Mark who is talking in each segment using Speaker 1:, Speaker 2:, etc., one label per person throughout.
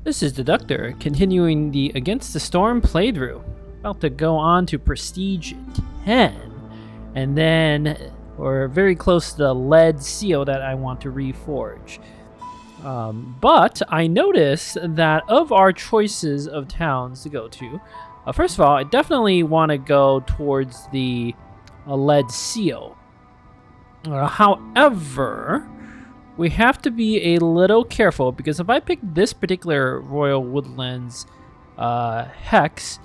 Speaker 1: This is Deductor, continuing the Against the Storm playthrough. About to go on to Prestige 10, and then we're very close to the lead seal that I want to reforge. But I noticed that of our choices of towns to go to, first of all, I definitely want to go towards the lead seal. However, we have to be a little careful because if I pick this particular Royal Woodlands hex,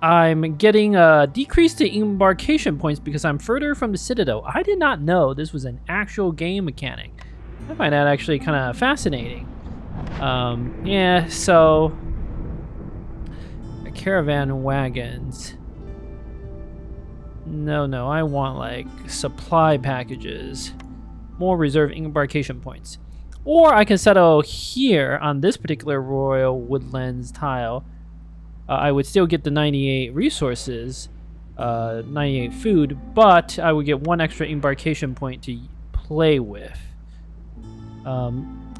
Speaker 1: I'm getting a decrease to embarkation points because I'm further from the Citadel. I did not know this was an actual game mechanic. I find that actually kind of fascinating. Yeah, so caravan wagons. No, I want like supply packages. More reserve embarkation points. Or I can settle here on this particular Royal Woodlands tile. I would still get the 98 resources, 98 food, but I would get 1 extra embarkation point to play with.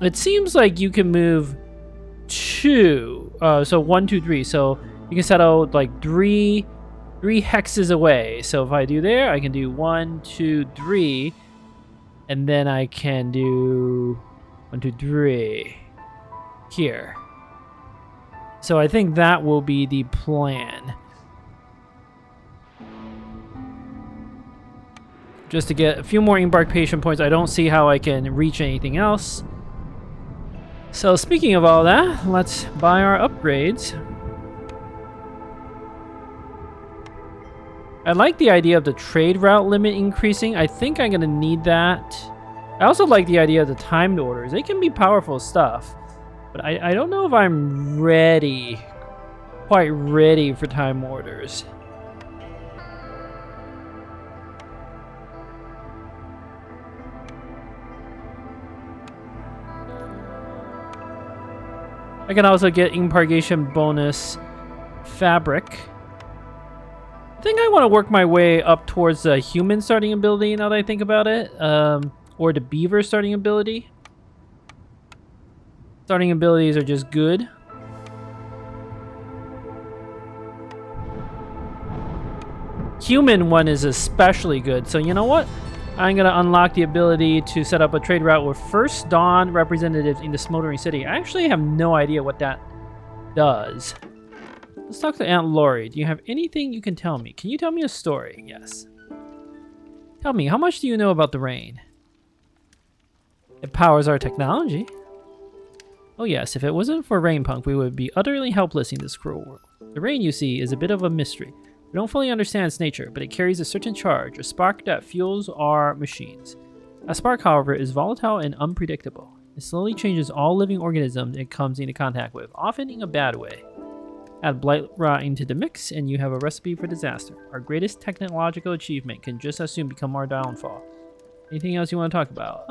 Speaker 1: It seems like you can move 2, so 1, 2, 3. So you can settle like 3 hexes away. So if I do there, I can do 1, 2, 3. And then I can do 1, 2, 3 here. So I think that will be the plan. Just to get a few more embarkation points. I don't see how I can reach anything else. So speaking of all that, let's buy our upgrades. I like the idea of the trade route limit increasing. I think I'm going to need that. I also like the idea of the timed orders. They can be powerful stuff. But I don't know if I'm ready, quite ready for time orders. I can also get embarkation bonus fabric. I think I want to work my way up towards the human starting ability now that I think about it. Or the beaver starting ability. Starting abilities are just good. Human one is especially good. So you know what? I'm going to unlock the ability to set up a trade route with First Dawn representatives in the Smoldering City. I actually have no idea what that does. Let's talk to Aunt Lori. Do you have anything you can tell me? Can you tell me a story? Yes. Tell me, how much do you know about the rain? It powers our technology. Oh yes, if it wasn't for Rainpunk, we would be utterly helpless in this cruel world. The rain, you see, is a bit of a mystery. We don't fully understand its nature, but it carries a certain charge, a spark that fuels our machines. A spark, however, is volatile and unpredictable. It slowly changes all living organisms it comes into contact with, often in a bad way. Add blight rot into the mix, and you have a recipe for disaster. Our greatest technological achievement can just as soon become our downfall. Anything else you want to talk about?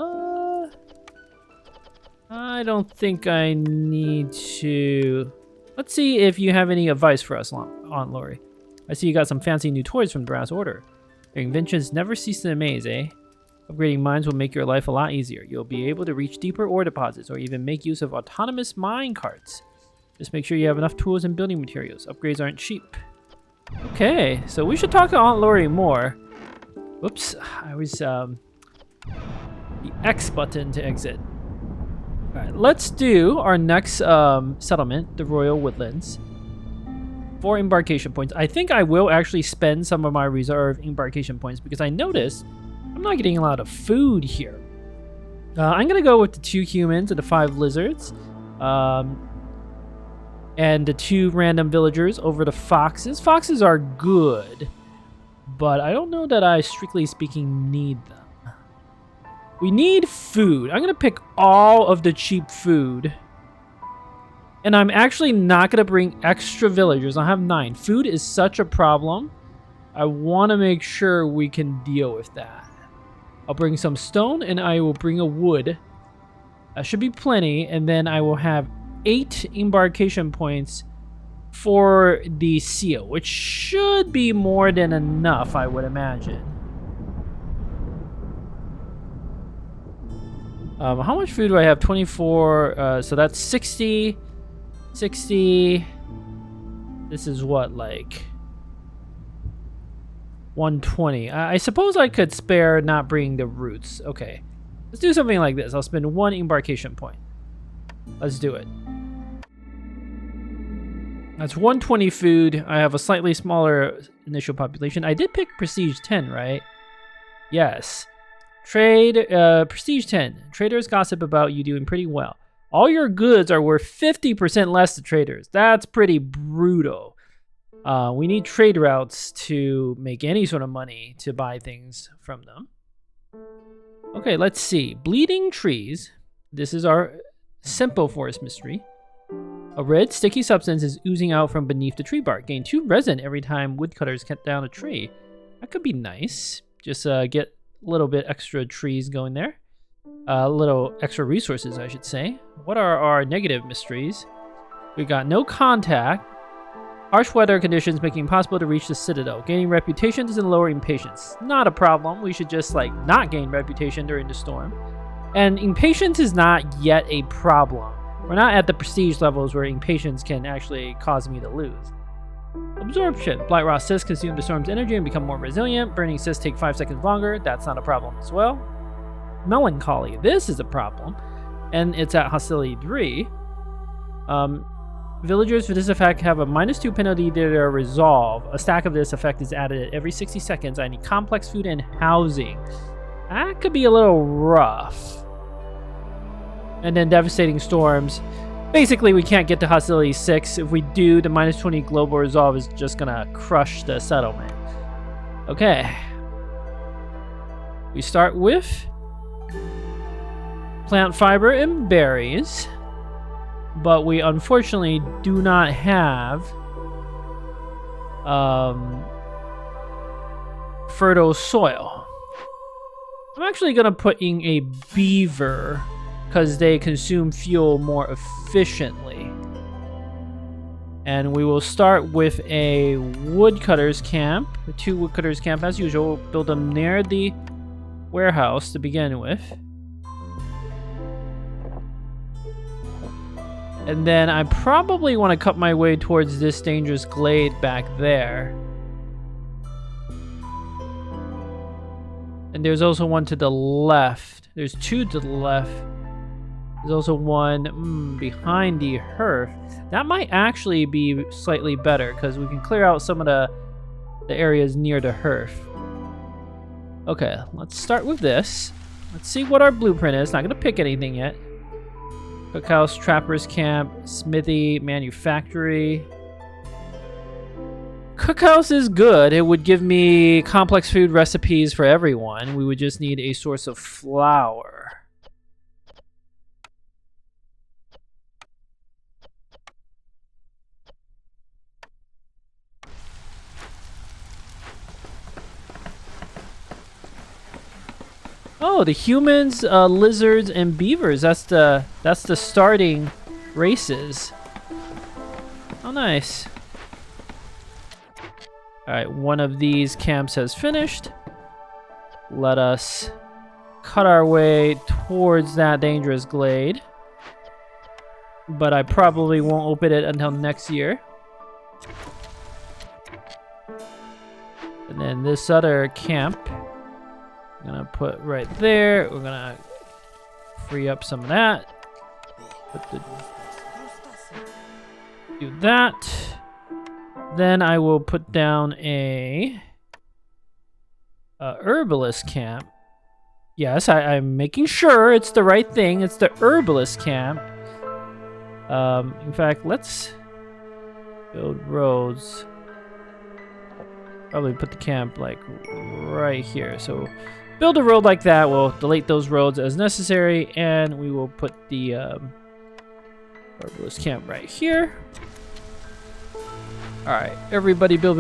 Speaker 1: I don't think I need to... Let's see if you have any advice for us, Aunt Lori. I see you got some fancy new toys from the Brass Order. Your inventions never cease to amaze, eh? Upgrading mines will make your life a lot easier. You'll be able to reach deeper ore deposits or even make use of autonomous mine carts. Just make sure you have enough tools and building materials. Upgrades aren't cheap. Okay, so we should talk to Aunt Lori more. Whoops, I was... the X button to exit. Alright, let's do our next settlement, the Royal Woodlands. 4 embarkation points. I think I will actually spend some of my reserve embarkation points because I noticed I'm not getting a lot of food here. I'm going to go with the 2 humans and the 5 lizards. And the 2 random villagers over the foxes. Foxes are good, but I don't know that I, strictly speaking, need them. We need food. I'm going to pick all of the cheap food. And I'm actually not going to bring extra villagers. I have 9. Food is such a problem. I want to make sure we can deal with that. I'll bring some stone and I will bring a wood. That should be plenty. And then I will have 8 embarkation points for the seal, which should be more than enough, I would imagine. How much food do I have? 24. So that's 60. 60. This is what, like 120. I suppose I could spare not bringing the roots. Okay. Let's do something like this. I'll spend 1 embarkation point. Let's do it. That's 120 food. I have a slightly smaller initial population. I did pick Prestige 10, right? Yes. Trade, Prestige 10. Traders gossip about you doing pretty well. All your goods are worth 50% less to traders. That's pretty brutal. We need trade routes to make any sort of money to buy things from them. Okay, let's see. Bleeding trees. This is our simple forest mystery. A red sticky substance is oozing out from beneath the tree bark. Gain 2 resin every time woodcutters cut down a tree. That could be nice. Just get a little bit extra trees going there. A little extra resources, I should say. What are our negative mysteries? We got no contact. Harsh weather conditions making it impossible to reach the citadel. Gaining reputation doesn't lower impatience. Not a problem. We should just like not gain reputation during the storm. And impatience is not yet a problem. We're not at the prestige levels where impatience can actually cause me to lose. Absorption. Blight Rot cysts consume the storm's energy and become more resilient. Burning cysts take 5 seconds longer. That's not a problem as well. Melancholy. This is a problem. And it's at hostility 3. Villagers for this effect have a -2 penalty to their resolve. A stack of this effect is added every 60 seconds. I need complex food and housing. That could be a little rough. And then devastating storms. Basically, we can't get to hostility 6. If we do, the -20 global resolve is just gonna crush the settlement. Okay. We start with plant fiber and berries. But we unfortunately do not have fertile soil. I'm actually gonna put in a beaver because they consume fuel more efficiently. And we will start with a woodcutter's camp, 2 woodcutters camp as usual. We'll build them near the warehouse to begin with. And then I probably want to cut my way towards this dangerous glade back there. And there's also one to the left. There's 2 to the left. There's also one behind the hearth. That might actually be slightly better because we can clear out some of the areas near the hearth. Okay, let's start with this. Let's see what our blueprint is. Not going to pick anything yet. Cookhouse, Trapper's Camp, Smithy, Manufactory. Cookhouse is good. It would give me complex food recipes for everyone. We would just need a source of flour. Oh, the humans, lizards, and beavers. That's the starting races. Oh, nice. All right, one of these camps has finished. Let us cut our way towards that dangerous glade. But I probably won't open it until next year. And then this other camp, I'm gonna put right there. We're gonna free up some of that. Do that. Then I will put down a herbalist camp. Yes, I'm making sure it's the right thing. It's the herbalist camp. In fact, let's build roads. Probably put the camp like right here. So build a road like that. We'll delete those roads as necessary, and we will put the herbalist camp right here. All right, everybody build.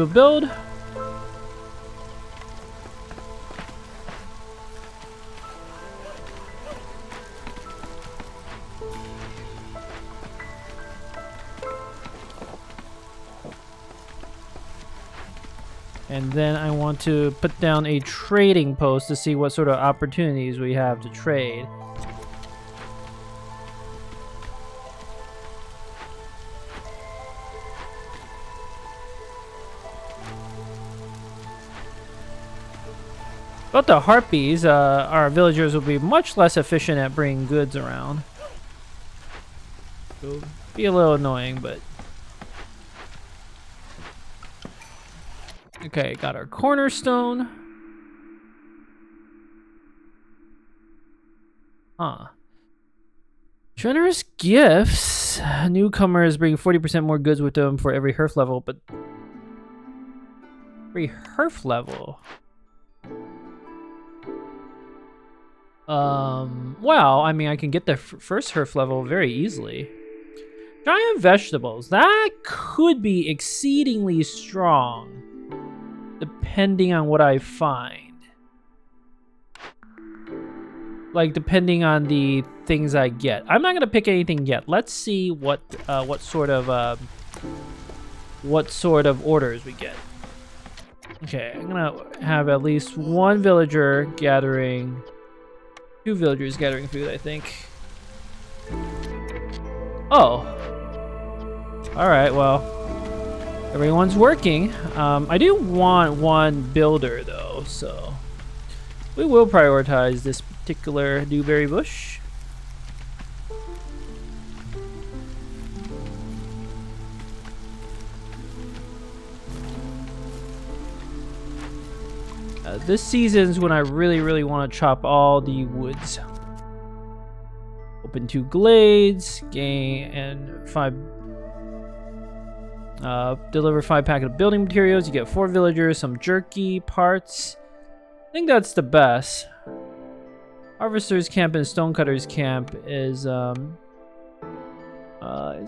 Speaker 1: And then I want to put down a trading post to see what sort of opportunities we have to trade. But the harpies, our villagers will be much less efficient at bringing goods around. It'll be a little annoying, but... Okay, got our cornerstone. Huh. Generous gifts. Newcomers bring 40% more goods with them for every hearth level, but... Every hearth level? Well, I mean, I can get the first hearth level very easily. Giant vegetables. That could be exceedingly strong, depending on what I find. Like, depending on the things I get. I'm not gonna pick anything yet. Let's see what sort of orders we get. Okay, I'm gonna have at least one villager gathering, 2 villagers gathering food, I think. Oh. Alright, well. Everyone's working. I do want one builder, though, so... We will prioritize this particular dewberry bush. This season's when I really want to chop all the woods. Open 2 glades, gain and 5. Deliver 5 packets of building materials. You get 4 villagers, some jerky parts. I think that's the best. Harvester's camp and stonecutter's camp is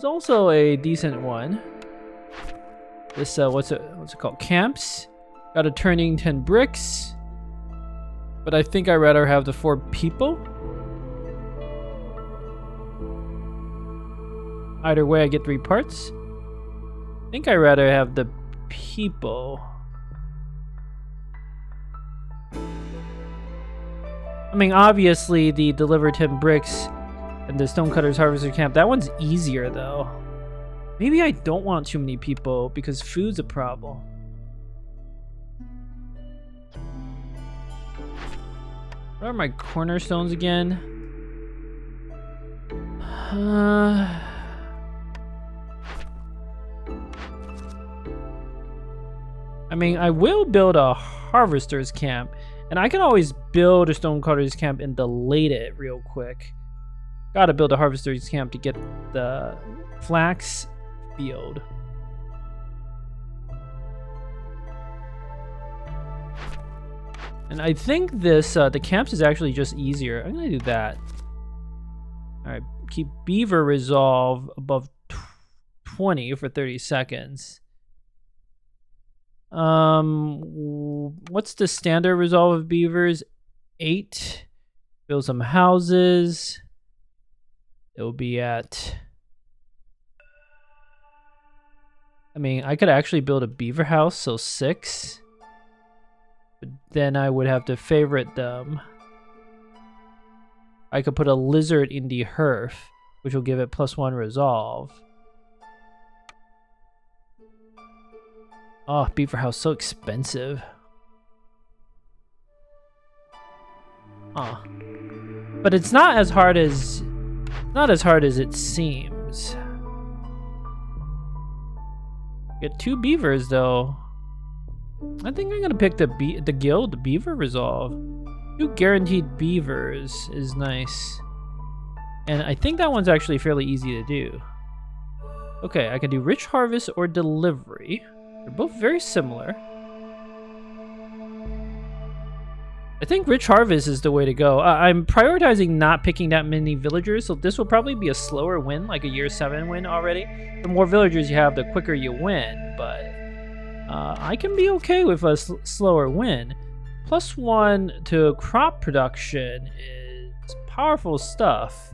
Speaker 1: also a decent one. This what's it called? Camps. Got a turning 10 bricks. But I think I'd rather have the 4 people. Either way, I get 3 parts. I think I'd rather have the people. I mean, obviously, the deliver 10 bricks and the stonecutter's harvester camp, that one's easier, though. Maybe I don't want too many people because food's a problem. What are my cornerstones again? I mean, I will build a harvester's camp, and I can always build a stonecutter's camp and delete it real quick. Gotta build a harvester's camp to get the flax field. And I think this, the camps is actually just easier. I'm gonna do that. Alright, keep beaver resolve above 20 for 30 seconds. What's the standard resolve of beavers? 8. Build some houses. It'll be at... I mean, I could actually build a beaver house, so 6. But then I would have to favorite them. I could put a lizard in the hearth, which will give it +1 resolve. Oh, beaver house, so expensive. But it's not as hard as it seems. Get 2 beavers though. I think I'm gonna pick the guild, the beaver resolve. 2 guaranteed beavers is nice. And I think that one's actually fairly easy to do. Okay, I can do rich harvest or delivery. They're both very similar. I think rich harvest is the way to go. I'm prioritizing not picking that many villagers, so this will probably be a slower win, like a year 7 win already. The more villagers you have, the quicker you win, but I can be okay with a slower win. +1 to crop production is powerful stuff.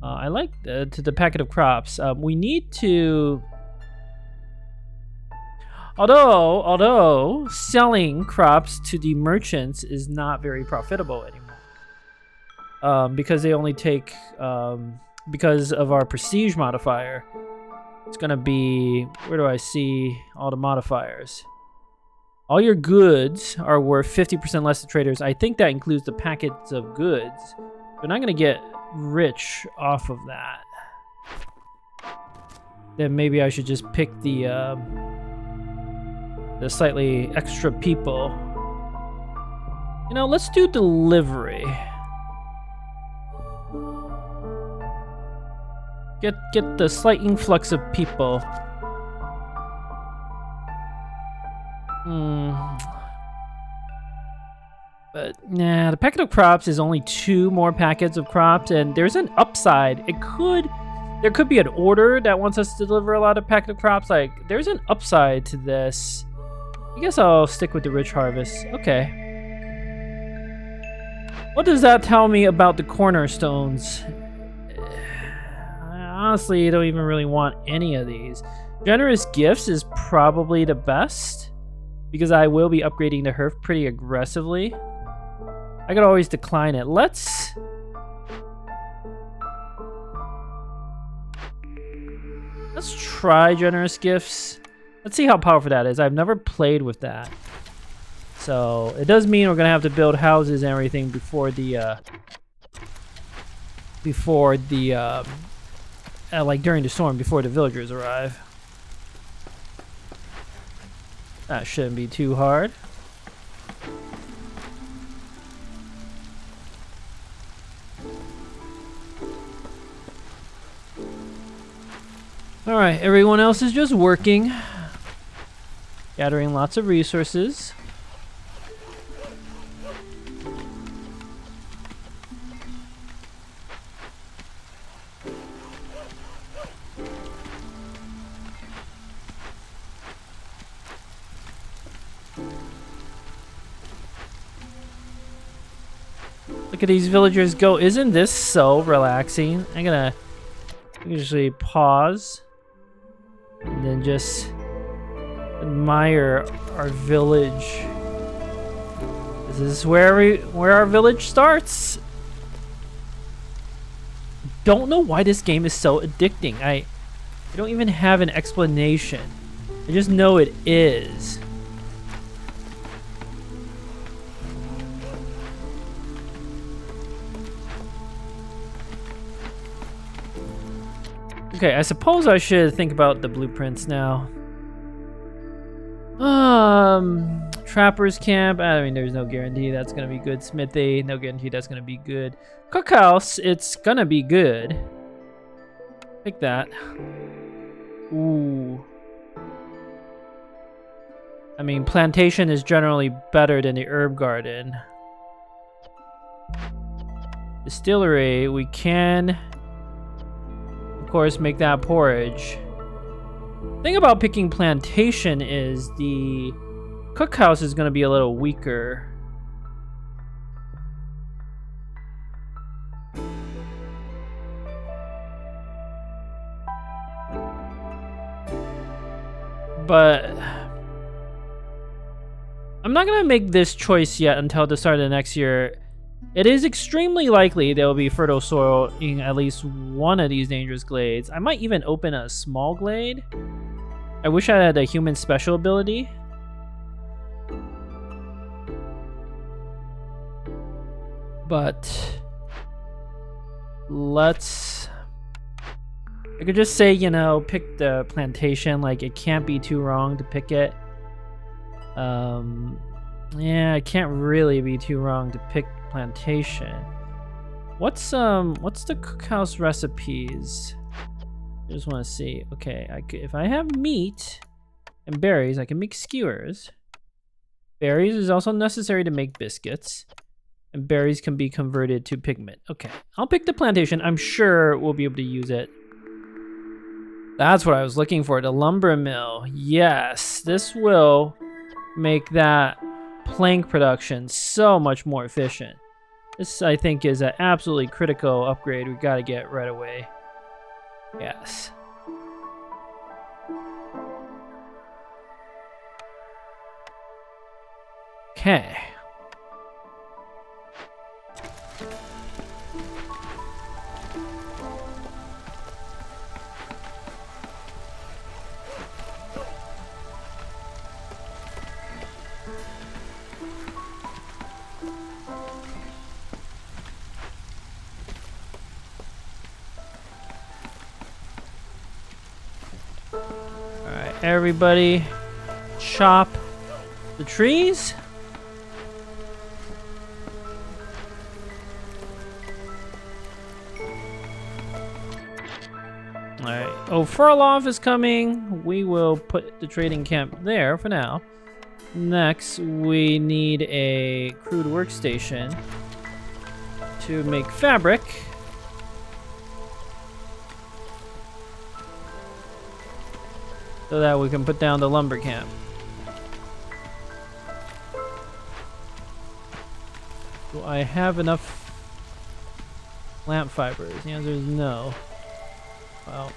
Speaker 1: I like the packet of crops. We need to... Although selling crops to the merchants is not very profitable anymore. Because they only take... because of our prestige modifier. It's gonna be... Where do I see all the modifiers? All your goods are worth 50% less to traders. I think that includes the packets of goods. We're not going to get rich off of that. Then maybe I should just pick the slightly extra people. You know, let's do delivery. Get the slight influx of people. But nah, the packet of crops is only 2 more packets of crops, and there's an upside. There could be an order that wants us to deliver a lot of packet of crops. Like, there's an upside to this. I guess I'll stick with the rich harvest. Okay. What does that tell me about the cornerstones? I honestly don't even really want any of these. Generous gifts is probably the best, because I will be upgrading the herf pretty aggressively. I could always decline it. Let's try generous gifts. Let's see how powerful that is. I've never played with that. So it does mean we're gonna have to build houses and everything before the like during the storm, before the villagers arrive. That shouldn't be too hard. Alright, everyone else is just working. Gathering lots of resources. Look at these villagers go. Isn't this so relaxing? I'm gonna usually pause and then just admire our village. This is where our village starts. Don't know why this game is so addicting. I don't even have an explanation. I just know it is. Okay, I suppose I should think about the blueprints now. Trapper's camp. I mean, there's no guarantee that's gonna be good. Smithy, no guarantee that's gonna be good. Cookhouse, it's gonna be good. Pick that. Ooh. I mean, plantation is generally better than the herb garden. Distillery, we can, of course, make that porridge. The thing about picking plantation is the cookhouse is going to be a little weaker. But I'm not going to make this choice yet until the start of the next year. It is extremely likely there will be fertile soil in at least one of these dangerous glades. I might even open a small glade. I wish I had a human special ability. But let's... I could just say, you know, pick the plantation. Like, it can't be too wrong to pick it. Yeah, it can't really be too wrong to pick plantation. What's the cookhouse recipes? I just want to see. Okay, if I have meat and berries, I can make skewers. Berries is also necessary to make biscuits, and berries can be converted to pigment. Okay, I'll pick the plantation. I'm sure we'll be able to use it. That's what I was looking for, the lumber mill. Yes, this will make that plank production so much more efficient. This, I think, is an absolutely critical upgrade we gotta get right away. Yes. Okay. everybody chop the trees. Alright. Oh, Furloff is coming. We will put the trading camp there for now. Next, we need a crude workstation to make fabric. So that we can put down the lumber camp. Do I have enough lamp fibers? The answer is no. Well.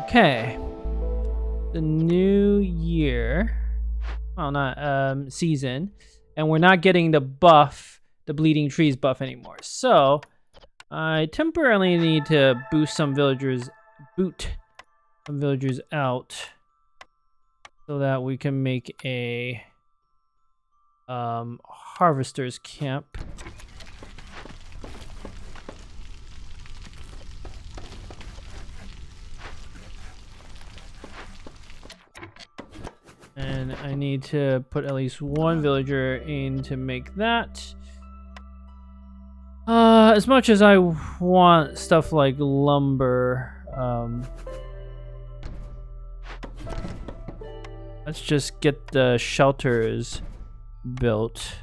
Speaker 1: Okay. The new year. Oh, not season. And we're not getting the buff, the bleeding trees buff anymore. So I temporarily need to boot some villagers out so that we can make a harvester's camp. And I need to put at least one villager in to make that. As much as I want stuff like lumber, let's just get the shelters built.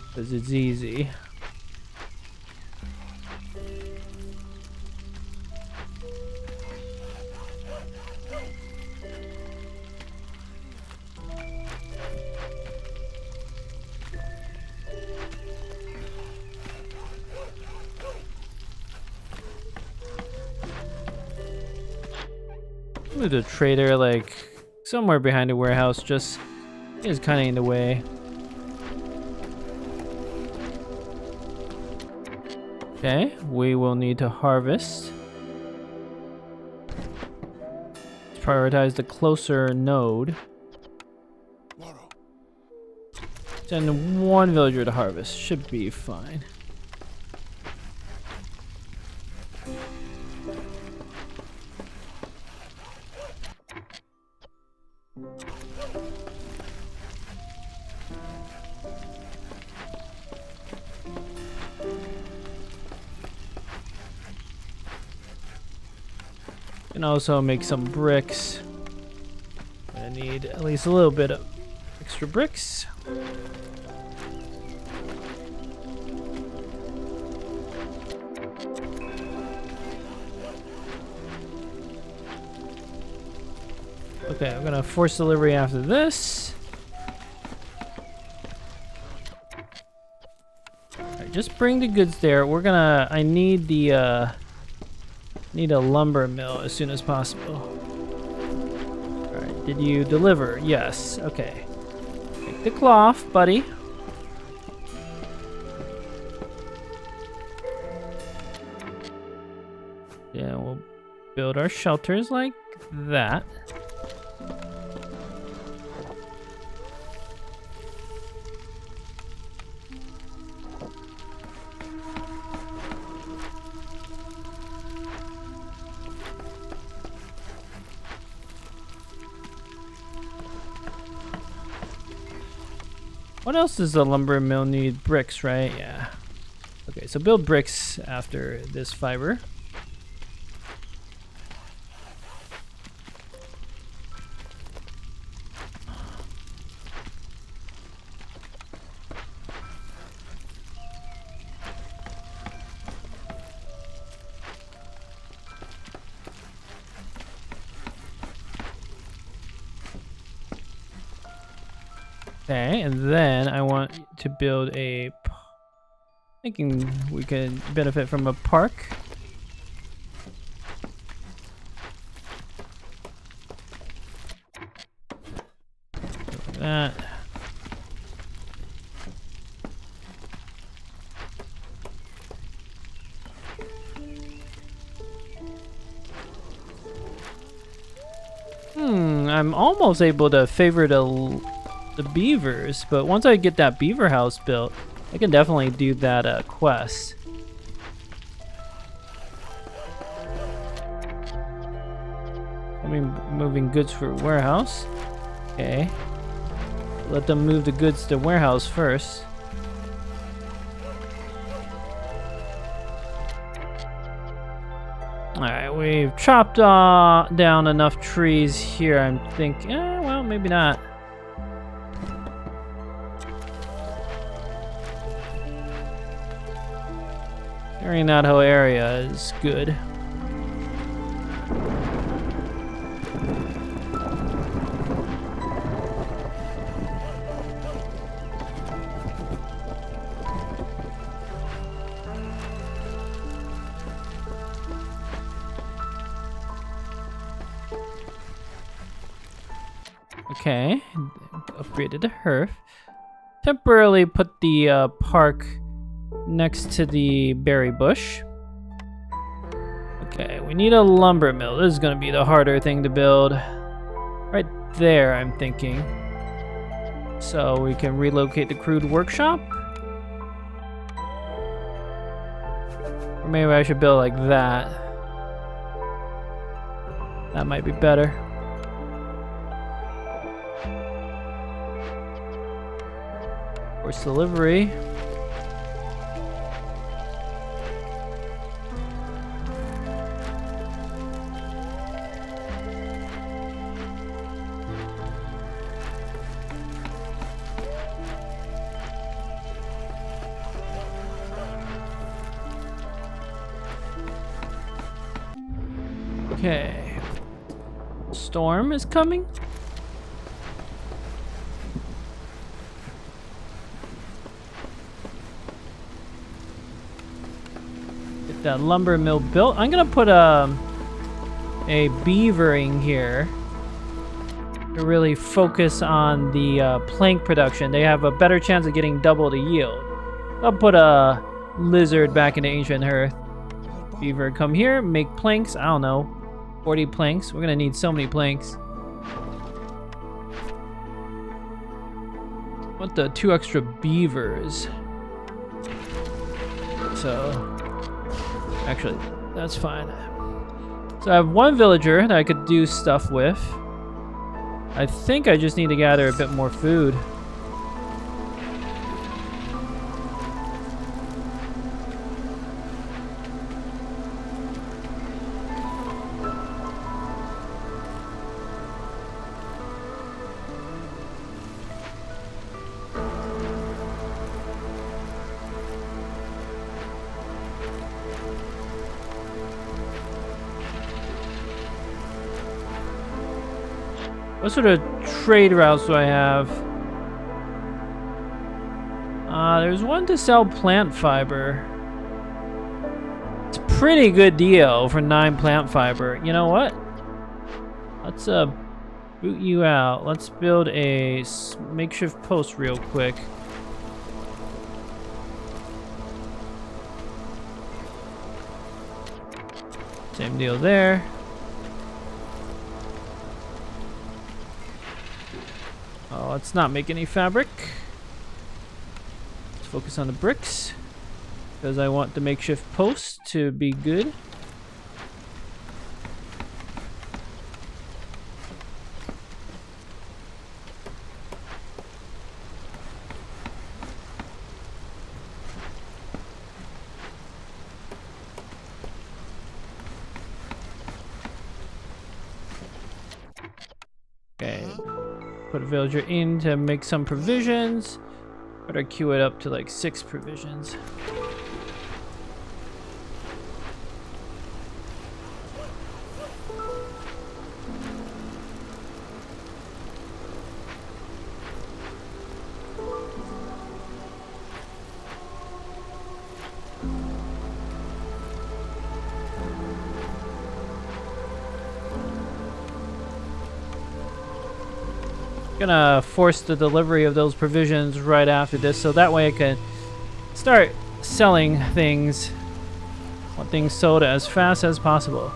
Speaker 1: Because it's easy. The trader like somewhere behind the warehouse just is kind of in the way. Okay, we will need to harvest. Let's prioritize the closer node. Send one villager to harvest, should be fine. Can also make some bricks. I need at least a little bit of extra bricks. Okay, I'm gonna force delivery after this. Alright, just bring the goods there. I need the need a lumber mill as soon as possible. Alright, did you deliver? Yes, okay. Take the cloth, buddy. Yeah, we'll build our shelters like that. What else does the lumber mill need? Bricks, right? Yeah. Okay, so build bricks after this fiber. Okay, and then I want to build a... Thinking we could benefit from a park. Like that. I'm almost able to favor the beavers, but once I get that beaver house built, I can definitely do that quest. I mean, moving goods for warehouse. Okay. Let them move the goods to warehouse first. Alright, we've chopped down enough trees here, I'm thinking. Well, maybe not. Clearing that whole area is good. Okay, upgraded to Herf. Temporarily put the park next to the berry bush. Okay, we need a lumber mill. This is gonna be the harder thing to build. Right there, I'm thinking. So we can relocate the crude workshop. Or maybe I should build like that. That might be better. Horse delivery. Okay. Storm is coming. Get that lumber mill built. I'm gonna put a beavering here to really focus on the plank production. They have a better chance of getting double the yield. I'll put a lizard back into ancient earth. Beaver, come here, make planks. I don't know, 40 planks. We're gonna need so many planks. Want the 2 extra beavers. So, actually, that's fine. So I have 1 villager that I could do stuff with. I think I just need to gather a bit more food. What sort of trade routes do I have? There's one to sell plant fiber. It's a pretty good deal for 9 plant fiber. You know what? Let's boot you out. Let's build a makeshift post real quick. Same deal there. Oh, let's not make any fabric. Let's focus on the bricks, because I want the makeshift post to be good. Okay. Put a villager in to make some provisions. Better queue it up to like 6 provisions. Gonna force the delivery of those provisions right after this, so that way I can start selling things. Want things sold as fast as possible.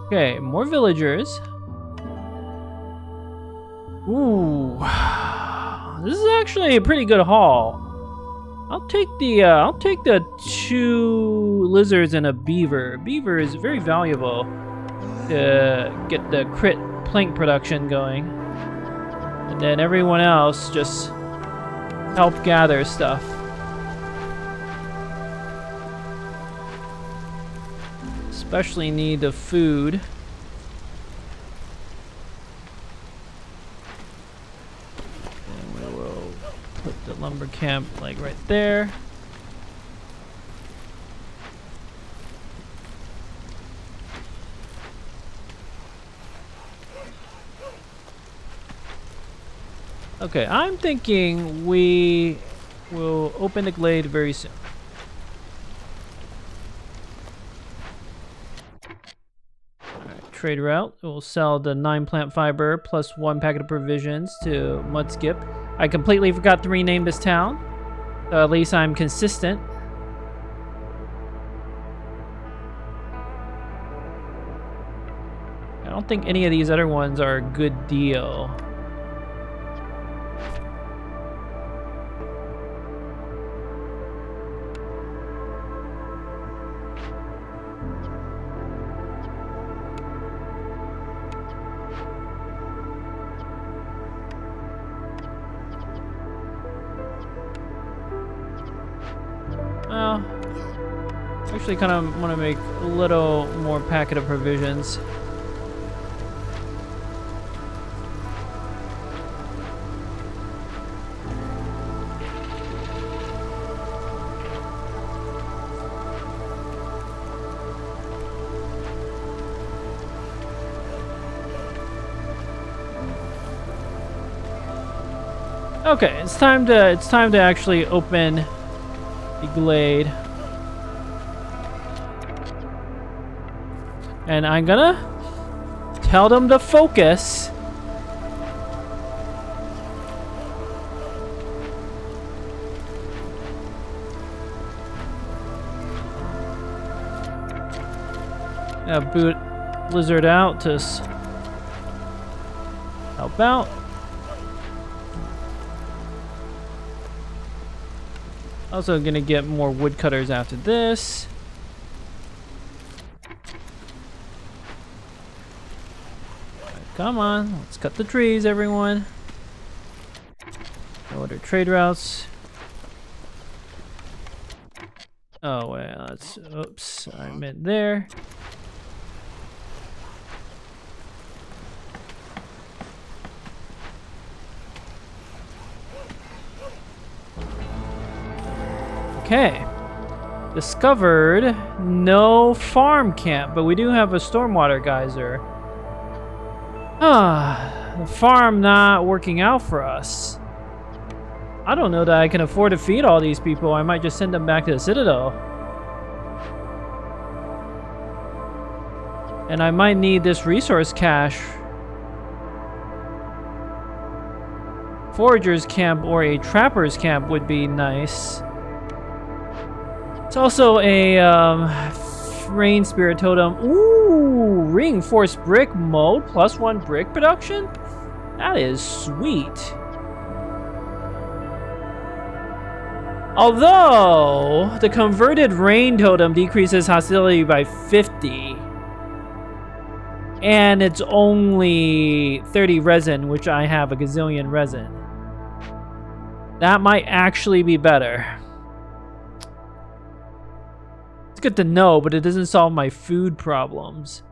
Speaker 1: Okay, more villagers. Ooh, this is actually a pretty good haul. I'll take the 2 lizards and a beaver. Beaver is very valuable to get the crit plank production going, and then everyone else just help gather stuff. Especially need the food. Put the lumber camp like right there. Okay, I'm thinking we will open the glade very soon. Alright, trade route. We'll sell the 9 plant fiber plus 1 packet of provisions to Mudskip. I completely forgot to rename this town, so at least I'm consistent. I don't think any of these other ones are a good deal. Well, actually kind of want to make a little more packet of provisions. Okay, it's time to actually open the glade. And I'm gonna tell them to focus. Boot Lizard out to help out. Also gonna get more woodcutters after this. Right, come on, let's cut the trees, everyone. No other trade routes. Oh wait, oops, I meant there. Okay. Discovered no farm camp, but we do have a stormwater geyser. The farm not working out for us. I don't know that I can afford to feed all these people. I might just send them back to the Citadel. And I might need this resource cache. Forager's camp or a trapper's camp would be nice. It's also a rain spirit totem. Ooh, reinforced brick mode plus 1 brick production. That is sweet. Although the converted rain totem decreases hostility by 50, and it's only 30 resin, which I have a gazillion resin. That might actually be better. It's good to know, but it doesn't solve my food problems.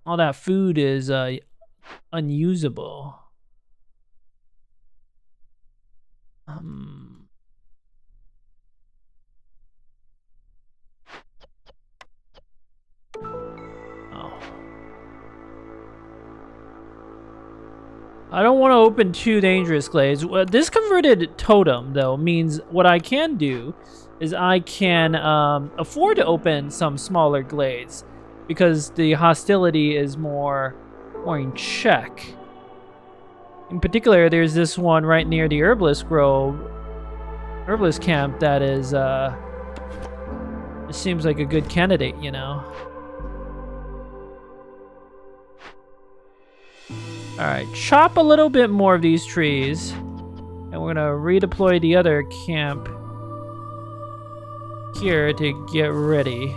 Speaker 1: All that food is unusable. I don't want to open 2 dangerous glades. This converted totem, though, means what I can do is I can afford to open some smaller glades because the hostility is more in check. In particular, there's this one right near the herbalist grove herbalist camp that is, it seems like a good candidate, you know? Alright, chop a little bit more of these trees. And we're gonna redeploy the other camp here to get ready.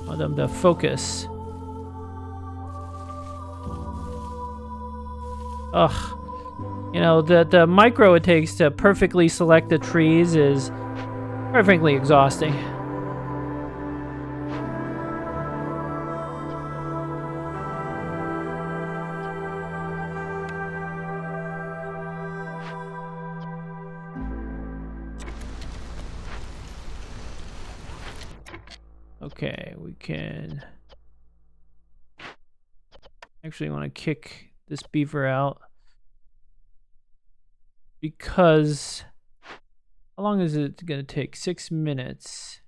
Speaker 1: Want them to focus. Ugh. You know, the micro it takes to perfectly select the trees is perfectly exhausting. Okay, we can actually want to kick this beaver out because how long is it going to take? 6 minutes.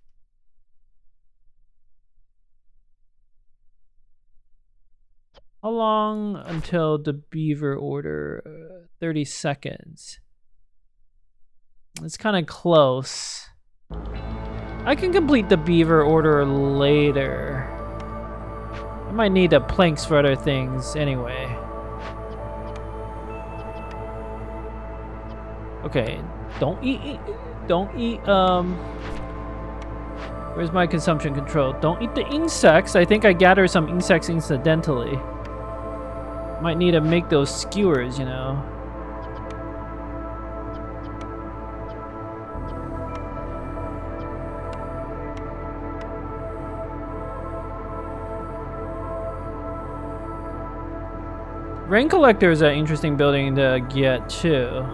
Speaker 1: How long until the beaver order? 30 seconds. It's kind of close. I can complete the beaver order later. I might need the planks for other things anyway. Okay, don't eat, where's my consumption control? Don't eat the insects. I think I gather some insects incidentally. Might need to make those skewers, you know. Rain Collector is an interesting building to get too.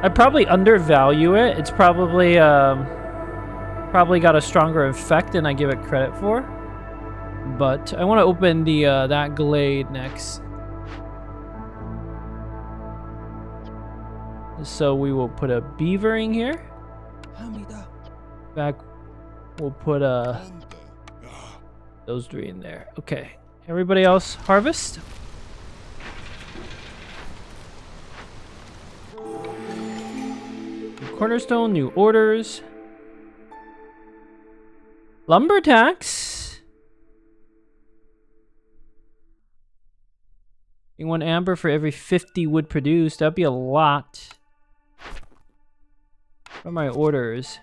Speaker 1: I probably undervalue it. It's probably got a stronger effect than I give it credit for. But I want to open the that Glade next. So we will put a beavering here. Back, we'll put those 3 in there. Okay. Everybody else harvest. New cornerstone, new orders. Lumber tax. 1 amber for every 50 wood produced. That'd be a lot. What are my orders?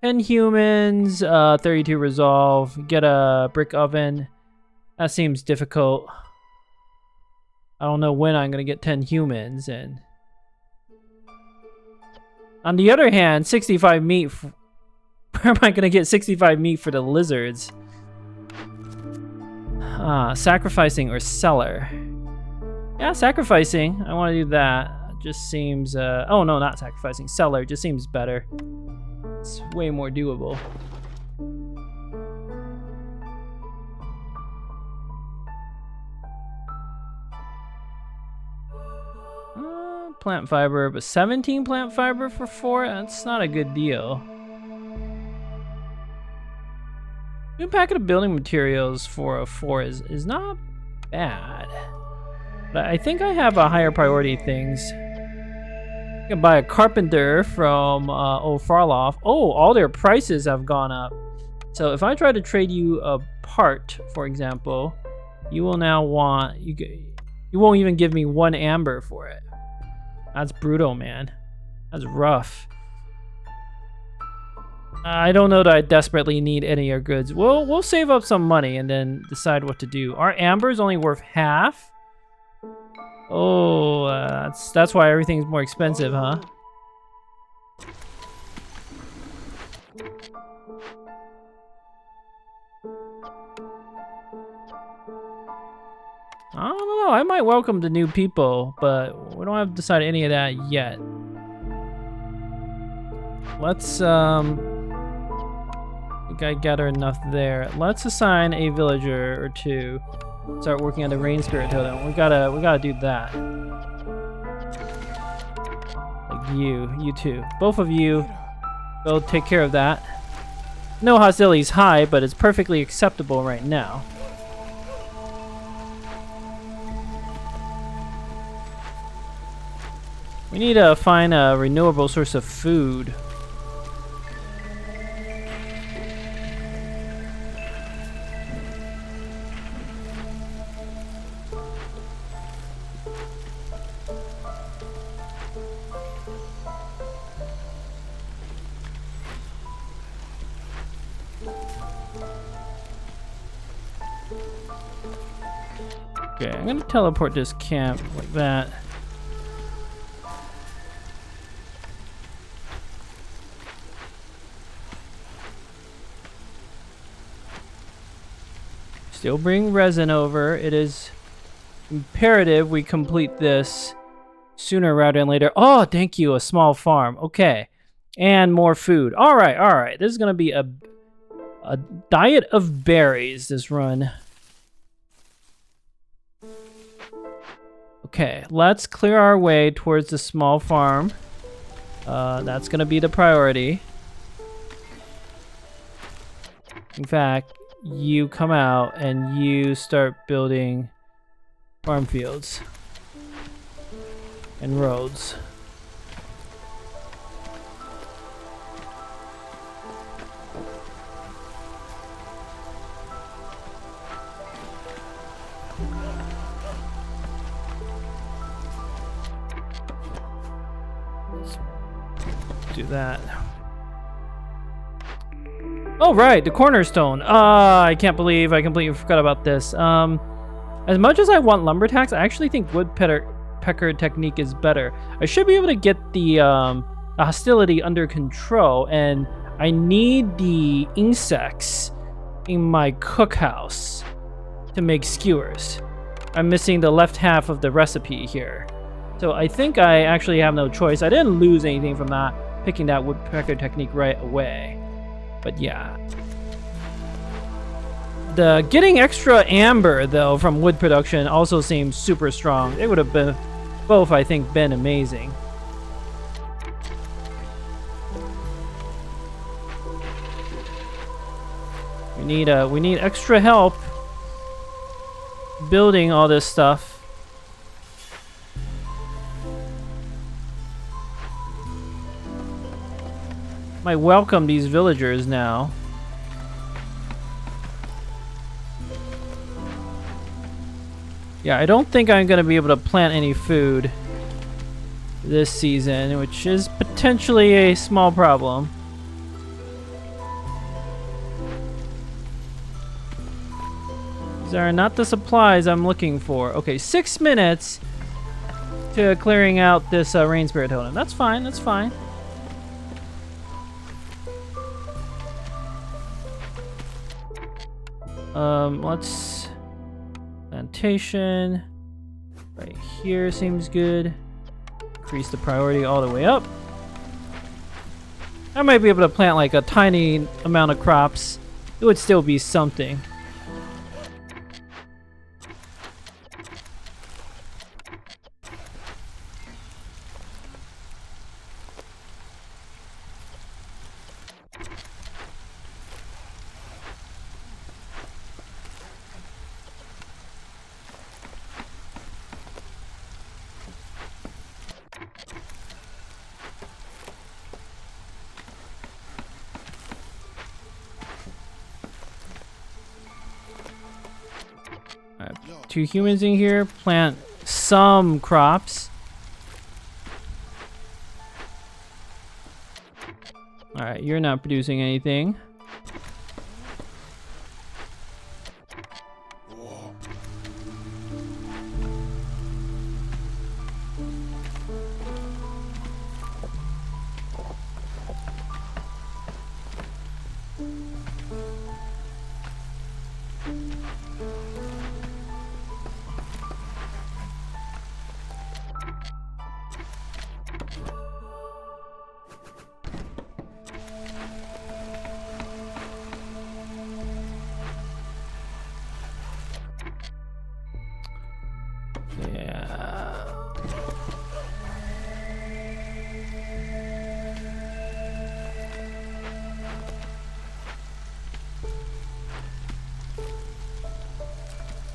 Speaker 1: 10 humans, 32 resolve, get a brick oven. That seems difficult. I don't know when I'm gonna get 10 humans, and on the other hand, 65 meat. Where am I gonna get 65 meat for the lizards? Sacrificing or seller? Yeah, sacrificing. I want to do that. Just seems. Oh no, not sacrificing. Seller just seems better. It's way more doable. Plant fiber, but 17 plant fiber for 4? That's not a good deal. New packet of building materials for a 4 is not bad. But I think I have a higher priority things. I can buy a carpenter from Farloff. Oh, all their prices have gone up. So if I try to trade you a part, for example, you will now want you won't even give me 1 amber for it. That's brutal, man. That's rough. I don't know that I desperately need any of your goods. We'll save up some money and then decide what to do. Our amber is only worth half. Oh, that's why everything's more expensive, huh? I don't know. I might welcome the new people, but we don't have to decide any of that yet. Let's I think I gather enough there. Let's assign a villager or 2. Start working on the rain spirit totem. We gotta do that. Like you too. Both of you go take care of that. No hostility's high, but it's perfectly acceptable right now. We need to find a renewable source of food. Okay, I'm gonna teleport this camp like that. Still bring resin over. It is imperative we complete this sooner rather than later. Oh, thank you, a small farm. Okay, and more food. All right, all right. This is gonna be a diet of berries this run. Okay, let's clear our way towards the small farm. That's gonna be the priority. In fact, you come out and you start building farm fields and roads. Do that. Oh right, the cornerstone. I can't believe I completely forgot about this. As much as I want lumber tax, I actually think woodpecker technique is better. I should be able to get the hostility under control, and I need the insects in my cookhouse to make skewers. I'm missing the left half of the recipe here. So I think I actually have no choice. I didn't lose anything from that, picking that woodpecker technique right away. But yeah. The getting extra amber though from wood production also seems super strong. They would have been both, I think, been amazing. We need extra help building all this stuff. Might welcome these villagers now. Yeah, I don't think I'm gonna be able to plant any food this season, which is potentially a small problem. These are not the supplies I'm looking for. Okay, 6 minutes to clearing out this rain spirit totem. That's fine, that's fine. Let's plantation right here seems good. Increase the priority all the way up. I might be able to plant like a tiny amount of crops. It would still be something. Two humans in here, plant some crops. Alright, you're not producing anything.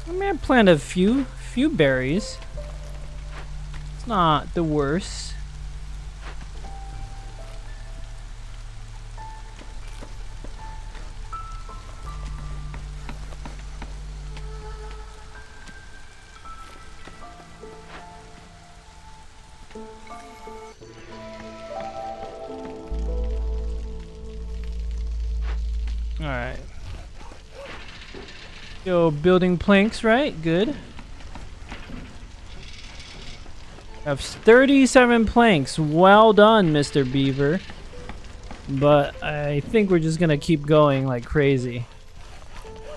Speaker 1: I may have planted a few berries. It's not the worst. Alright. Yo, building planks, right? Good. I have 37 planks. Well done, Mr. Beaver. But I think we're just gonna keep going like crazy.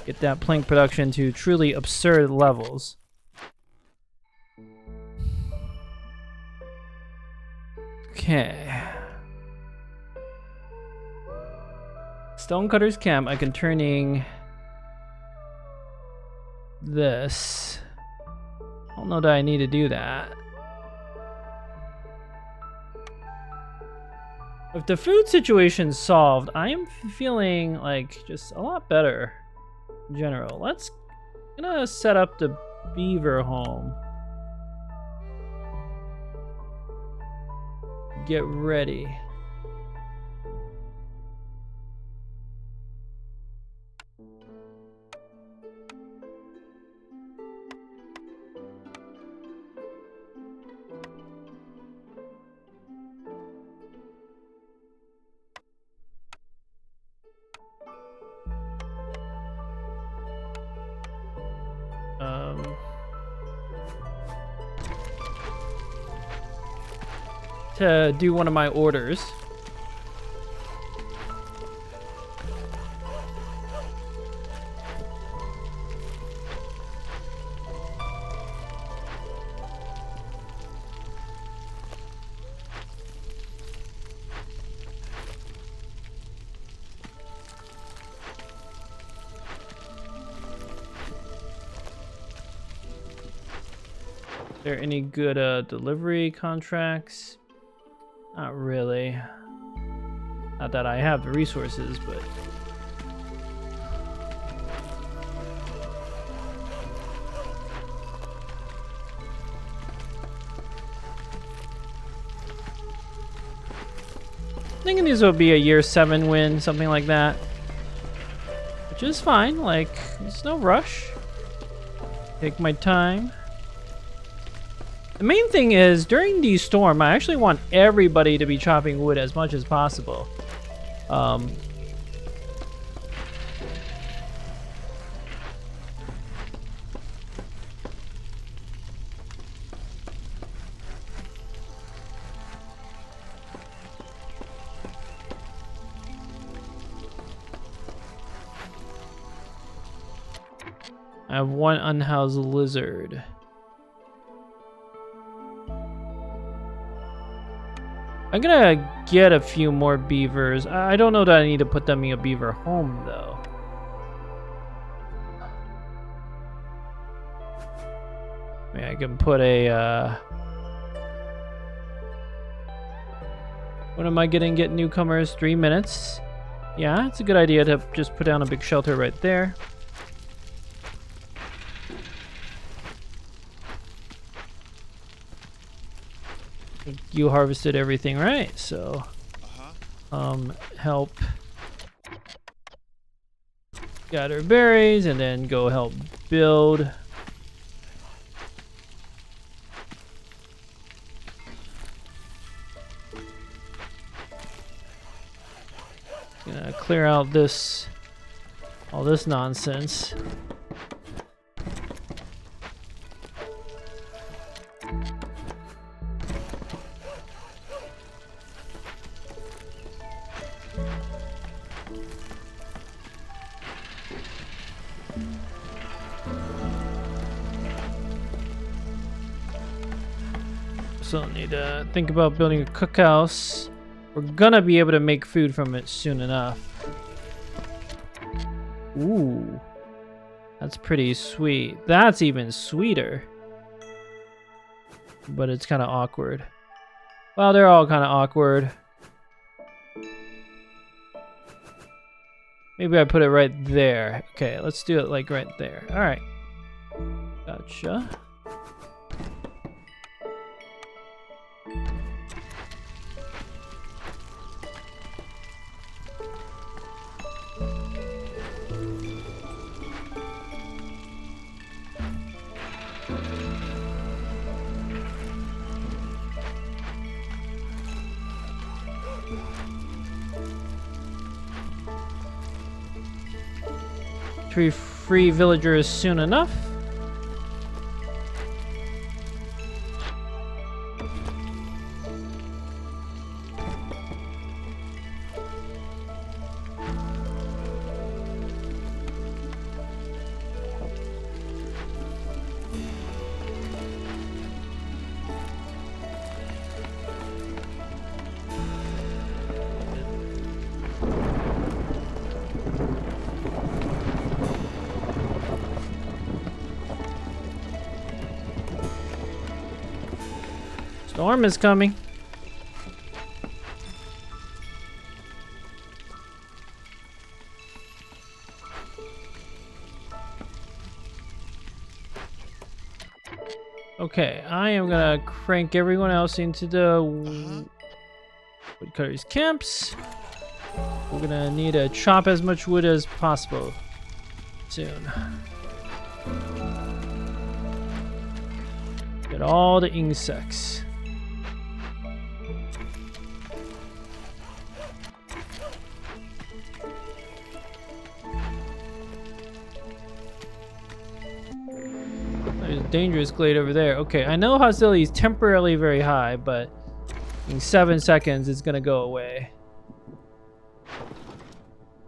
Speaker 1: Get that plank production to truly absurd levels. Okay. Stonecutter's camp. I can turning this. I don't know that I need to do that. If the food situation's solved, I am feeling like just a lot better in general. Let's gonna set up the beaver home. Get ready. To do one of my orders. Are there any good delivery contracts? Not really. Not that I have the resources, but... I'm thinking these will be a year 7 win, something like that. Which is fine, like, there's no rush. Take my time. The main thing is, during the storm, I actually want everybody to be chopping wood as much as possible. I have one unhoused lizard. I'm gonna get a few more beavers. I don't know that I need to put them in a beaver home, though. I mean, I can put a, When am I getting newcomers? 3 minutes. Yeah, it's a good idea to just put down a big shelter right there. You harvested everything, right? So, help gather berries and then go help build. Gonna clear out all this nonsense. So need to think about building a cookhouse. We're gonna be able to make food from it soon enough. Ooh, that's pretty sweet. That's even sweeter. But it's kind of awkward. Well, they're all kind of awkward. Maybe I put it right there. Okay, let's do it like right there. All right. Gotcha. 3 free villagers soon enough. Storm is coming. Okay, I am gonna crank everyone else into the woodcutters' camps. We're gonna need to chop as much wood as possible soon. Get all the insects. There's a dangerous glade over there. Okay, I know hostility is temporarily very high, but in 7 seconds it's gonna go away.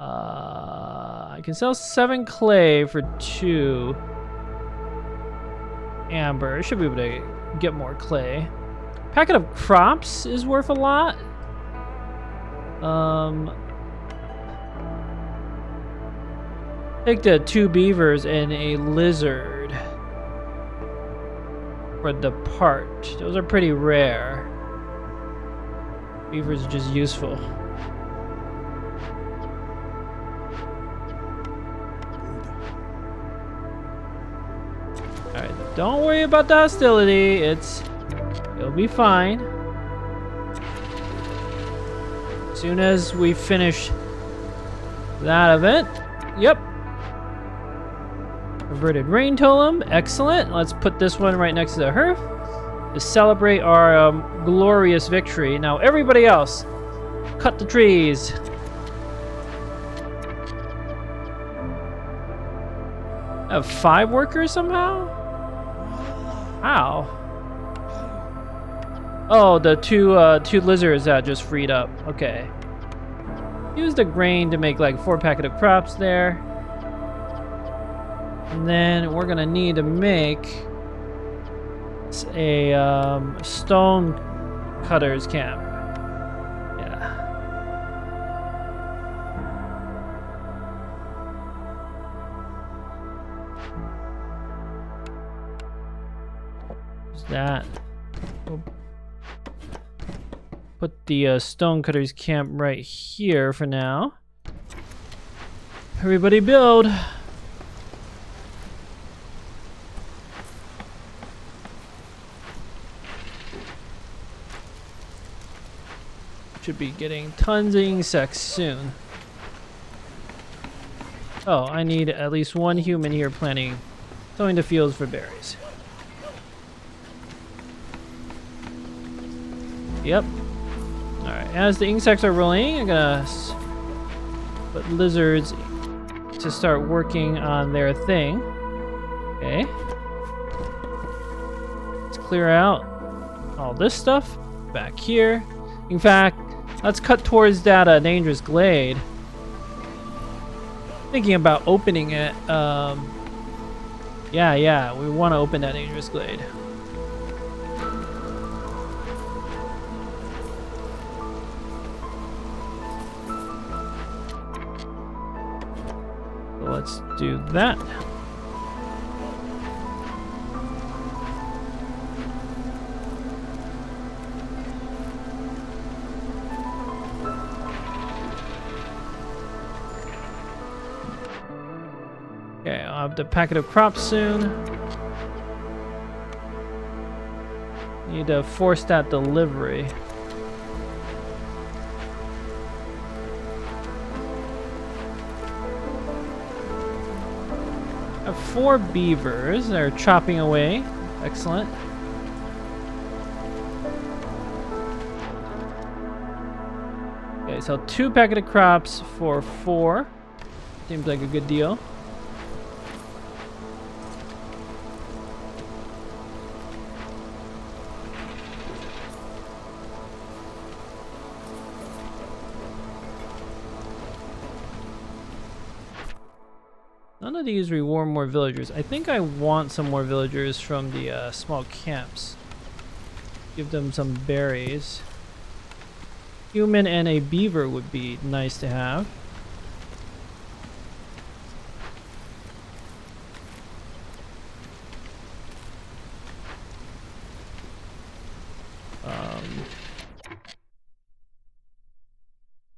Speaker 1: I can sell 7 clay for 2 amber. I should be able to get more clay. Packet of crops is worth a lot. Take the 2 beavers and a lizard for the part. Those are pretty rare. Beavers are just useful. Alright, don't worry about the hostility. It'll be fine. As soon as we finish that event. Yep. Reverted rain totem. Excellent. Let's put this one right next to the hearth to celebrate our glorious victory. Now everybody else, cut the trees. I have 5 workers somehow? How? Oh, the two lizards that just freed up. Okay. Use the grain to make like 4 packet of crops there. And then we're gonna need to make a stone cutter's camp. Yeah. What's that? We'll put the stone cutter's camp right here for now. Everybody build. Should be getting tons of insects soon. Oh, I need at least 1 human here sowing the fields for berries. Yep. Alright, as the insects are rolling, I'm gonna put lizards to start working on their thing. Okay. Let's clear out all this stuff back here. In fact, let's cut towards that dangerous glade. Thinking about opening it. Yeah, we want to open that dangerous glade. So let's do that. Okay, I'll have the packet of crops soon. Need to force that delivery. I have 4 beavers. They're chopping away. Excellent. Okay, so 2 packet of crops for 4. Seems like a good deal. None of these reward more villagers. I think I want some more villagers from the small camps. Give them some berries. Human and a beaver would be nice to have.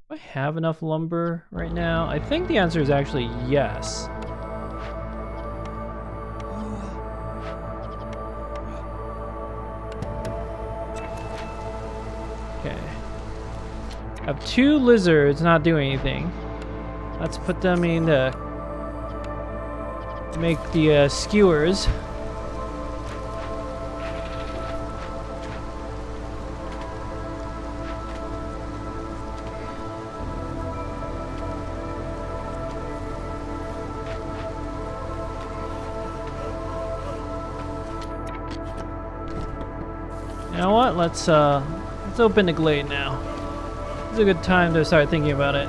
Speaker 1: Do I have enough lumber right now? I think the answer is actually yes. Okay. I have 2 lizards not doing anything. Let's put them in the... make the skewers. You know what? Let's open the Glade now. It's a good time to start thinking about it.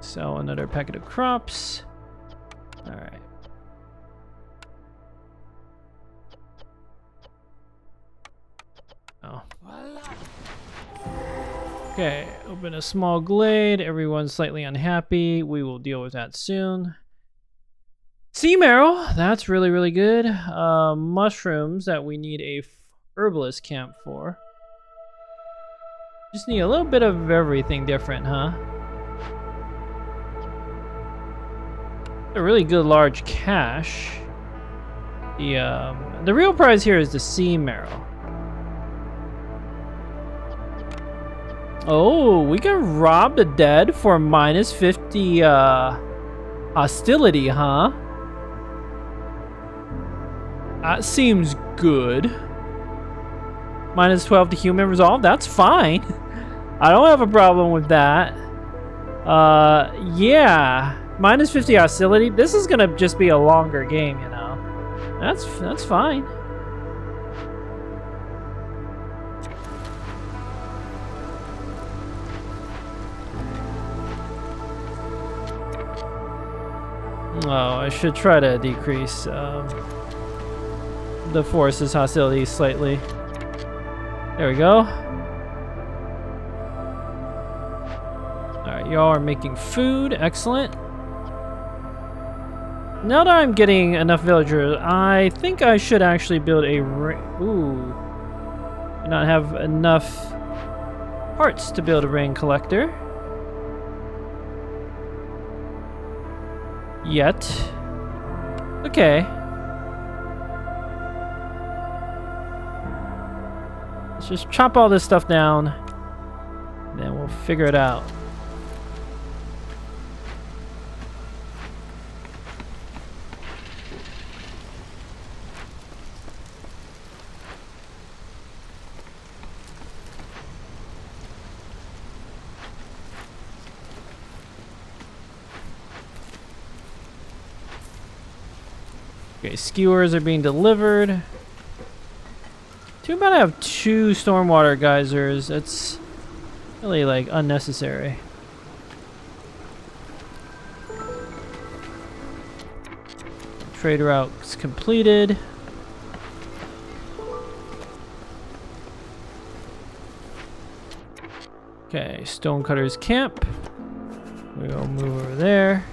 Speaker 1: So another packet of crops. All right. Okay, open a small glade. Everyone's slightly unhappy. We will deal with that soon. Sea marrow, that's really, really good. Mushrooms that we need a herbalist camp for. Just need a little bit of everything different, huh? A really good large cache. The real prize here is the sea marrow. Oh, we can rob the dead for minus 50 hostility, huh? That seems good. Minus 12 to human resolve, that's fine. I don't have a problem with that. Yeah. Minus 50 hostility. This is gonna just be a longer game, you know. That's fine. Oh, I should try to decrease the force's hostility slightly. There we go. Alright, y'all are making food. Excellent. Now that I'm getting enough villagers, I think I should actually build a ooh. I not have enough parts to build a rain collector. Yet. Okay. Let's just chop all this stuff down. Then we'll figure it out. Okay, skewers are being delivered. Too bad I have 2 stormwater geysers. It's really like unnecessary. Trade route's completed. Okay, Stonecutter's camp. We'll move over there.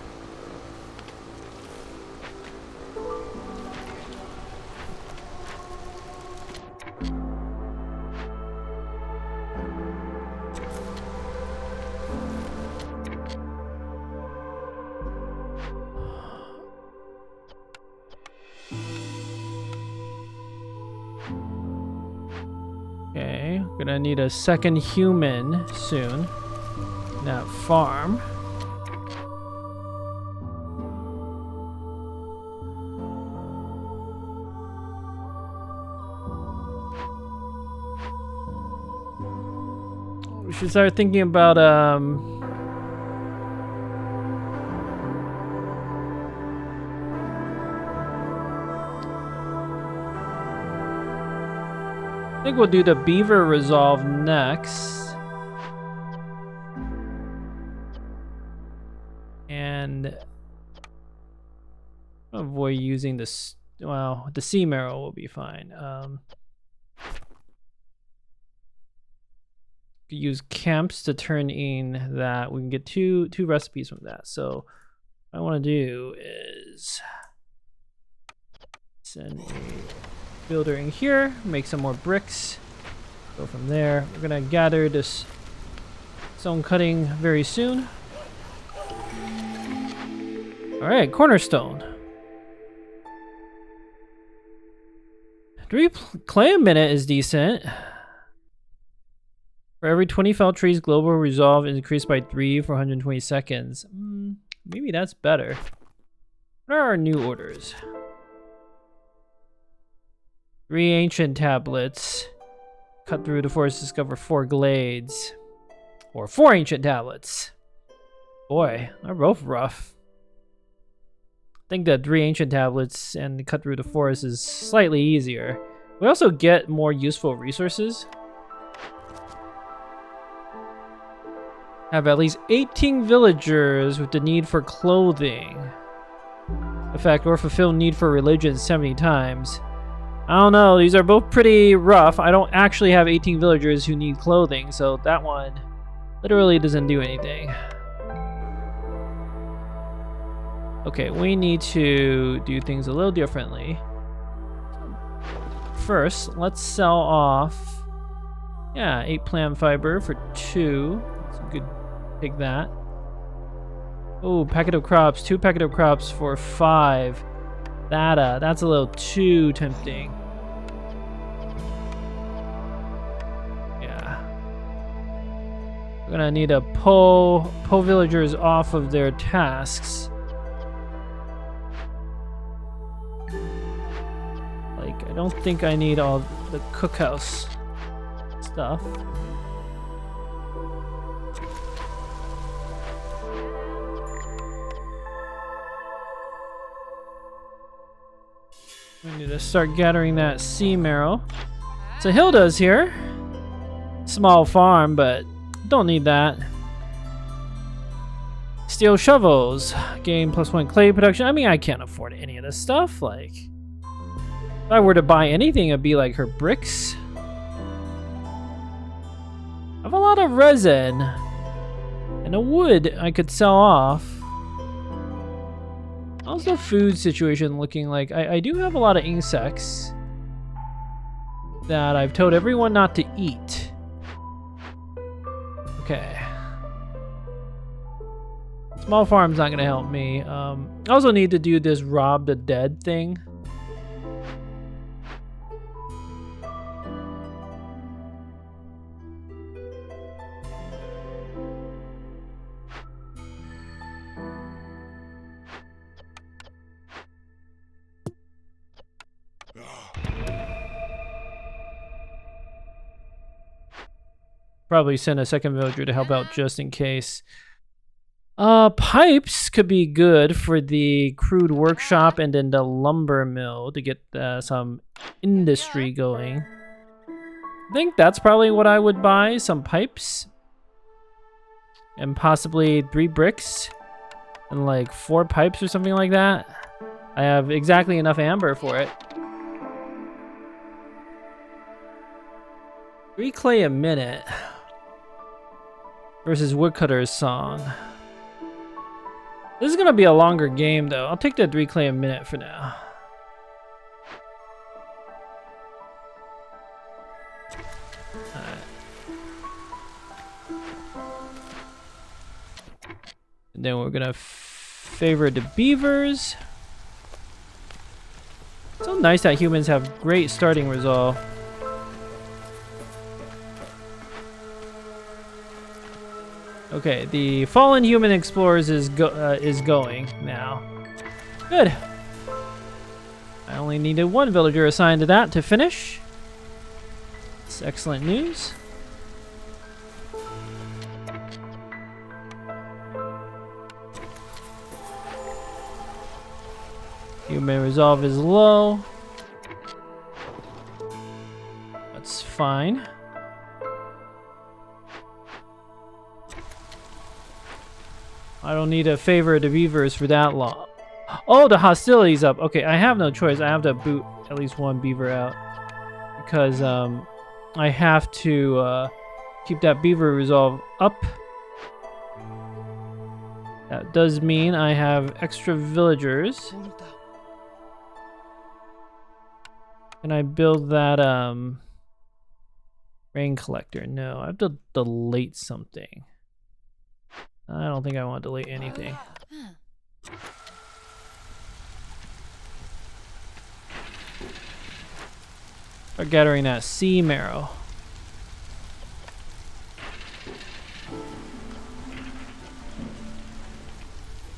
Speaker 1: Okay, gonna need a second human soon. That farm. We should start thinking about I think we'll do the beaver resolve next. And avoid using this. Well, the sea marrow will be fine. Use camps to turn in that. We can get two recipes from that. So what I want to do is send a builder in here, make some more bricks, go from there. We're gonna gather this stone cutting very soon. All right, cornerstone. 3 clay a minute is decent. For every 20 felled trees, global resolve is increased by 3 for 120 seconds. Maybe that's better. What are our new orders? 3 ancient tablets. Cut through the forest, discover 4 glades. Or 4 ancient tablets. Boy, they're both rough. I think that 3 ancient tablets and cut through the forest is slightly easier. We also get more useful resources. Have at least 18 villagers with the need for clothing. Effect, or fulfill need for religion 70 times. I don't know, these are both pretty rough. I don't actually have 18 villagers who need clothing, so that one literally doesn't do anything. Okay, we need to do things a little differently. First, let's sell off, 8 plant fiber for 2. That's a good, take that. Oh, packet of crops, 2 packet of crops for 5. That's a little too tempting. Yeah. We're gonna need to pull villagers off of their tasks. Like, I don't think I need all the cookhouse stuff. We need to start gathering that sea marrow. So Hilda's here. Small farm, but don't need that. Steel shovels. Gain +1 clay production. I mean, I can't afford any of this stuff. Like, if I were to buy anything, it'd be like her bricks. I have a lot of resin. And a wood I could sell off. How's the food situation looking like? I do have a lot of insects that I've told everyone not to eat. Okay. Small farm's not gonna help me. I also need to do this rob the dead thing. Probably send a second villager to help out just in case. Pipes could be good for the crude workshop and then the lumber mill to get some industry going. I think that's probably what I would buy, some pipes. And possibly 3 bricks and like 4 pipes or something like that. I have exactly enough amber for it. 3 clay a minute versus woodcutter's song. This is gonna be a longer game though. I'll take the 3 clay a minute for now. Alright. And then we're gonna favor the beavers. It's so nice that humans have great starting resolve. Okay, the fallen human explorers is going now. Good. I only needed 1 villager assigned to that to finish. It's excellent news. Human resolve is low. That's fine. I don't need to favor the beavers for that long. Oh, the hostility's up. Okay, I have no choice. I have to boot at least one beaver out. Because I have to keep that beaver resolve up. That does mean I have extra villagers. Can I build that rain collector? No, I have to delete something. I don't think I want to delete anything. Start gathering that sea marrow.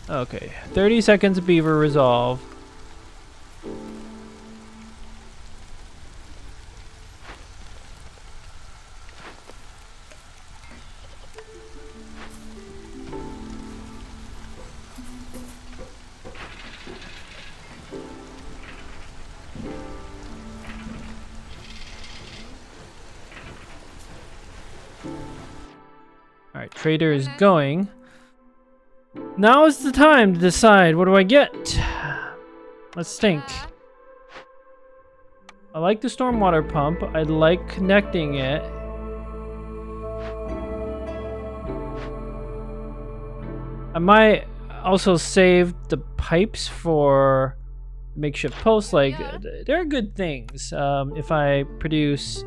Speaker 1: Okay, 30 seconds beaver resolve. Alright, trader is going. Now is the time to decide, what do I get? Let's think. I like the stormwater pump. I like connecting it. I might also save the pipes for makeshift posts. Like, they're good things. If I produce...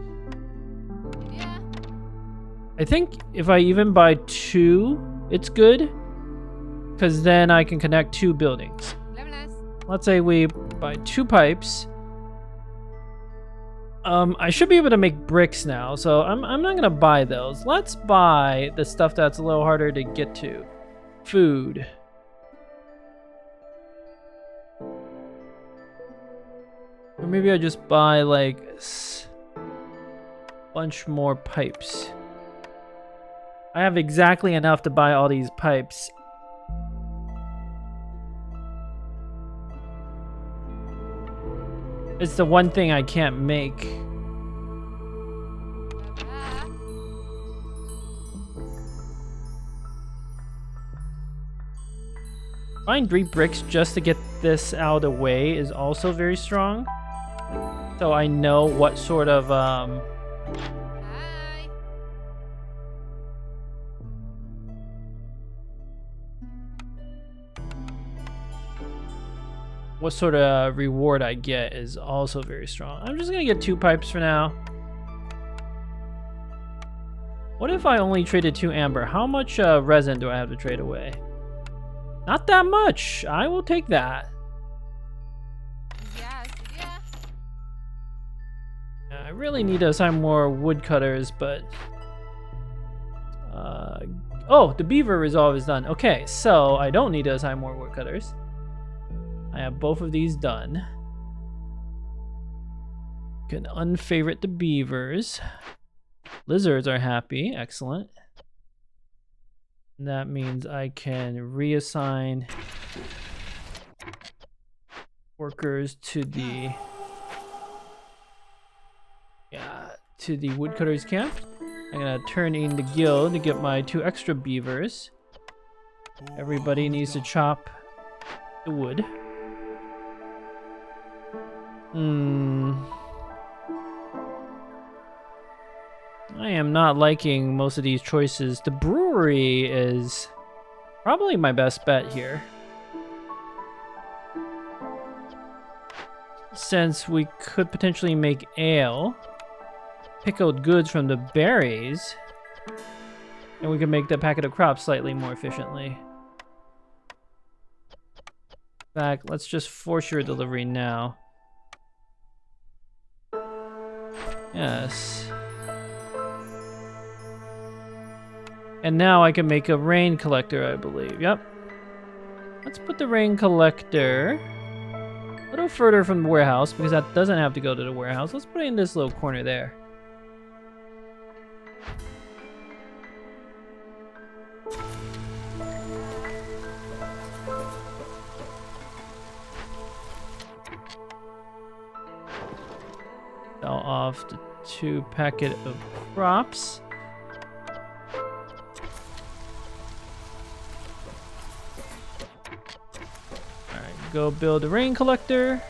Speaker 1: I think if I even buy 2, it's good. Because then I can connect 2 buildings. Let's say we buy 2 pipes. I should be able to make bricks now, so I'm not going to buy those. Let's buy the stuff that's a little harder to get to. Food. Or maybe I just buy like a bunch more pipes. I have exactly enough to buy all these pipes. It's the one thing I can't make. Buying 3 bricks just to get this out of the way is also very strong. So I know what sort of what sort of reward I get is also very strong. I'm just gonna get 2 pipes for now. What if I only traded 2 amber? How much resin do I have to trade away? Not that much. I will take that. I really need to assign more woodcutters, but oh, the beaver resolve is done. Okay, so I don't need to assign more woodcutters. I have both of these done. Can unfavorite the beavers. Lizards are happy. Excellent. And that means I can reassign workers to the woodcutters camp. I'm gonna turn in the guild to get my 2 extra beavers. Everybody needs to chop the wood. I am not liking most of these choices. The brewery is probably my best bet here. Since we could potentially make ale, pickled goods from the berries, and we can make the packet of crops slightly more efficiently. In fact, let's just force your delivery now. Yes. And now I can make a rain collector, I believe. Yep. Let's put the rain collector a little further from the warehouse, because that doesn't have to go to the warehouse. Let's put it in this little corner there. Sell off myself the 2 packet of crops. Alright, go build a rain collector.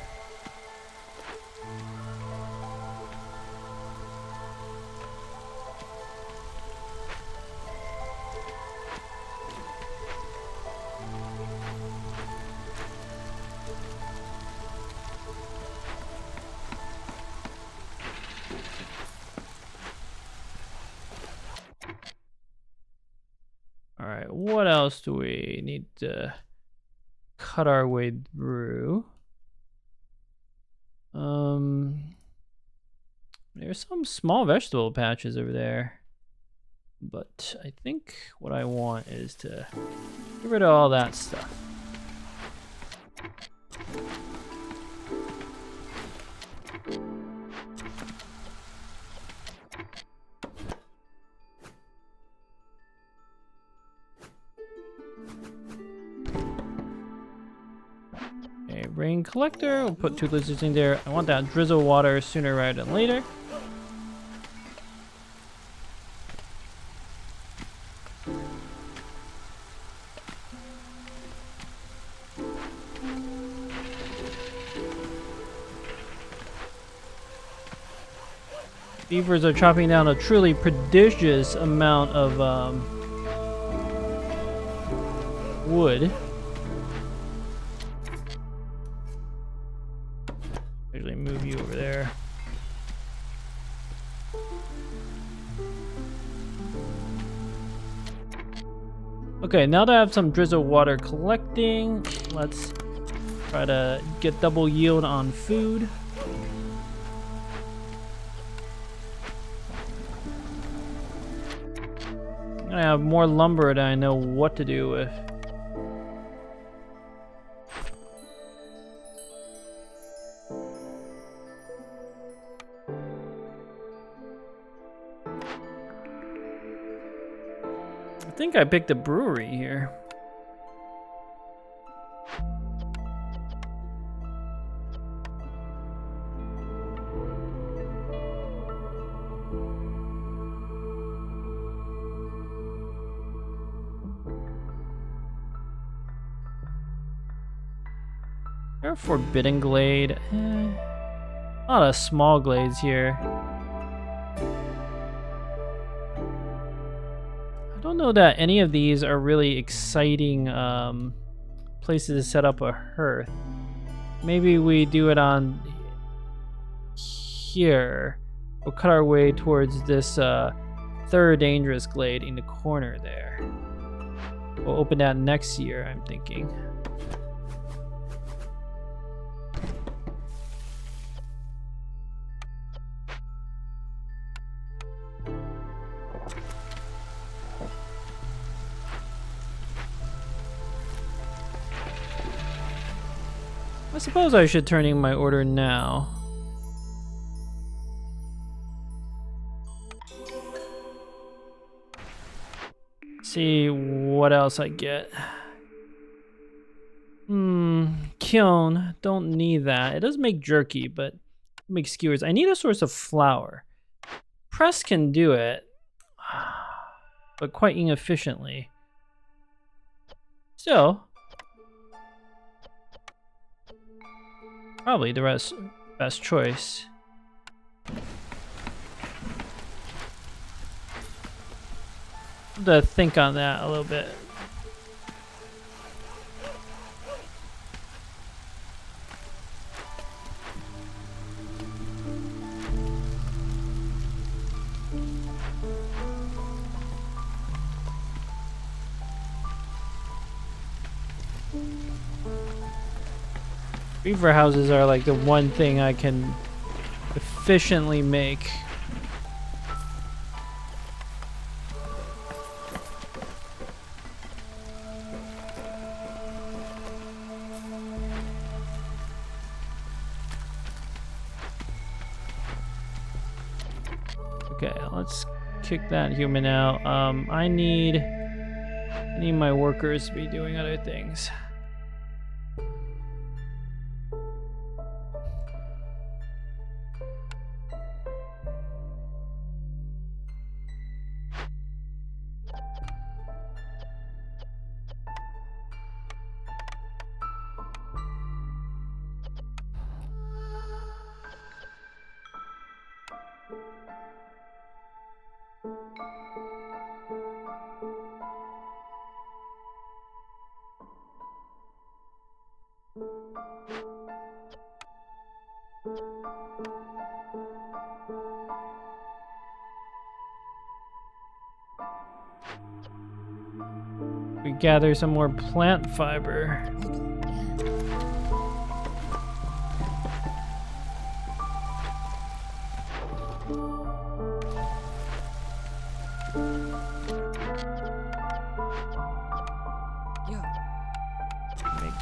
Speaker 1: Alright, what else do we need to cut our way through? There's some small vegetable patches over there. But I think what I want is to get rid of all that stuff. A rain collector, we'll put 2 lizards in there. I want that drizzle water sooner rather than later. Beavers are chopping down a truly prodigious amount of wood. Actually move you over there. Okay, now that I have some drizzle water collecting, let's try to get double yield on food. I have more lumber than I know what to do with. I think I picked a brewery here. Forbidden Glade. A lot of small glades here. I don't know that any of these are really exciting places to set up a hearth. Maybe we do it on here. We'll cut our way towards this third dangerous glade in the corner there. We'll open that next year, I'm thinking. I suppose I should turn in my order now. See what else I get. Kiln. Don't need that. It does make jerky, but it makes skewers. I need a source of flour. Press can do it, but quite inefficiently. Still, probably the best choice. Have to think on that a little bit. Beaver houses are like the one thing I can efficiently make. Okay, let's kick that human out. I need my workers to be doing other things. We gather some more plant fiber.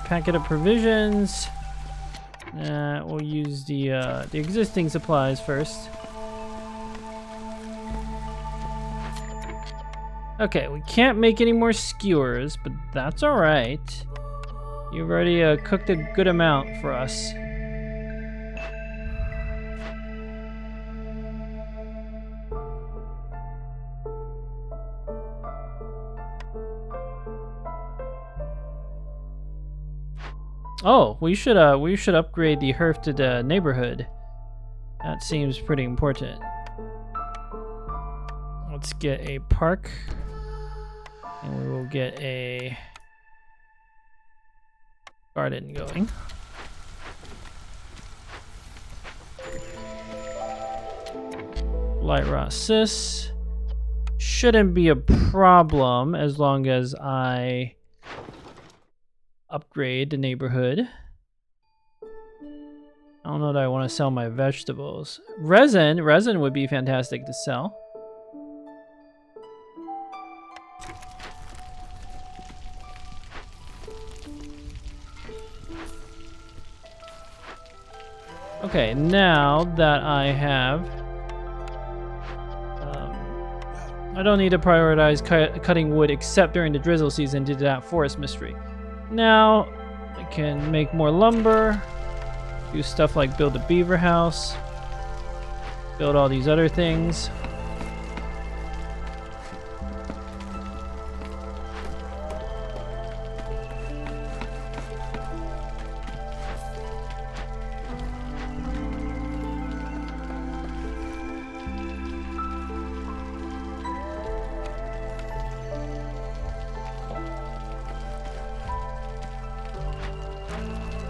Speaker 1: Packet of provisions. We'll use the existing supplies first. Okay, we can't make any more skewers, but that's all right. You've already cooked a good amount for us. Oh, we should upgrade the Herfted neighborhood. That seems pretty important. Let's get a park, and we will get a garden going. Light raw cis shouldn't be a problem as long as I upgrade the neighborhood. I don't know that I want to sell my vegetables. Resin would be fantastic to sell. Okay, now that I have, I don't need to prioritize cutting wood except during the drizzle season due to that forest mystery. Now I can make more lumber, do stuff like build a beaver house, build all these other things.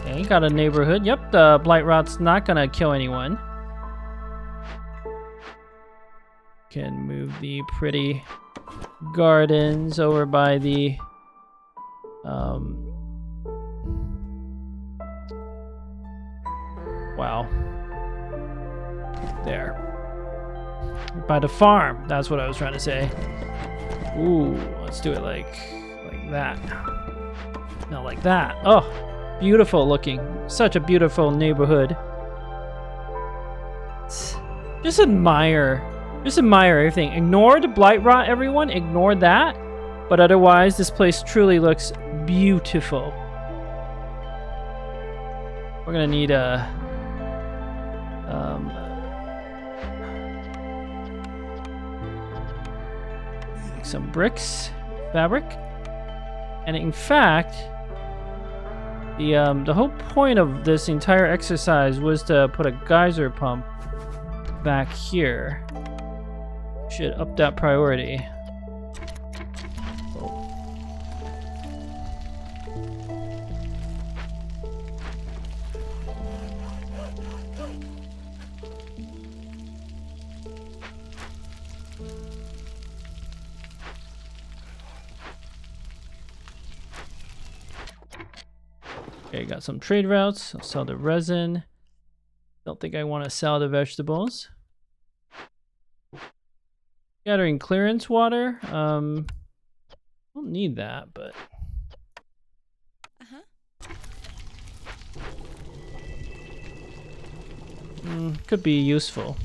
Speaker 1: Okay, got a neighborhood. Yep, the blight rot's not gonna kill anyone. Can move the pretty gardens over by the wow. There. By the farm. That's what I was trying to say. Ooh, let's do it like that. Not like that. Oh, beautiful looking. Such a beautiful neighborhood. Just admire everything. Ignore the blight rot, everyone. Ignore that. But otherwise, this place truly looks beautiful. We're gonna need some bricks, fabric, and in fact, the whole point of this entire exercise was to put a geyser pump back here. Should up that priority. Okay, got some trade routes. I'll sell the resin. Don't think I want to sell the vegetables. Gathering clearance water. Don't need that, but could be useful.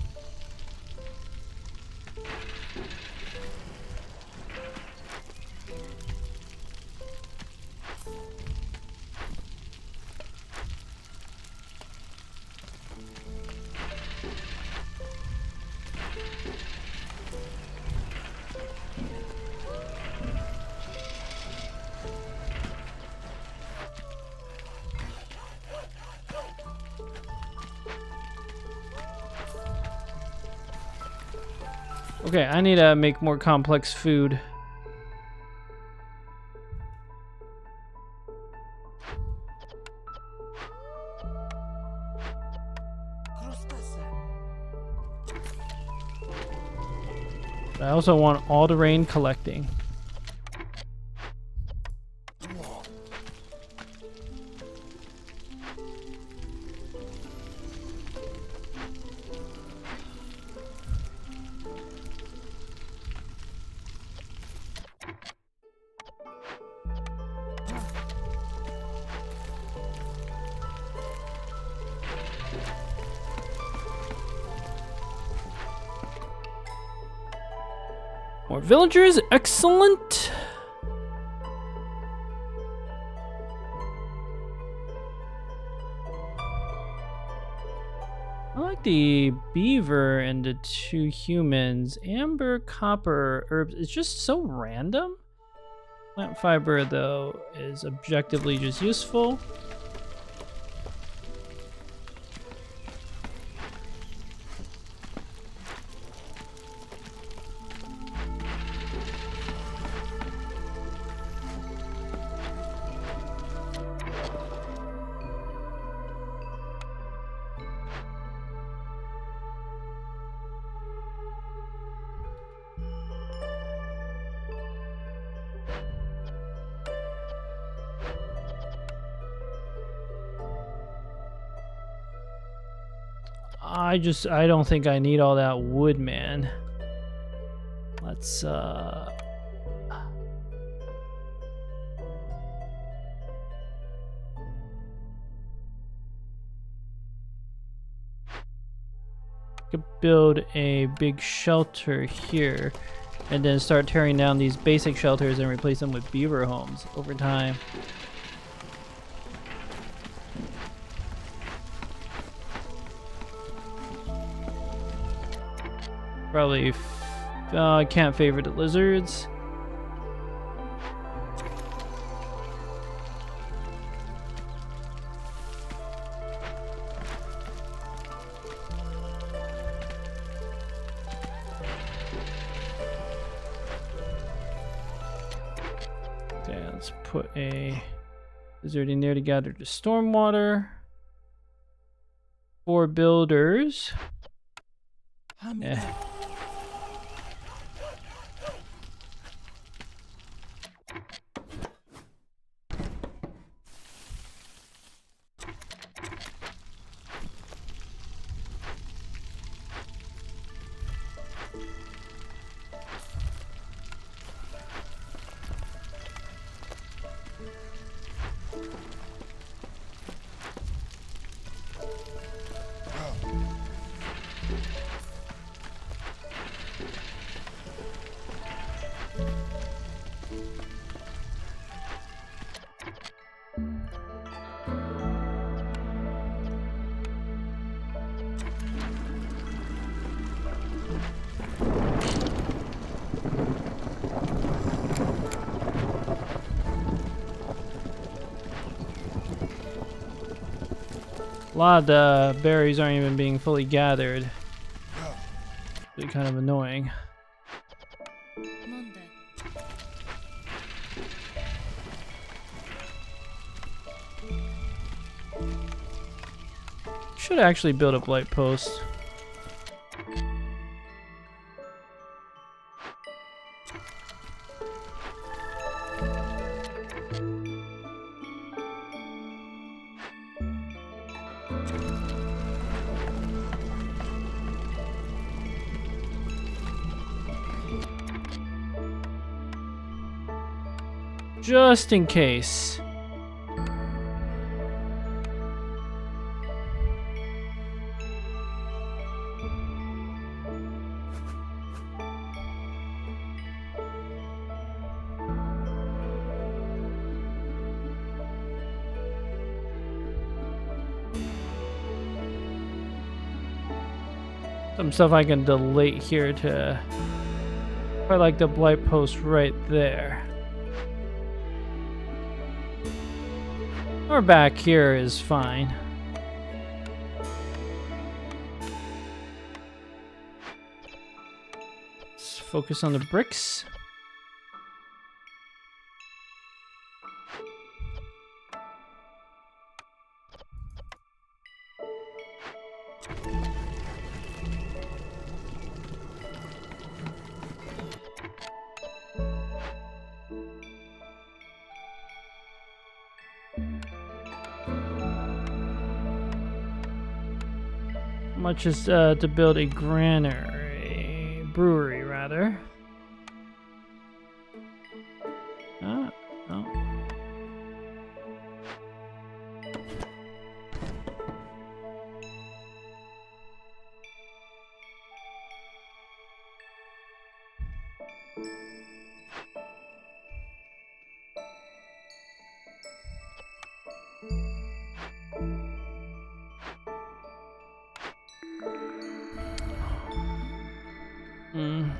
Speaker 1: Okay, I need to make more complex food. I also want all the rain collecting. More villagers, excellent. I like the beaver and the 2 humans. Amber, copper, herbs. It's just so random. Plant fiber, though, is objectively just useful. I don't think I need all that wood, man. Let's could build a big shelter here and then start tearing down these basic shelters and replace them with beaver homes over time. Probably can't favor the lizards. Okay, let's put a lizard in there to gather the stormwater. 4 builders. Yeah. A lot of the berries aren't even being fully gathered. It's kind of annoying. Should actually build a blight post. Just in case. Some stuff I can delete here to... I like the blight post right there. Or back here is fine. Let's focus on the bricks. How much is to build a granary, brewery rather? Oh.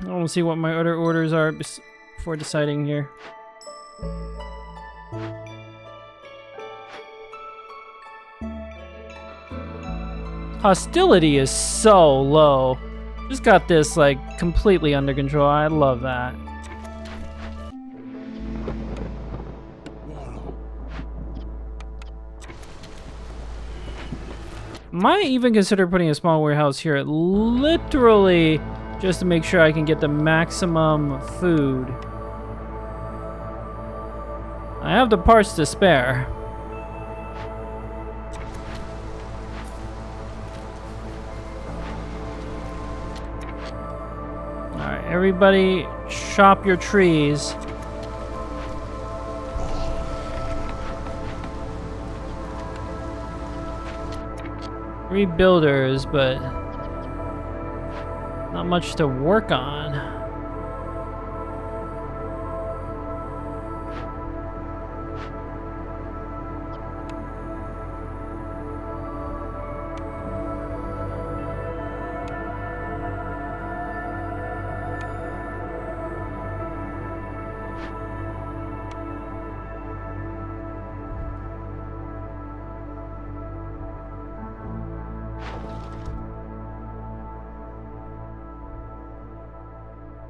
Speaker 1: I want to see what my other orders are before deciding here. Hostility is so low. Just got this like completely under control. I love that. Might even consider putting a small warehouse here, literally just to make sure I can get the maximum food. I have the parts to spare. Alright, everybody chop your trees. Three builders, but not much to work on.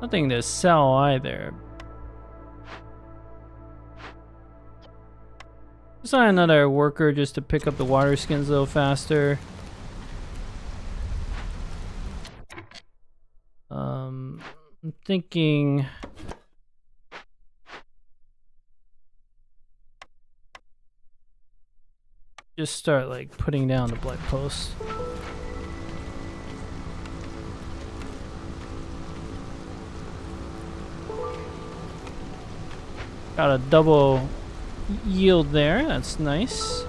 Speaker 1: Nothing to sell either. Just not another worker just to pick up the water skins a little faster. I'm thinking just start like putting down the blight posts. Got a double yield there, that's nice.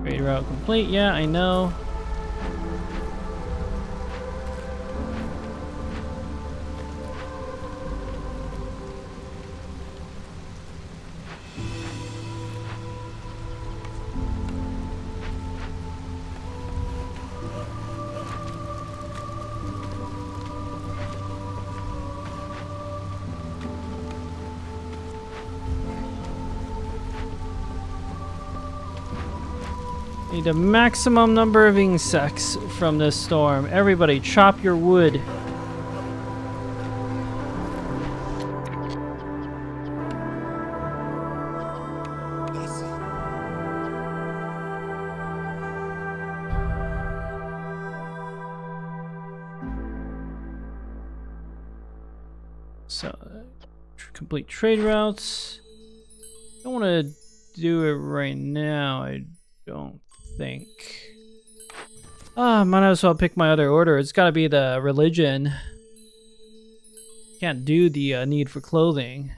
Speaker 1: Trade route complete, yeah, I know. Need a maximum number of insects from this storm. Everybody, chop your wood. So, complete trade routes. Don't want to do it right now. I don't think. Might as well pick my other order. It's got to be the religion. Can't do the need for clothing.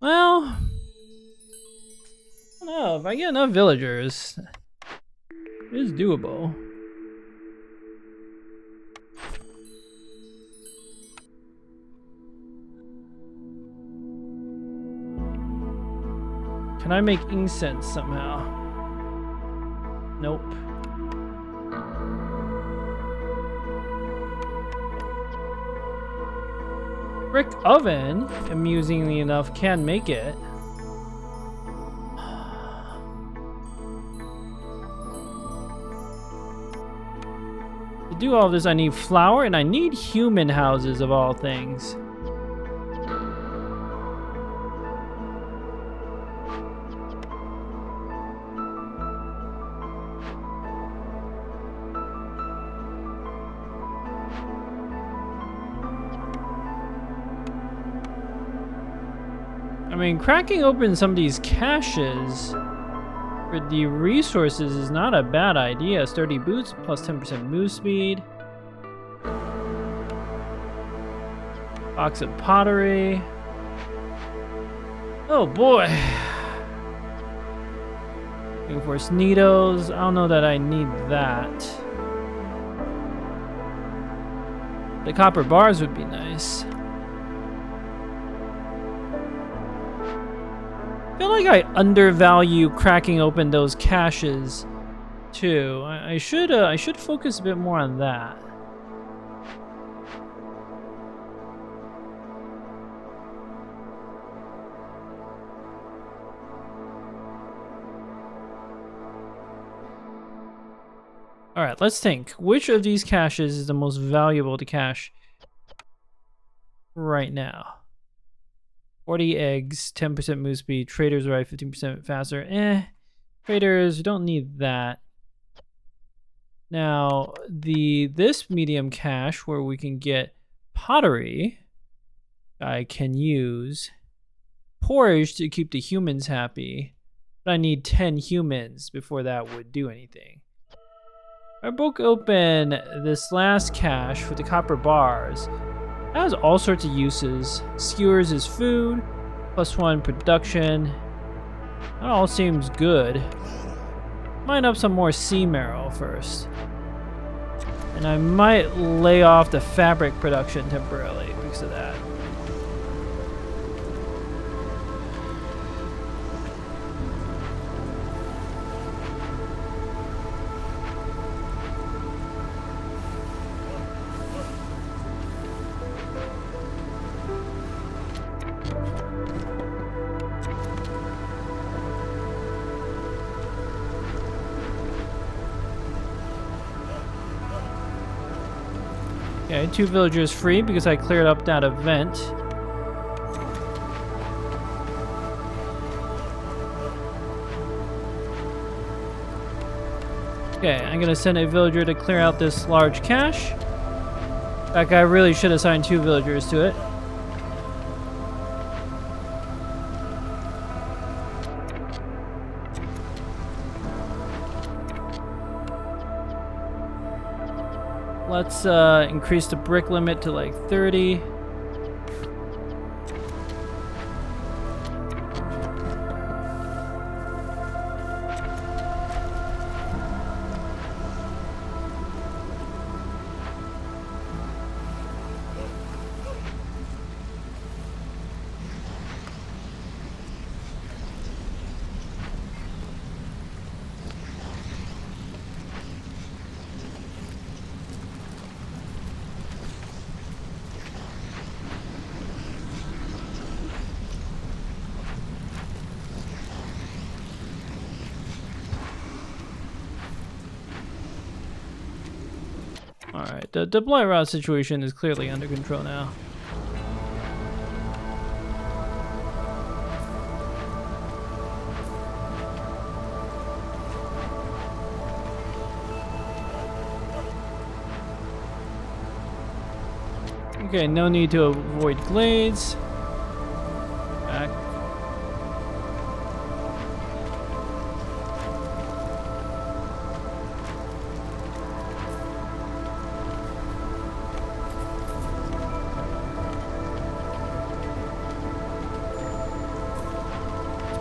Speaker 1: Well, I don't know. If I get enough villagers, it is doable. Can I make incense somehow? Nope. Brick oven, amusingly enough, can make it. do all this, I need flour and I need human houses of all things. I mean, cracking open some of these caches for the resources is not a bad idea. Sturdy boots plus 10% move speed. Box of pottery. Oh boy. Reinforced needles. I don't know that I need that. The copper bars would be nice. I feel like I undervalue cracking open those caches too. I should focus a bit more on that. All right, let's think. Which of these caches is the most valuable to cache right now? 40 eggs, 10% move speed, traders ride 15% faster. Traders, don't need that. Now, this medium cache where we can get pottery, I can use porridge to keep the humans happy, but I need 10 humans before that would do anything. I broke open this last cache with the copper bars. It has all sorts of uses. Skewers is food, +1 production. That all seems good. Mine up some more sea marrow first. And I might lay off the fabric production temporarily because of that. Okay, 2 villagers free because I cleared up that event. Okay, I'm gonna send a villager to clear out this large cache. In fact, I really should assign 2 villagers to it. Let's increase the brick limit to like 30. Alright, the blight rot situation is clearly under control now. Okay, no need to avoid glades. Back.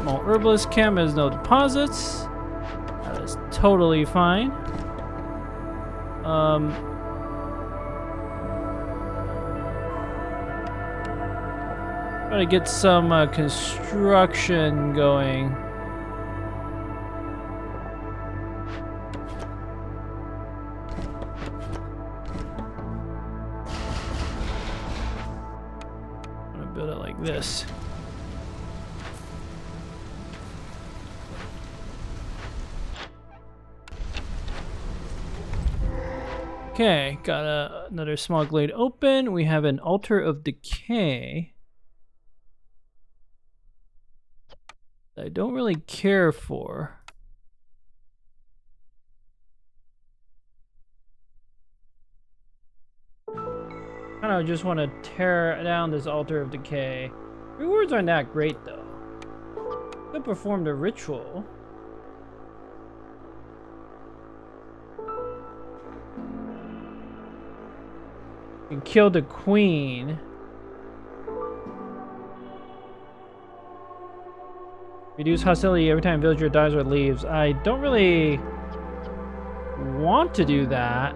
Speaker 1: Small herbalist camp has no deposits. That is totally fine. Gotta get some construction going. I'm gonna build it like this. Okay, got another small glade open. We have an altar of decay. I don't really care for. Kind of just want to tear down this altar of decay. Rewards aren't that great though. Could perform the ritual. You can kill the queen. Reduce hostility every time a villager dies or leaves. I don't really want to do that.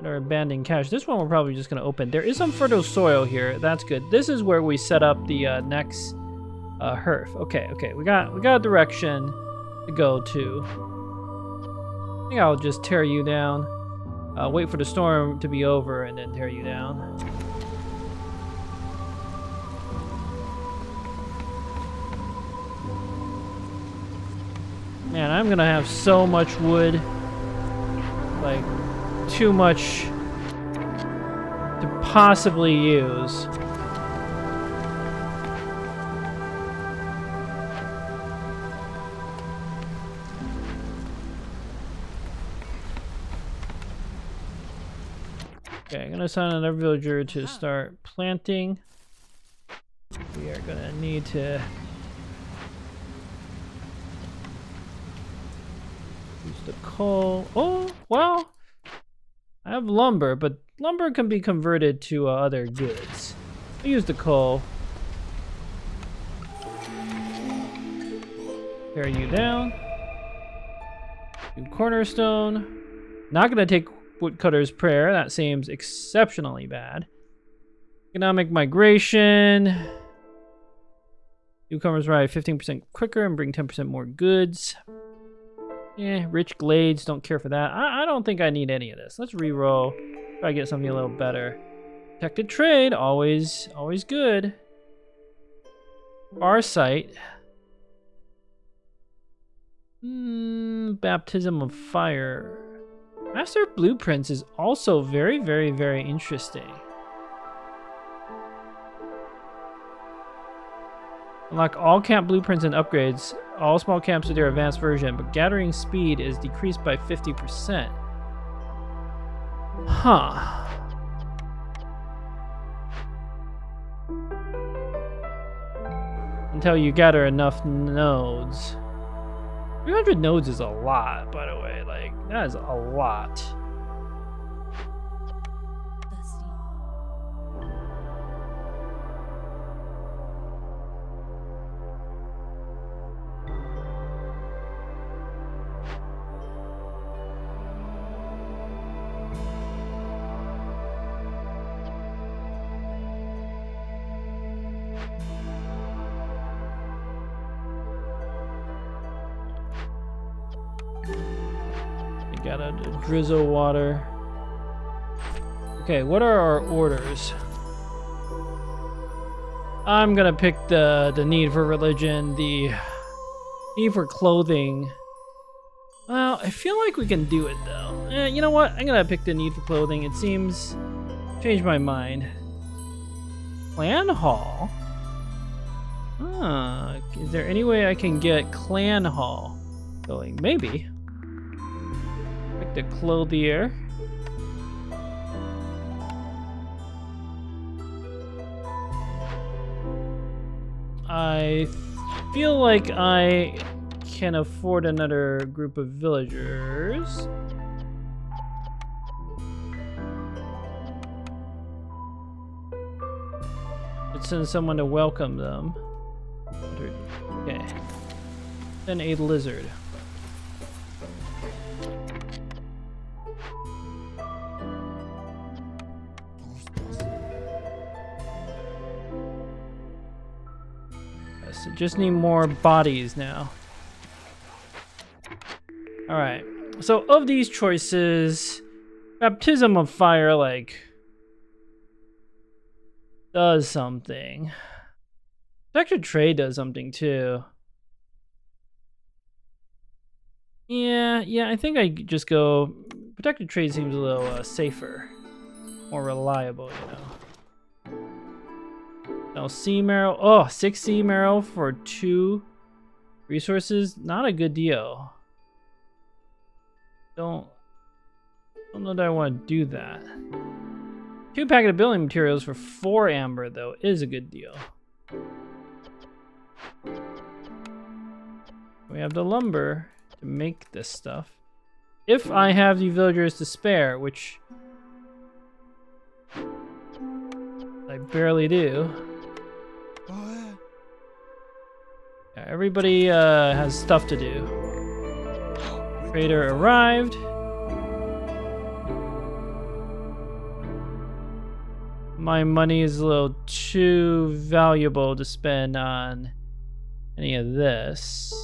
Speaker 1: Or abandoned cache. This one we're probably just going to open. There is some fertile soil here. That's good. This is where we set up the next hearth. Okay, we got a direction to go to. I think I'll just tear you down. Wait for the storm to be over and then tear you down. Man, I'm gonna have so much wood. Like, too much to possibly use. Okay, I'm gonna assign another villager to start planting. We are gonna need to use the coal. Oh, well, I have lumber, but lumber can be converted to other goods. I'll use the coal. Tear you down. Do cornerstone. Not gonna take Woodcutter's Prayer. That seems exceptionally bad. Economic migration. Newcomers arrive 15% quicker and bring 10% more goods. Yeah, rich glades, don't care for that. I don't think I need any of this. Let's re-roll. Try to get something a little better. Protected trade, always good. Farsight. Baptism of fire. Master Blueprints is also very interesting. Unlock all camp blueprints and upgrades. All small camps with their advanced version, but gathering speed is decreased by 50%. Huh. Until you gather enough nodes. 300 nodes is a lot, by the way. Like, that is a lot. Got a drizzle water. Okay, what are our orders? I'm gonna pick the need for religion, the need for clothing. Well, I feel like we can do it though. You know what? I'm gonna pick the need for clothing. It seems change my mind. Clan hall. Is there any way I can get clan hall going? Maybe. The clothier. I feel like I can afford another group of villagers. Let's send someone to welcome them. Okay. Then a lizard. So just need more bodies now. Alright. So of these choices, Baptism of Fire, like, does something. Protected Trade does something too. Yeah, I think I just go... Protected trade seems a little safer. More reliable, you know. No, sea marrow. Oh, 6 sea marrow for 2 resources. Not a good deal. Don't know that I want to do that. 2 packet of building materials for 4 amber, though, is a good deal. We have the lumber to make this stuff. If I have the villagers to spare, which I barely do. Yeah, everybody has stuff to do. Trader arrived. My money is a little too valuable to spend on any of this.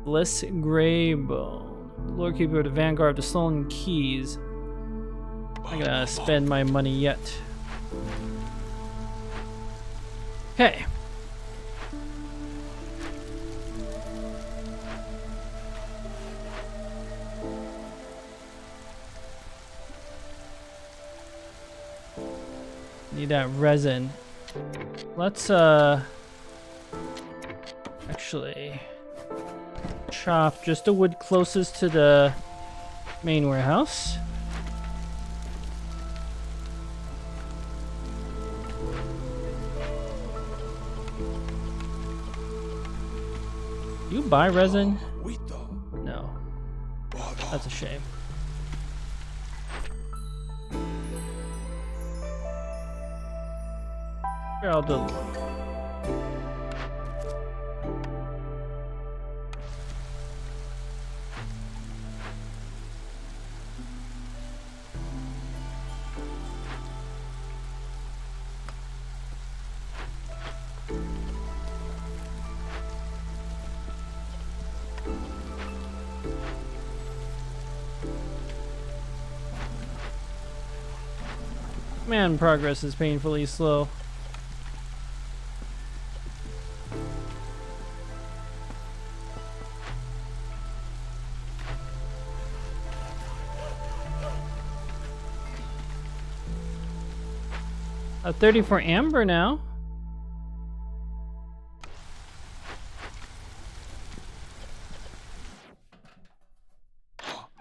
Speaker 1: Bliss Greybone. Lord Keeper of the Vanguard of the Stolen Keys. I'm not gonna spend my money yet. Okay. Need that resin. Let's actually chop just the wood closest to the main warehouse. Do you buy resin? No. That's a shame. Here, I'll do it. Man, progress is painfully slow. A 34 amber now.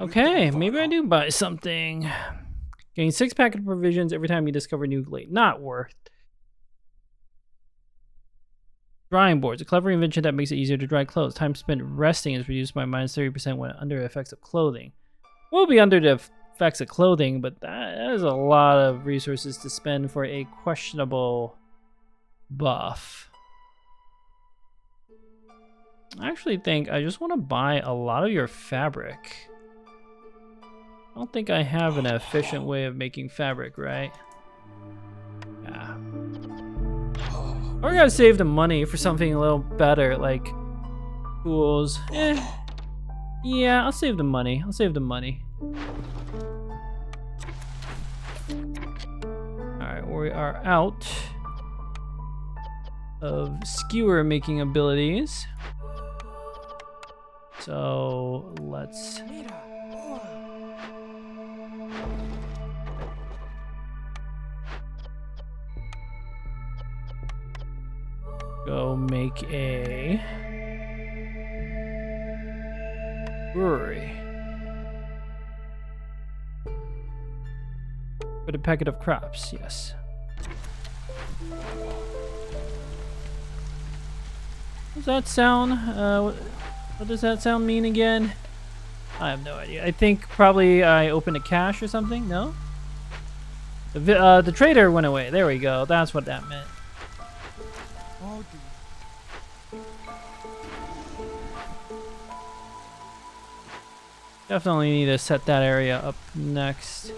Speaker 1: Okay, maybe I do buy something. Gain 6 packet of provisions every time you discover a new glade. Not worth. Drying boards. A clever invention that makes it easier to dry clothes. Time spent resting is reduced by minus 30% when under the effects of clothing. We'll be under the effects of clothing, but that is a lot of resources to spend for a questionable buff. I actually think I just want to buy a lot of your fabric. I don't think I have an efficient way of making fabric, right? Yeah. Or I gotta save the money for something a little better, like tools. Yeah, I'll save the money. I'll save the money. Alright, we are out of skewer making abilities. So let's go make a brewery. With a packet of crops, yes. Does that sound? What does that sound mean again? I have no idea. I think probably I opened a cache or something. No. The trader went away. There we go. That's what that meant. Definitely need to set that area up next.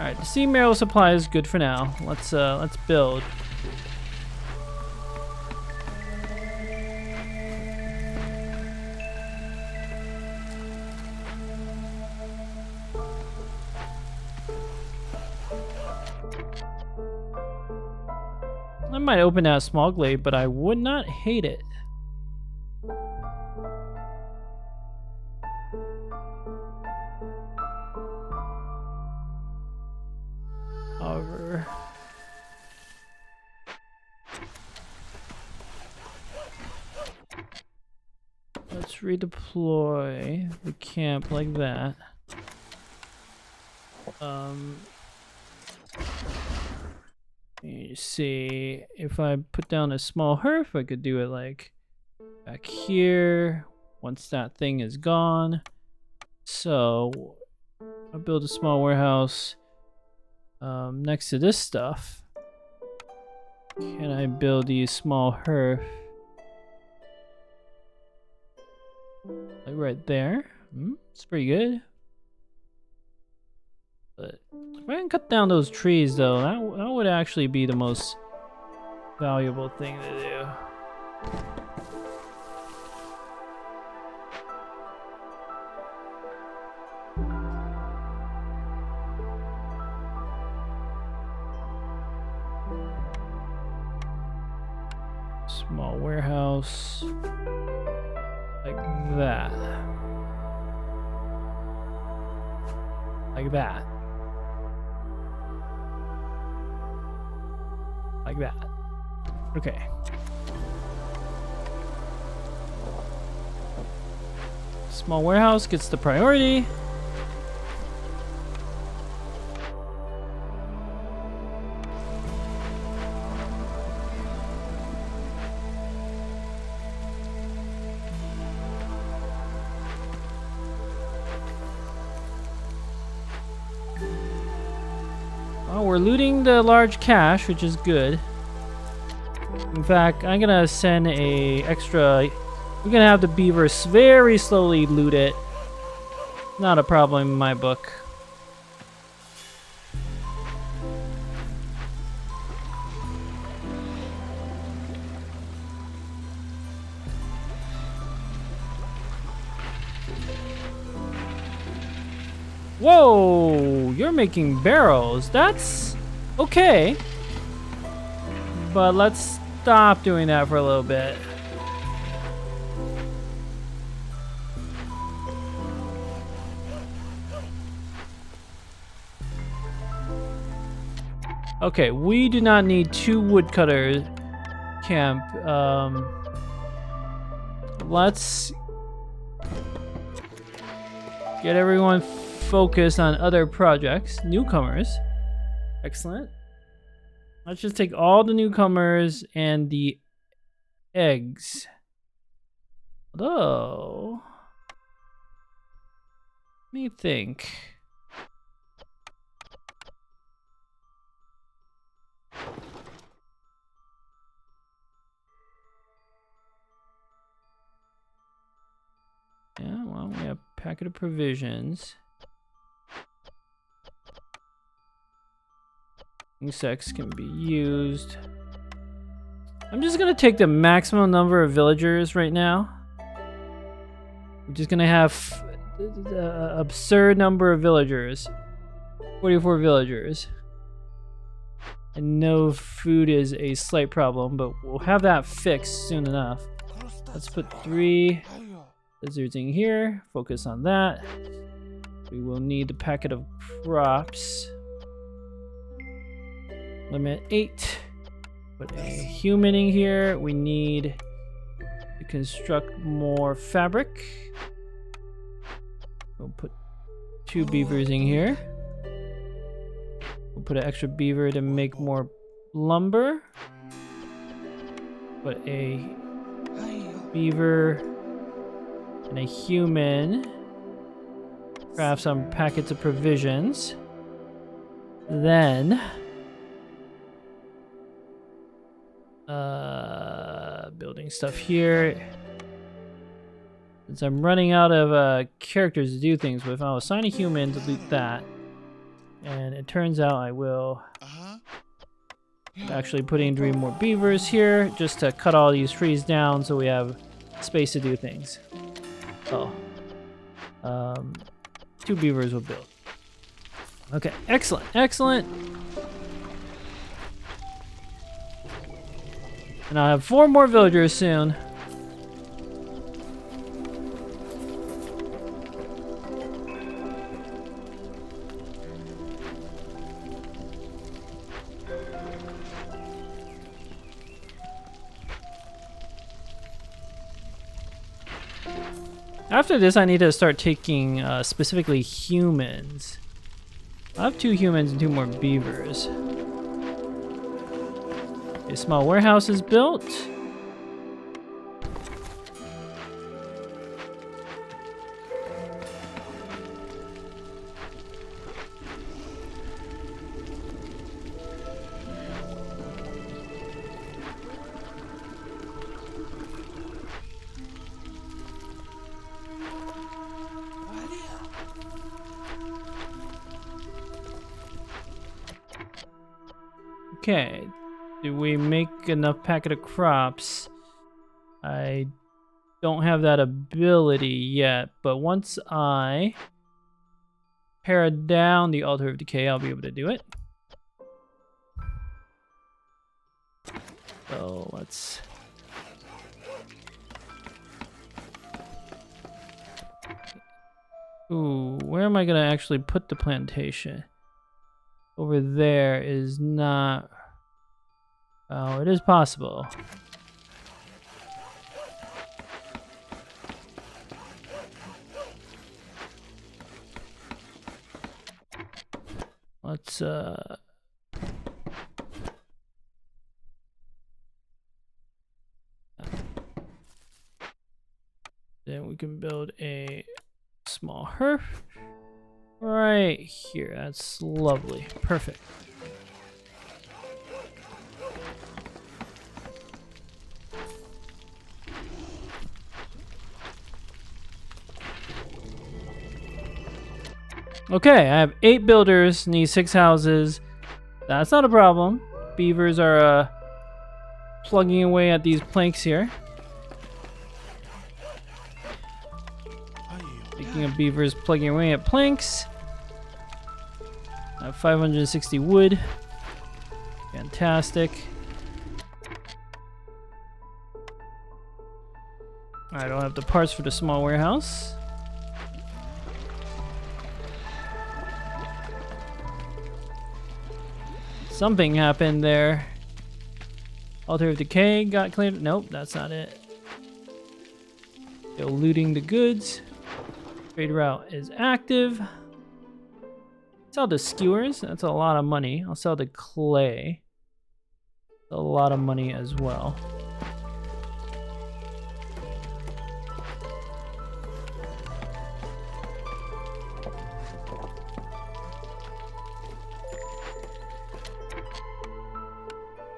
Speaker 1: Alright, the sea marrow supply is good for now. Let's build. I might open that small glade, but I would not hate it. However, let's redeploy the camp like that. You see, if I put down a small hearth, I could do it like back here once that thing is gone. So I'll build a small warehouse next to this stuff. Can I build these small hearth like right there? It's pretty good. But if I can cut down those trees, though, that would actually be the most valuable thing to do. Small warehouse like that. Like that. Like that. Okay. Small warehouse gets the priority. Well, we're looting the large cache, which is good. In fact, I'm gonna send a extra. We're gonna have the beavers very slowly loot it. Not a problem in my book. Whoa, you're making barrels. That's okay. But let's stop doing that for a little bit. Okay, we do not need 2 woodcutter camp. Let's get everyone focused on other projects. Newcomers. Excellent. Let's just take all the newcomers and the eggs. Although, let me think. Yeah, well, we have a packet of provisions. Insects can be used. I'm just gonna take the maximum number of villagers right now. We're just gonna have the absurd number of villagers. 44 villagers. I know food is a slight problem, but we'll have that fixed soon enough. Let's put 3 lizards in here. Focus on that. We will need a packet of crops. Limit 8. Put a human in here. We need to construct more fabric. We'll put 2 beavers in here. We'll put an extra beaver to make more lumber. Put a beaver and a human. Craft some packets of provisions. Then building stuff here. Since I'm running out of characters to do things with, I'll assign a human to loot that. And it turns out I will actually put in 3 more beavers here just to cut all these trees down so we have space to do things. Oh. 2 beavers will build. Okay, excellent, excellent. And I'll have 4 more villagers soon. After this, I need to start taking specifically humans. I have 2 humans and 2 more beavers. A small warehouse is built. Okay, do we make enough packet of crops? I don't have that ability yet, but once I pare down the altar of decay, I'll be able to do it. So let's... Ooh, where am I gonna actually put the plantation? Over there is not... Oh, it is possible. Let's, then we can build a small hearth right here. That's lovely. Perfect. Okay, I have 8 builders, need 6 houses. That's not a problem. Beavers are plugging away at these planks here. Speaking of beavers plugging away at planks, I have 560 wood. Fantastic. I don't have the parts for the small warehouse. Something happened there. Altar of Decay got cleared. Nope, that's not it. Still looting the goods. Trade route is active. Sell the skewers. That's a lot of money. I'll sell the clay. A lot of money as well.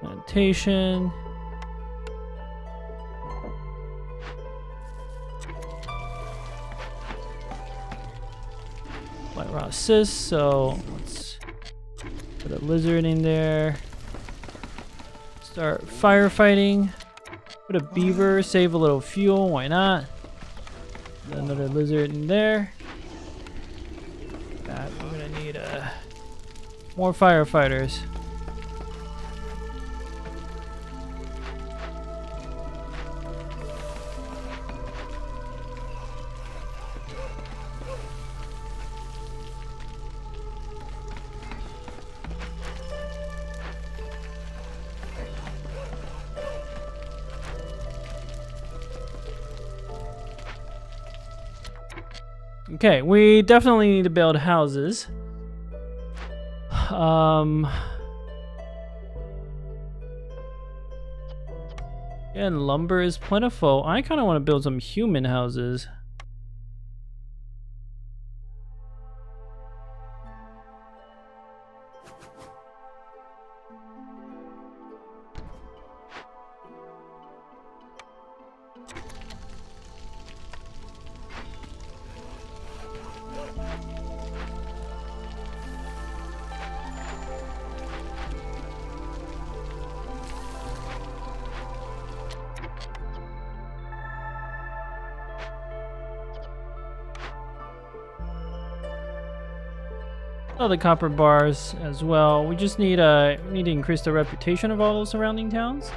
Speaker 1: Plantation. White raw cyst, so let's put a lizard in there. Start firefighting. Put a beaver, save a little fuel, why not? Another lizard in there. God, we're gonna need more firefighters. Okay, we definitely need to build houses. And lumber is plentiful. I kind of want to build some human houses. Sell the copper bars as well. We just need to increase the reputation of all those surrounding towns.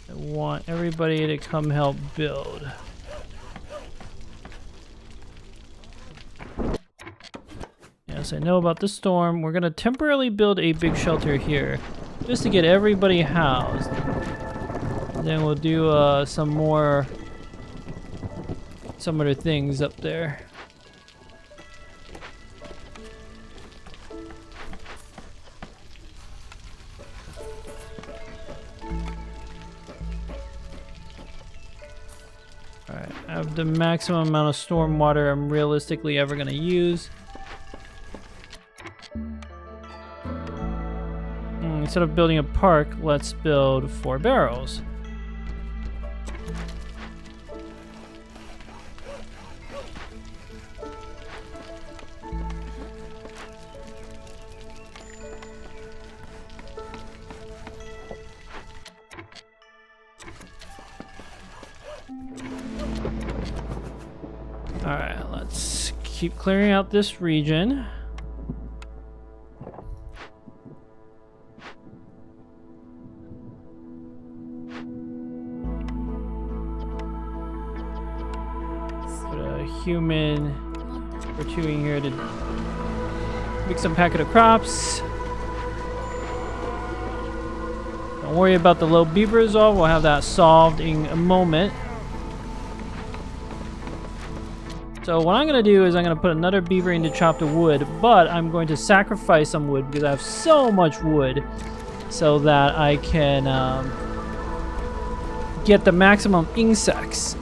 Speaker 1: I want everybody to come help build. Yes, I know about the storm. We're gonna temporarily build a big shelter here, just to get everybody housed. And then we'll do some other things up there. Alright, I have the maximum amount of storm water I'm realistically ever gonna use. Instead of building a park, let's build 4 barrels. Alright, let's keep clearing out this region. Put a human or 2 in here to mix some packet of crops. Don't worry about the low beaver resolve, we'll have that solved in a moment. So what I'm going to do is I'm going to put another beaver in to chop the wood, but I'm going to sacrifice some wood because I have so much wood so that I can get the maximum insects.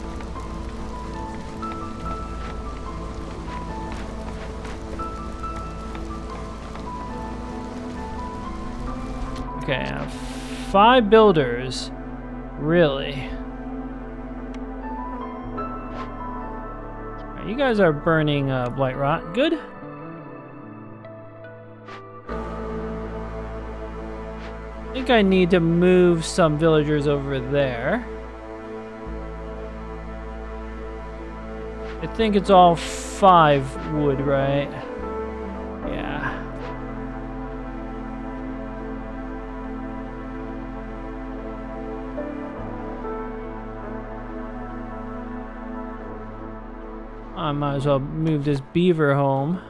Speaker 1: Okay, I have 5 builders. Really? You guys are burning blight rot. Good. I think I need to move some villagers over there. I think it's all 5 wood, right? Yeah. I might as well move this beaver home.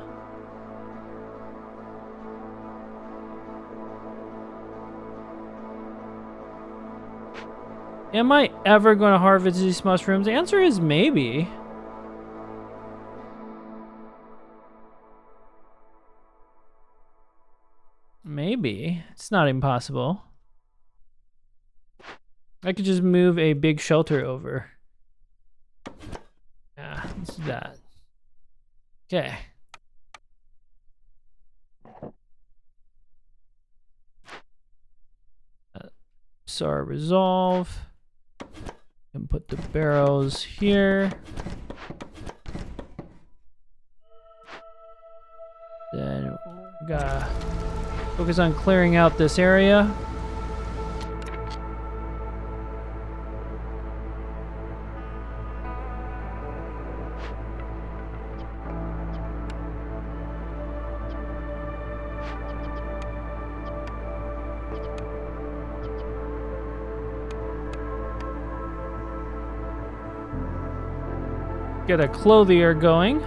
Speaker 1: Am I ever going to harvest these mushrooms? The answer is maybe. Maybe. It's not impossible. I could just move a big shelter over. Yeah, let's do that. Okay. So our resolve. And put the barrels here. Then we gotta focus on clearing out this area. Get a clothier going.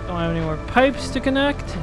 Speaker 1: Don't have any more pipes to connect.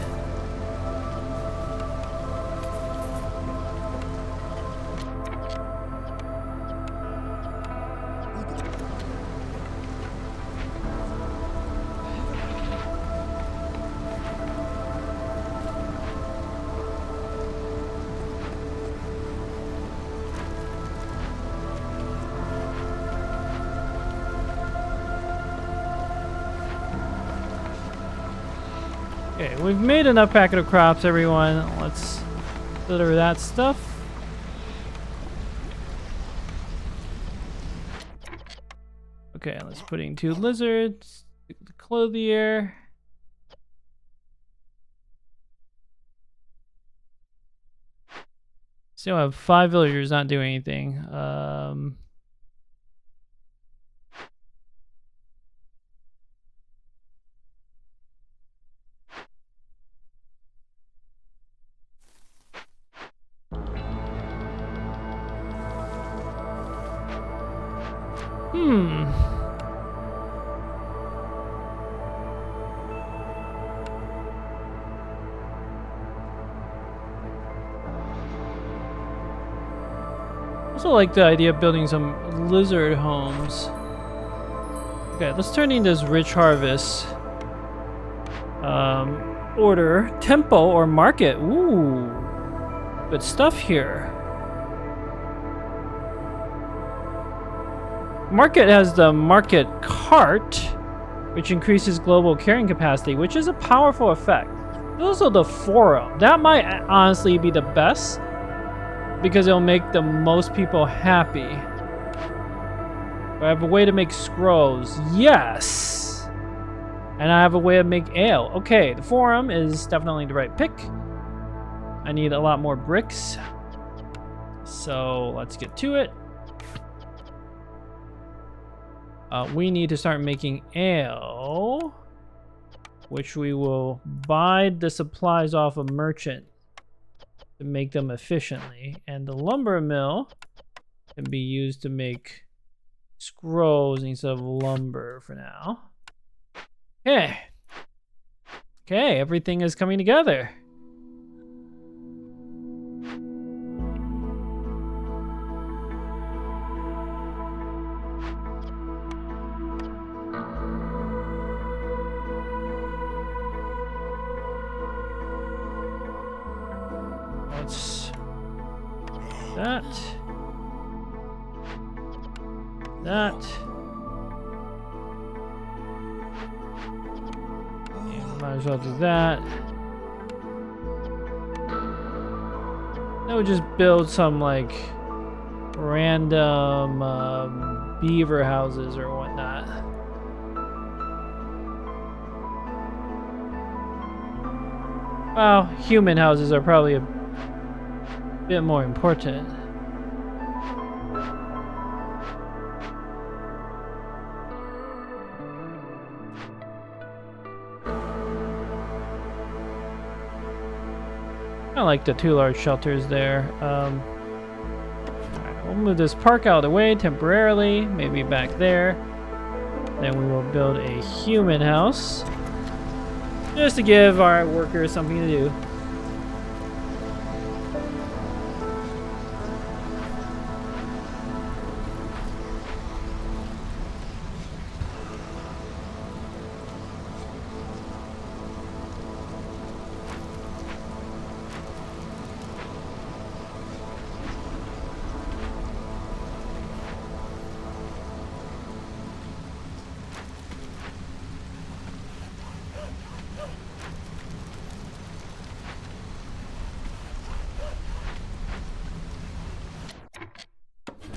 Speaker 1: Okay, we've made enough packet of crops, everyone. Let's deliver that stuff. Okay, let's put in 2 lizards, the clothier. Still have 5 villagers not doing anything. Also like the idea of building some lizard homes. Okay, let's turn in this rich harvest. Order, temple, or market. Ooh, good stuff here. Market has the market cart, which increases global carrying capacity, which is a powerful effect. There's also the forum. That might honestly be the best, because it'll make the most people happy. I have a way to make scrolls. Yes! And I have a way to make ale. Okay, the forum is definitely the right pick. I need a lot more bricks. So let's get to it. We need to start making ale, which we will buy the supplies off a merchant to make them efficiently. And the lumber mill can be used to make scrolls instead of lumber for now. Okay. Okay, everything is coming together. Let's that. And might as well do that. Then we'll just build some like random beaver houses or whatnot. Well, human houses are probably a bit more important. I like the 2 large shelters there. Alright, we'll move this park out of the way temporarily, maybe back there. Then we will build a human house, just to give our workers something to do.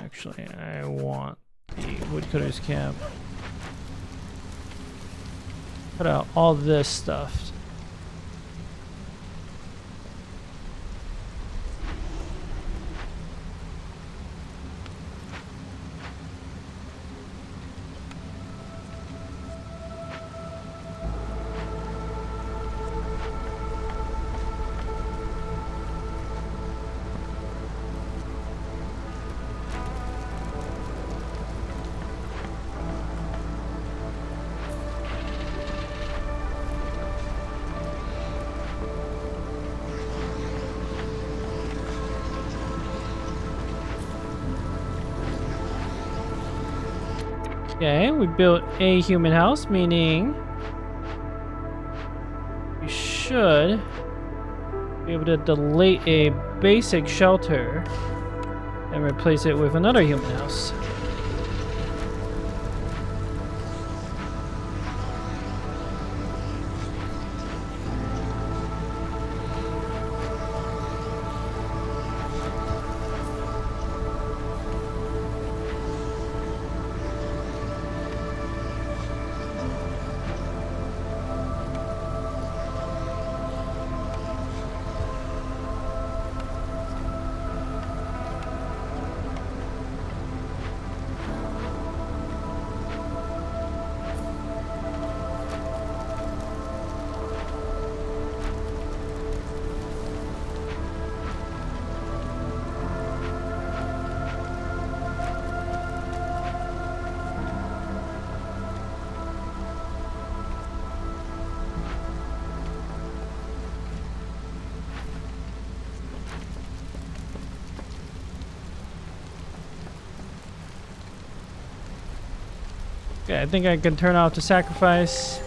Speaker 1: Actually, I want the woodcutter's camp. Cut out all this stuff. Okay, we built a human house, meaning we should be able to delete a basic shelter and replace it with another human house. Okay, I think I can turn off the sacrifice.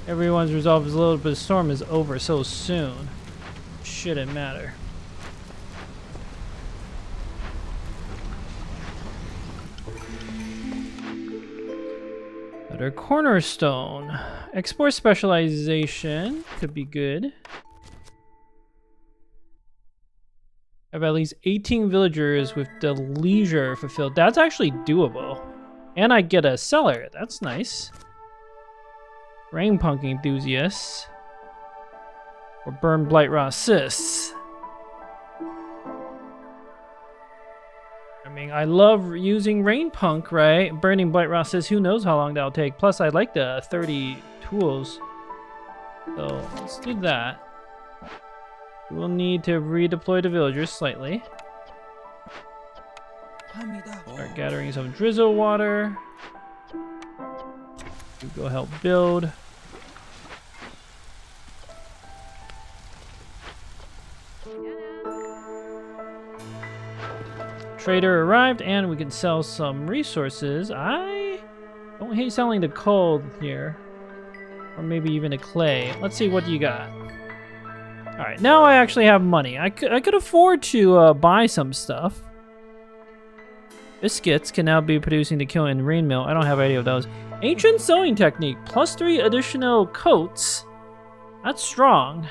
Speaker 1: Everyone's resolve is low, but the storm is over so soon. Shouldn't matter. Another cornerstone. Export specialization could be good. Have at least 18 villagers with the leisure fulfilled. That's actually doable. And I get a seller. That's nice. Rain punk enthusiasts. Or burn blight rot cysts. I mean, I love using rain punk, right? Burning blight rot cysts. Who knows how long that'll take. Plus, I like the 30 tools. So let's do that. We'll need to redeploy the villagers slightly. Start gathering some drizzle water. You go help build. Trader arrived and we can sell some resources. I don't hate selling the coal here. Or maybe even the clay. Let's see, what you got? Alright, now I actually have money. I could afford to buy some stuff. Biscuits can now be producing the kiln and rain mill. I don't have any of those. Ancient sewing technique. +3 additional coats. That's strong.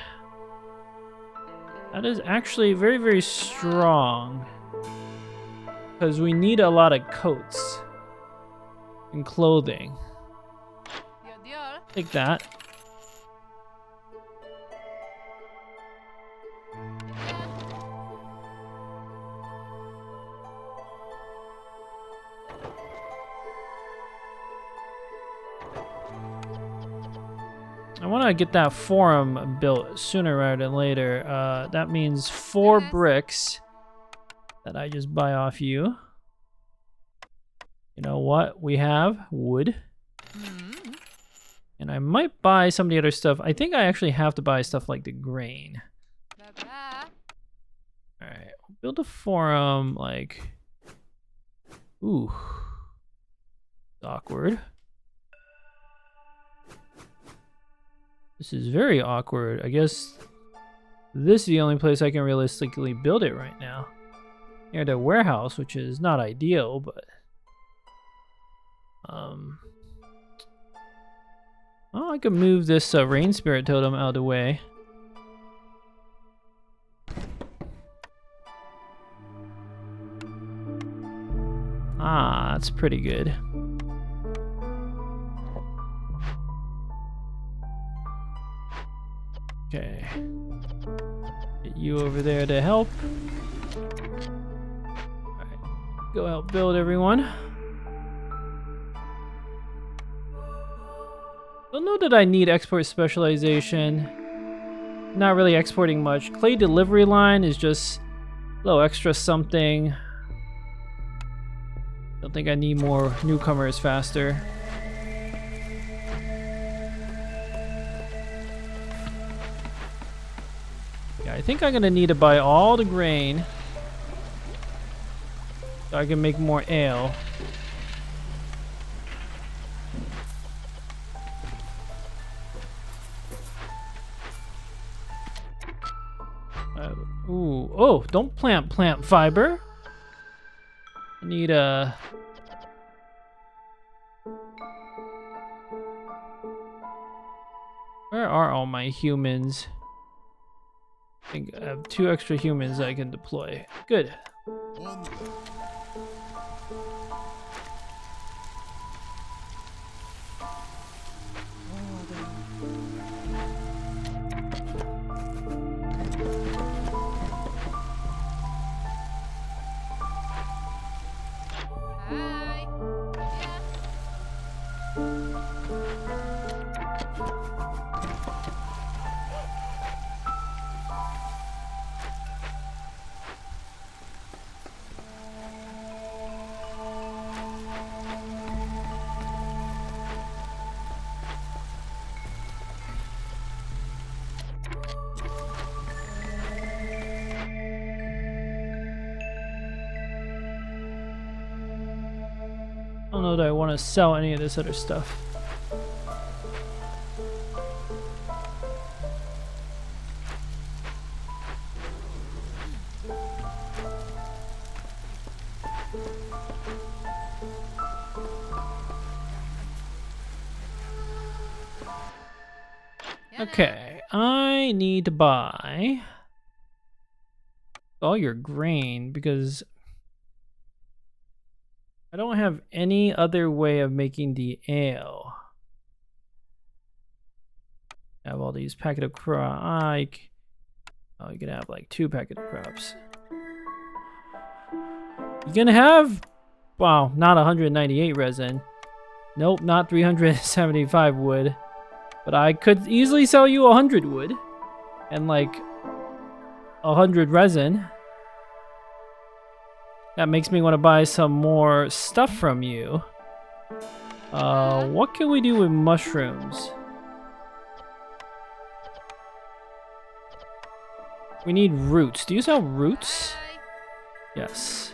Speaker 1: That is actually very, very strong. Because we need a lot of coats. And clothing. Take that. I want to get that forum built sooner rather than later. That means 4 bricks that I just buy off you. You know what? We have wood. And I might buy some of the other stuff. I think I actually have to buy stuff like the grain. Alright, build a forum like... Ooh. Awkward. This is very awkward. I guess this is the only place I can realistically build it right now. Near the warehouse, which is not ideal, but... Oh, I could move this rain spirit totem out of the way. Ah, that's pretty good. Okay. Get you over there to help. Alright. Go help build, everyone. Don't know that I need export specialization. Not really exporting much. Clay delivery line is just a little extra something. Don't think I need more newcomers faster. Yeah, I think I'm gonna need to buy all the grain so I can make more ale. Ooh, oh, don't plant fiber. I need a... Where are all my humans? I think I have 2 extra humans I can deploy. Good. don't know that I want to sell any of this other stuff. Okay, I need to buy all your grain because I don't have any other way of making the ale. I have all these packet of crops. Oh, you can have like 2 packet of crops. You can have, wow, not 198 resin. Nope, not 375 wood. But I could easily sell you 100 wood and like 100 resin. That makes me want to buy some more stuff from you. What can we do with mushrooms? We need roots. Do you sell roots? Yes.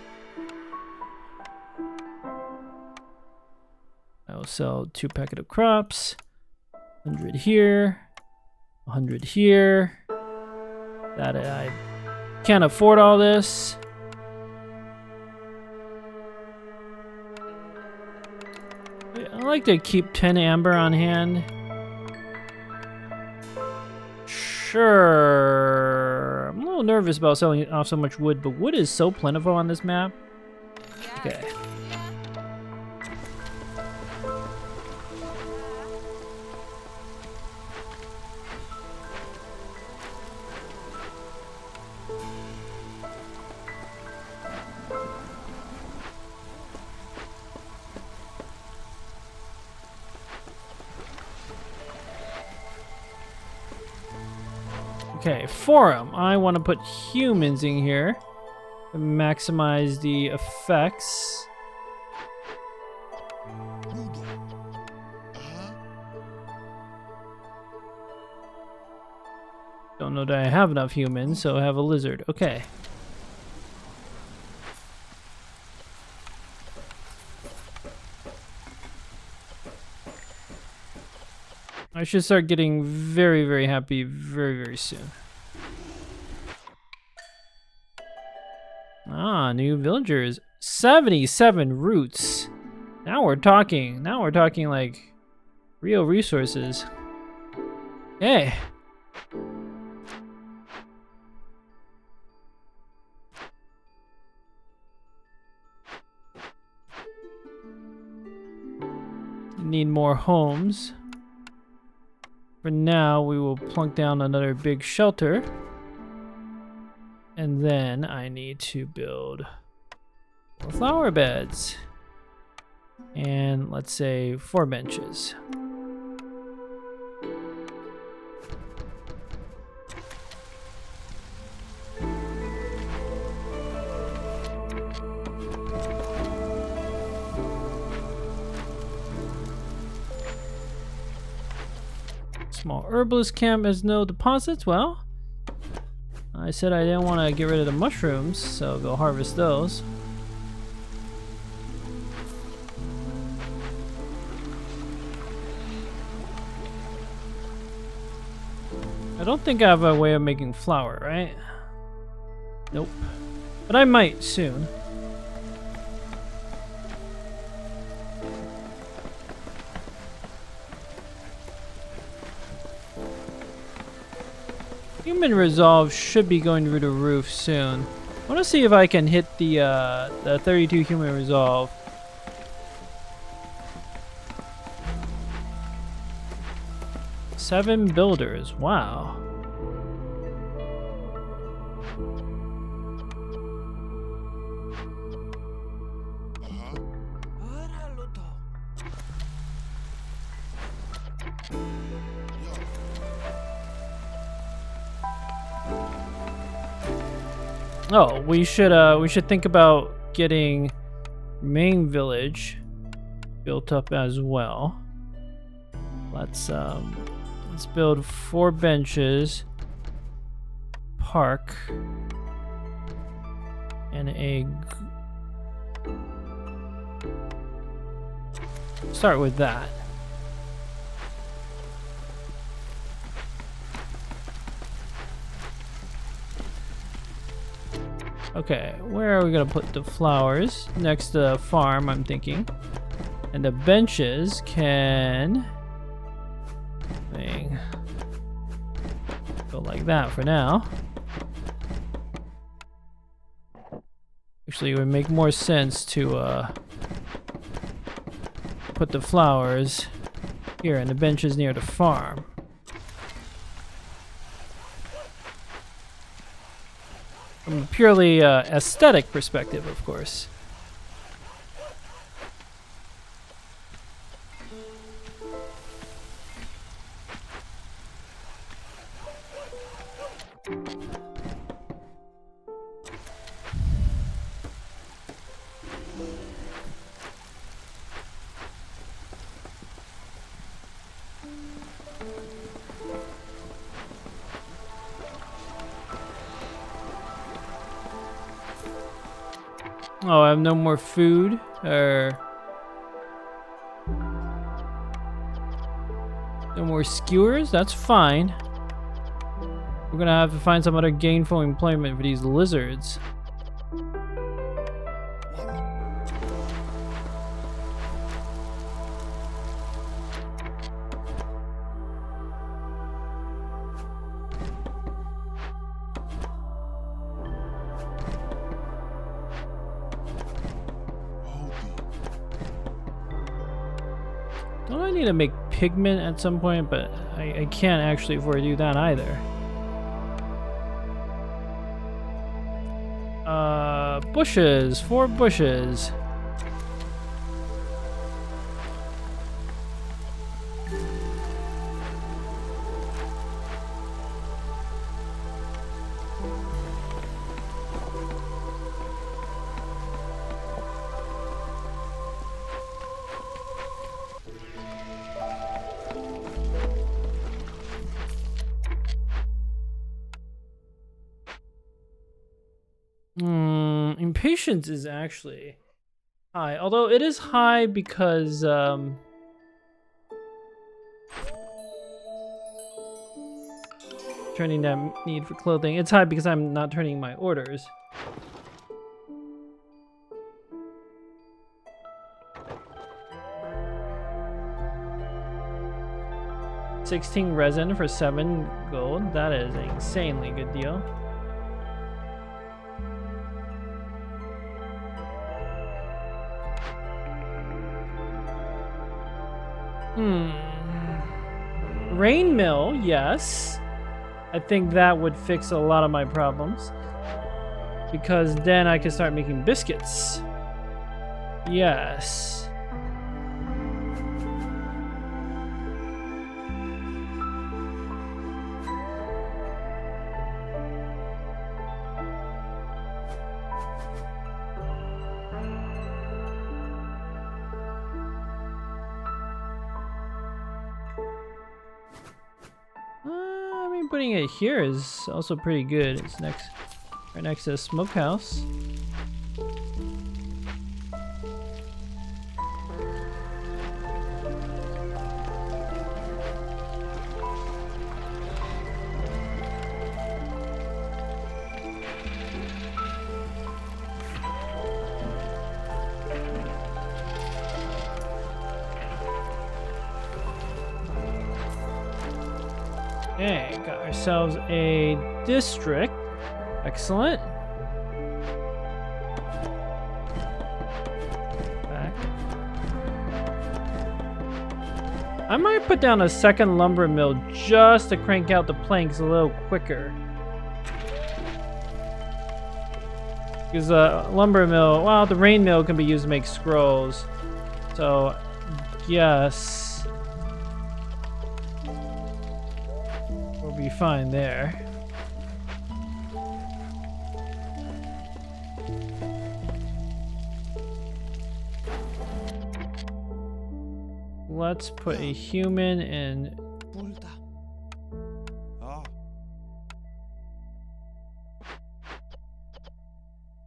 Speaker 1: I will sell 2 packet of crops. 100 here, 100 here. That I can't afford all this. I like to keep 10 amber on hand. Sure. I'm a little nervous about selling off so much wood, but wood is so plentiful on this map. Okay. Okay, forum. I want to put humans in here to maximize the effects. Don't know that I have enough humans, so I have a lizard. Okay. I should start getting very, very happy very, very soon. Ah, new villagers. 77 roots. Now we're talking. Now we're talking like real resources. Okay. Need more homes. For now, we will plunk down another big shelter. And then I need to build more flower beds. And let's say 4 benches. Small herbalist camp has no deposits. Well, I said I didn't want to get rid of the mushrooms, so go harvest those. I don't think I have a way of making flour, right? Nope. But I might soon. Human resolve should be going through the roof soon. I want to see if I can hit the 32 human resolve. Seven builders. Wow. Oh, we should think about getting main village built up as well. Let's build 4 benches, park, and Start with that. Okay, where are we gonna put the flowers? Next to the farm, I'm thinking. And the benches can go like that for now. Actually, it would make more sense to put the flowers here and the benches near the farm. From a purely aesthetic perspective, of course. Oh, I have no more food, or no more skewers? That's fine. We're gonna have to find some other gainful employment for these lizards. Don't I need to make pigment at some point? But I can't actually afford to do that either. Bushes, 4 bushes. Impatience is actually high, although it is high because turning that need for clothing. It's high because I'm not turning my orders. $16 resin for 7 gold. That is an insanely good deal. Rain mill, yes. I think that would fix a lot of my problems. Because then I can start making biscuits. Yes. Putting it here is also pretty good. It's right next to the smokehouse. Okay, got ourselves a district. Excellent. Back. I might put down a second lumber mill just to crank out the planks a little quicker. Because lumber mill, well, the rain mill can be used to make scrolls. So, yes. Be fine there. Let's put a human in.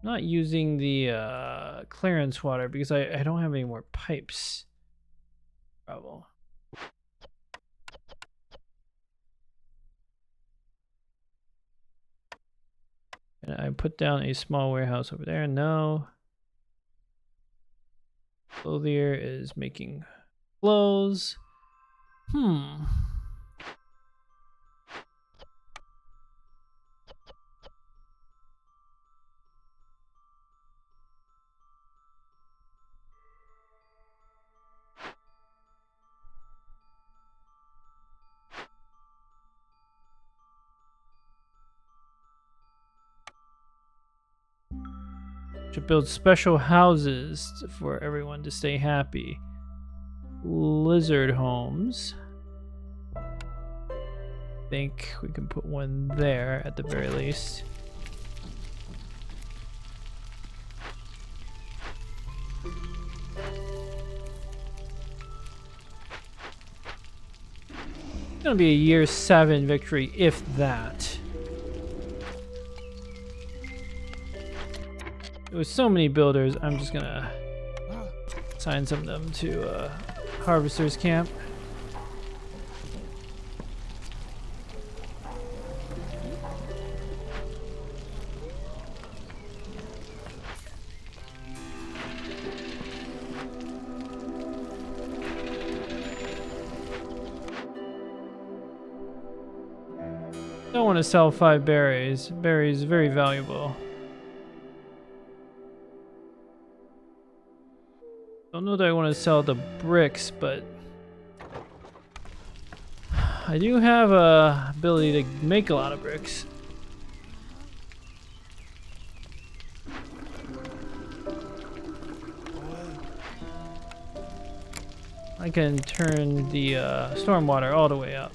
Speaker 1: Not using the clearance water because I don't have any more pipes. Travel. And I put down a small warehouse over there. No. Clothier is making clothes. Should build special houses for everyone to stay happy. Lizard homes. I think we can put one there at the very least. It's gonna be a year 7 victory, if that. With so many builders, I'm just gonna assign some of them to Harvester's Camp. Don't want to sell 5 berries. Berries very valuable. Don't know that I want to sell the bricks, but I do have a ability to make a lot of bricks. I can turn the stormwater all the way up.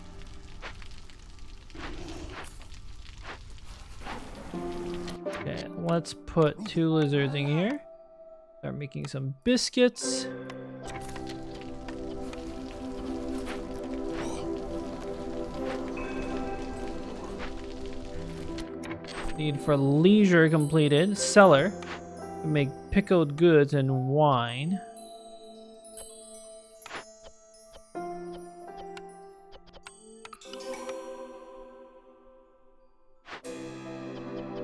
Speaker 1: Okay, let's put 2 lizards in here. Start making some biscuits. Need for leisure completed. Cellar. Make pickled goods and wine.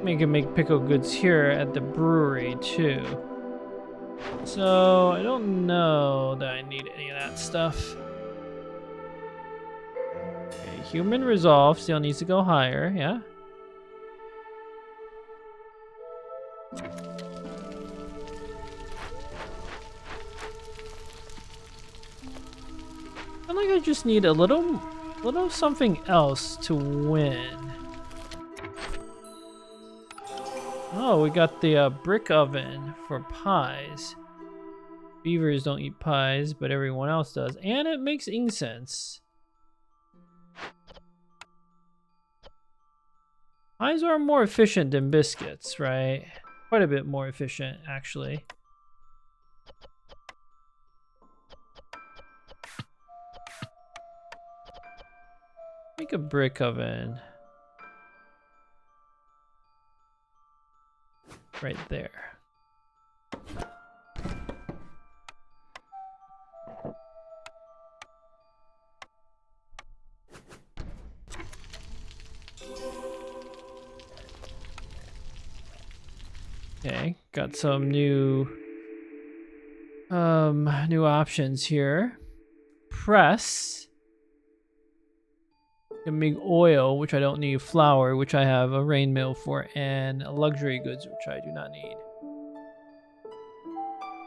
Speaker 1: We can make pickled goods here at the brewery too. So, I don't know that I need any of that stuff. Okay, human resolve still needs to go higher, yeah? I feel like I just need a little something else to win. Oh, we got the brick oven for pies. Beavers don't eat pies, but everyone else does. And it makes incense. Pies are more efficient than biscuits, right? Quite a bit more efficient, actually. Make a brick oven. Right there. Okay, got some new options here. Press. Can make oil, which I don't need. Flour, which I have a rain mill for, and luxury goods, which I do not need.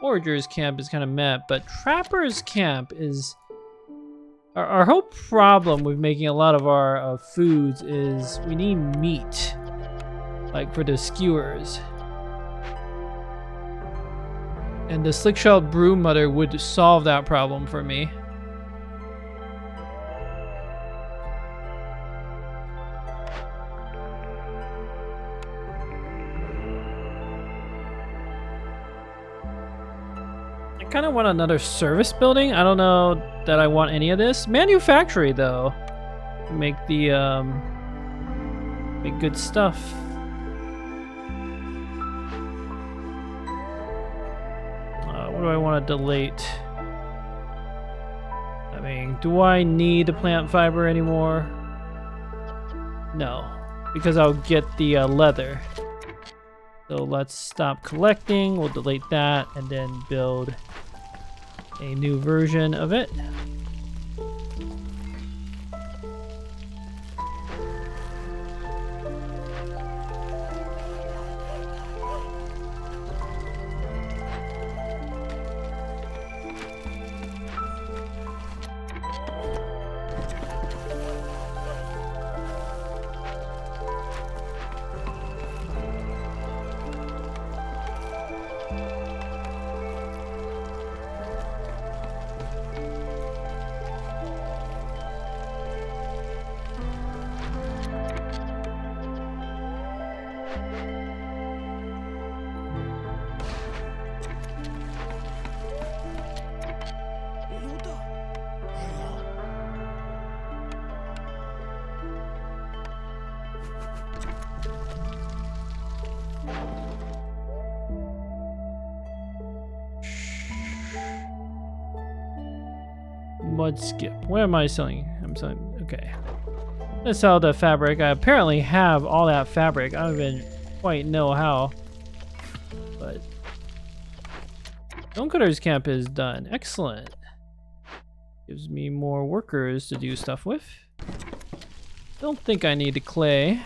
Speaker 1: Forager's camp is kind of meh, but Trapper's camp is... Our whole problem with making a lot of our foods is we need meat. Like for the skewers. And the slick-shelled broom mother would solve that problem for me. I kind of want another service building. I don't know that I want any of this. Manufactory, though. Make the, make good stuff. What do I want to delete? thinking, do I need the plant fiber anymore? No, because I'll get the leather. So let's stop collecting, we'll delete that, and then build a new version of it. Mud skip. Where am I selling? I'm selling. Okay. Let's sell the fabric. I apparently have all that fabric. I don't even quite know how. But Stonecutter's camp is done. Excellent. Gives me more workers to do stuff with. Don't think I need the clay.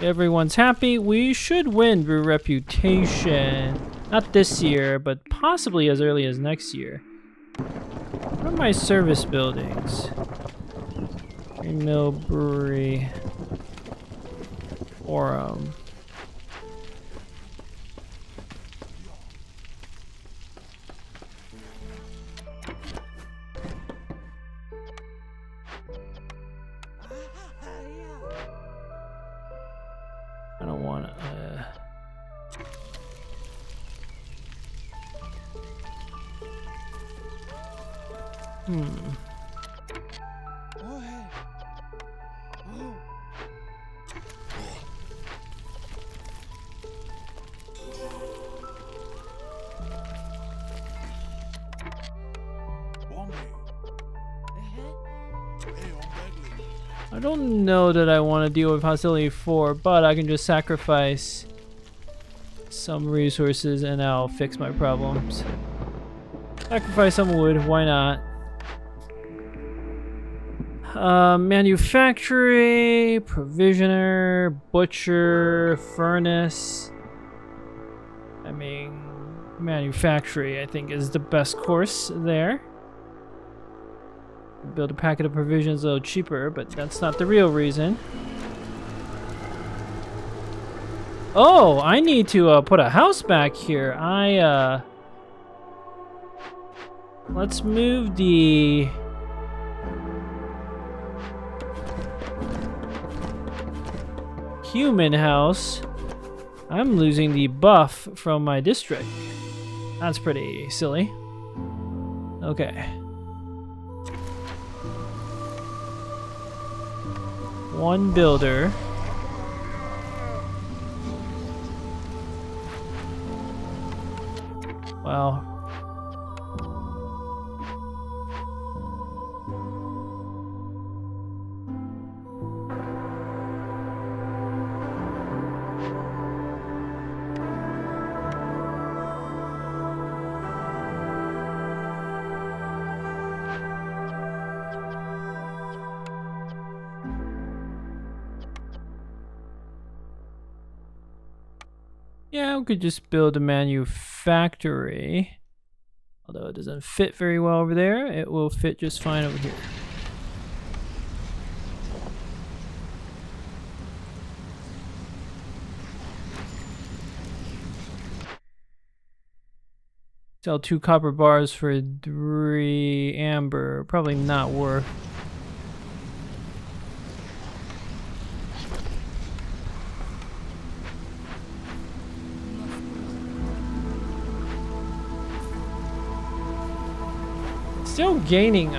Speaker 1: Everyone's happy. We should win the reputation. Not this year, but possibly as early as next year. What are my service buildings? Mill Brewery. Forum. I don't want to. I don't know that I want to deal with hostility 4, but I can just sacrifice some resources and I'll fix my problems. Sacrifice some wood, why not? Manufactory, provisioner, butcher, furnace. I mean, manufactory I think is the best course there. Build a packet of provisions a little cheaper, but that's not the real reason. Oh, I need to put a house back here. Let's move the human house. I'm losing the buff from my district. That's pretty silly. Okay. One builder. Wow. Yeah, we could just build a manufactory. Although it doesn't fit very well over there, it will fit just fine over here. Sell 2 copper bars for 3 amber. Probably not worth. Still gaining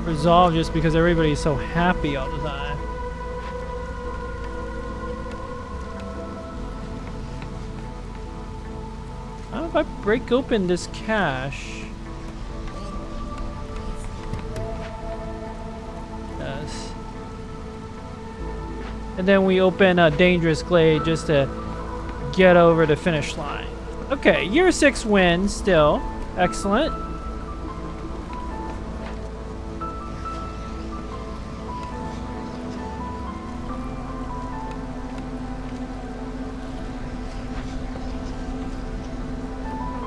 Speaker 1: resolve just because everybody's so happy all the time. if I break open this cache? Yes. And then we open a dangerous glade just to get over the finish line. Okay, year 6 win still. Excellent.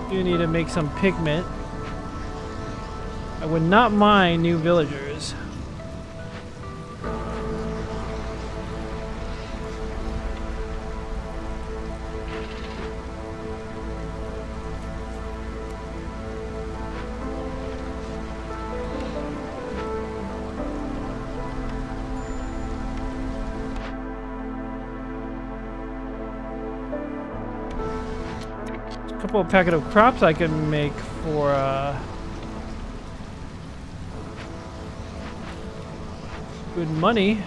Speaker 1: Do need to make some pigment. I would not mind new villagers. Couple of packet of crops I can make for good money.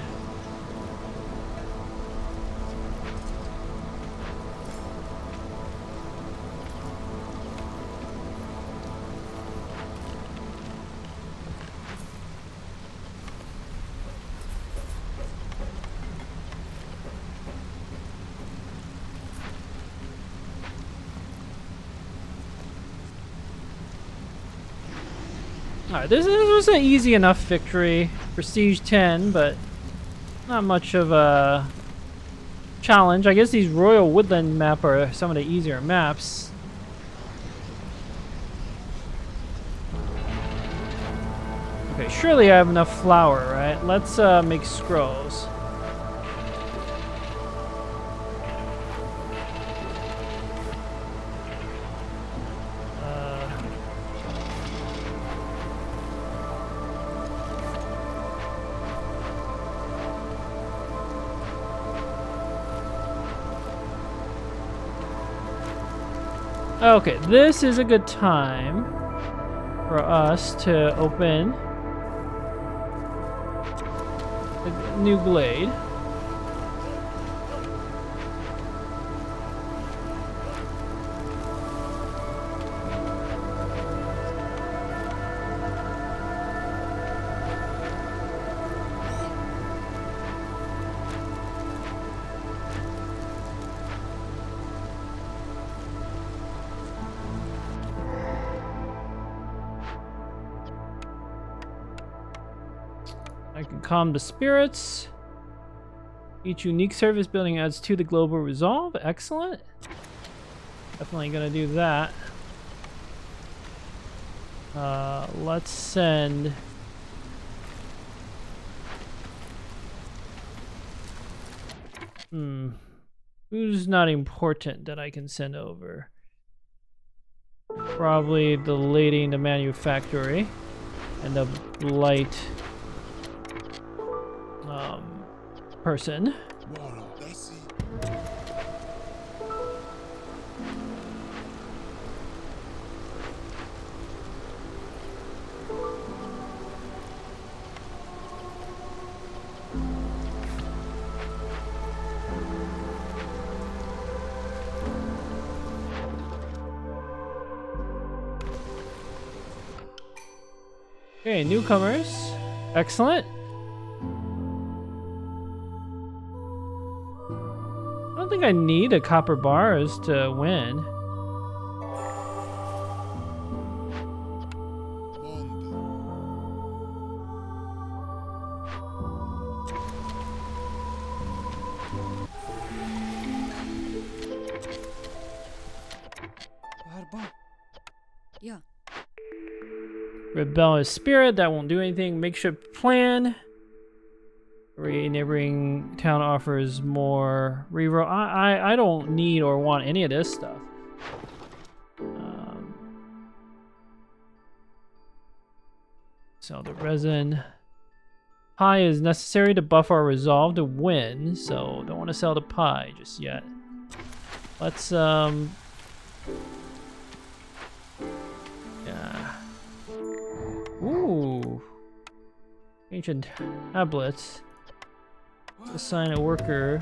Speaker 1: Alright, this was an easy enough victory. Prestige 10, but not much of a challenge. I guess these Royal Woodland map are some of the easier maps. Okay, surely I have enough flour, right? Let's make scrolls. Okay, this is a good time for us to open a new glade. I can calm the spirits. Each unique service building adds 2 to the global resolve. Excellent. Definitely gonna do that. Let's send who's not important that I can send over? Probably the lady in the manufactory and the light person. Okay, newcomers. Excellent. I don't think I need a copper bars to win.
Speaker 2: Yeah.
Speaker 1: Rebellious spirit, that won't do anything. Makeshift plan. Neighboring town offers more reroll. I don't need or want any of this stuff. Sell the resin. Pie is necessary to buff our resolve to win, so don't want to sell the pie just yet. Let's yeah. Ooh. Ancient tablets. Assign a worker.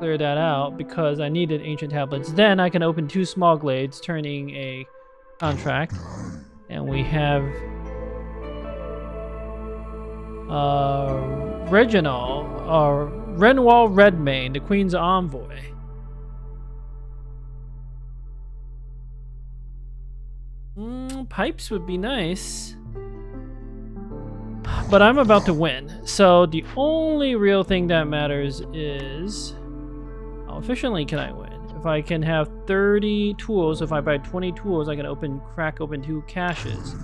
Speaker 1: clear that out because I needed ancient tablets. Then I can open 2 small glades, turning a contract. And we have Renwall Redmane, the Queen's envoy. Pipes would be nice. But I'm about to win. So the only real thing that matters is how efficiently can I win? If I can have 30 tools, if I buy 20 tools, I can crack open 2 caches.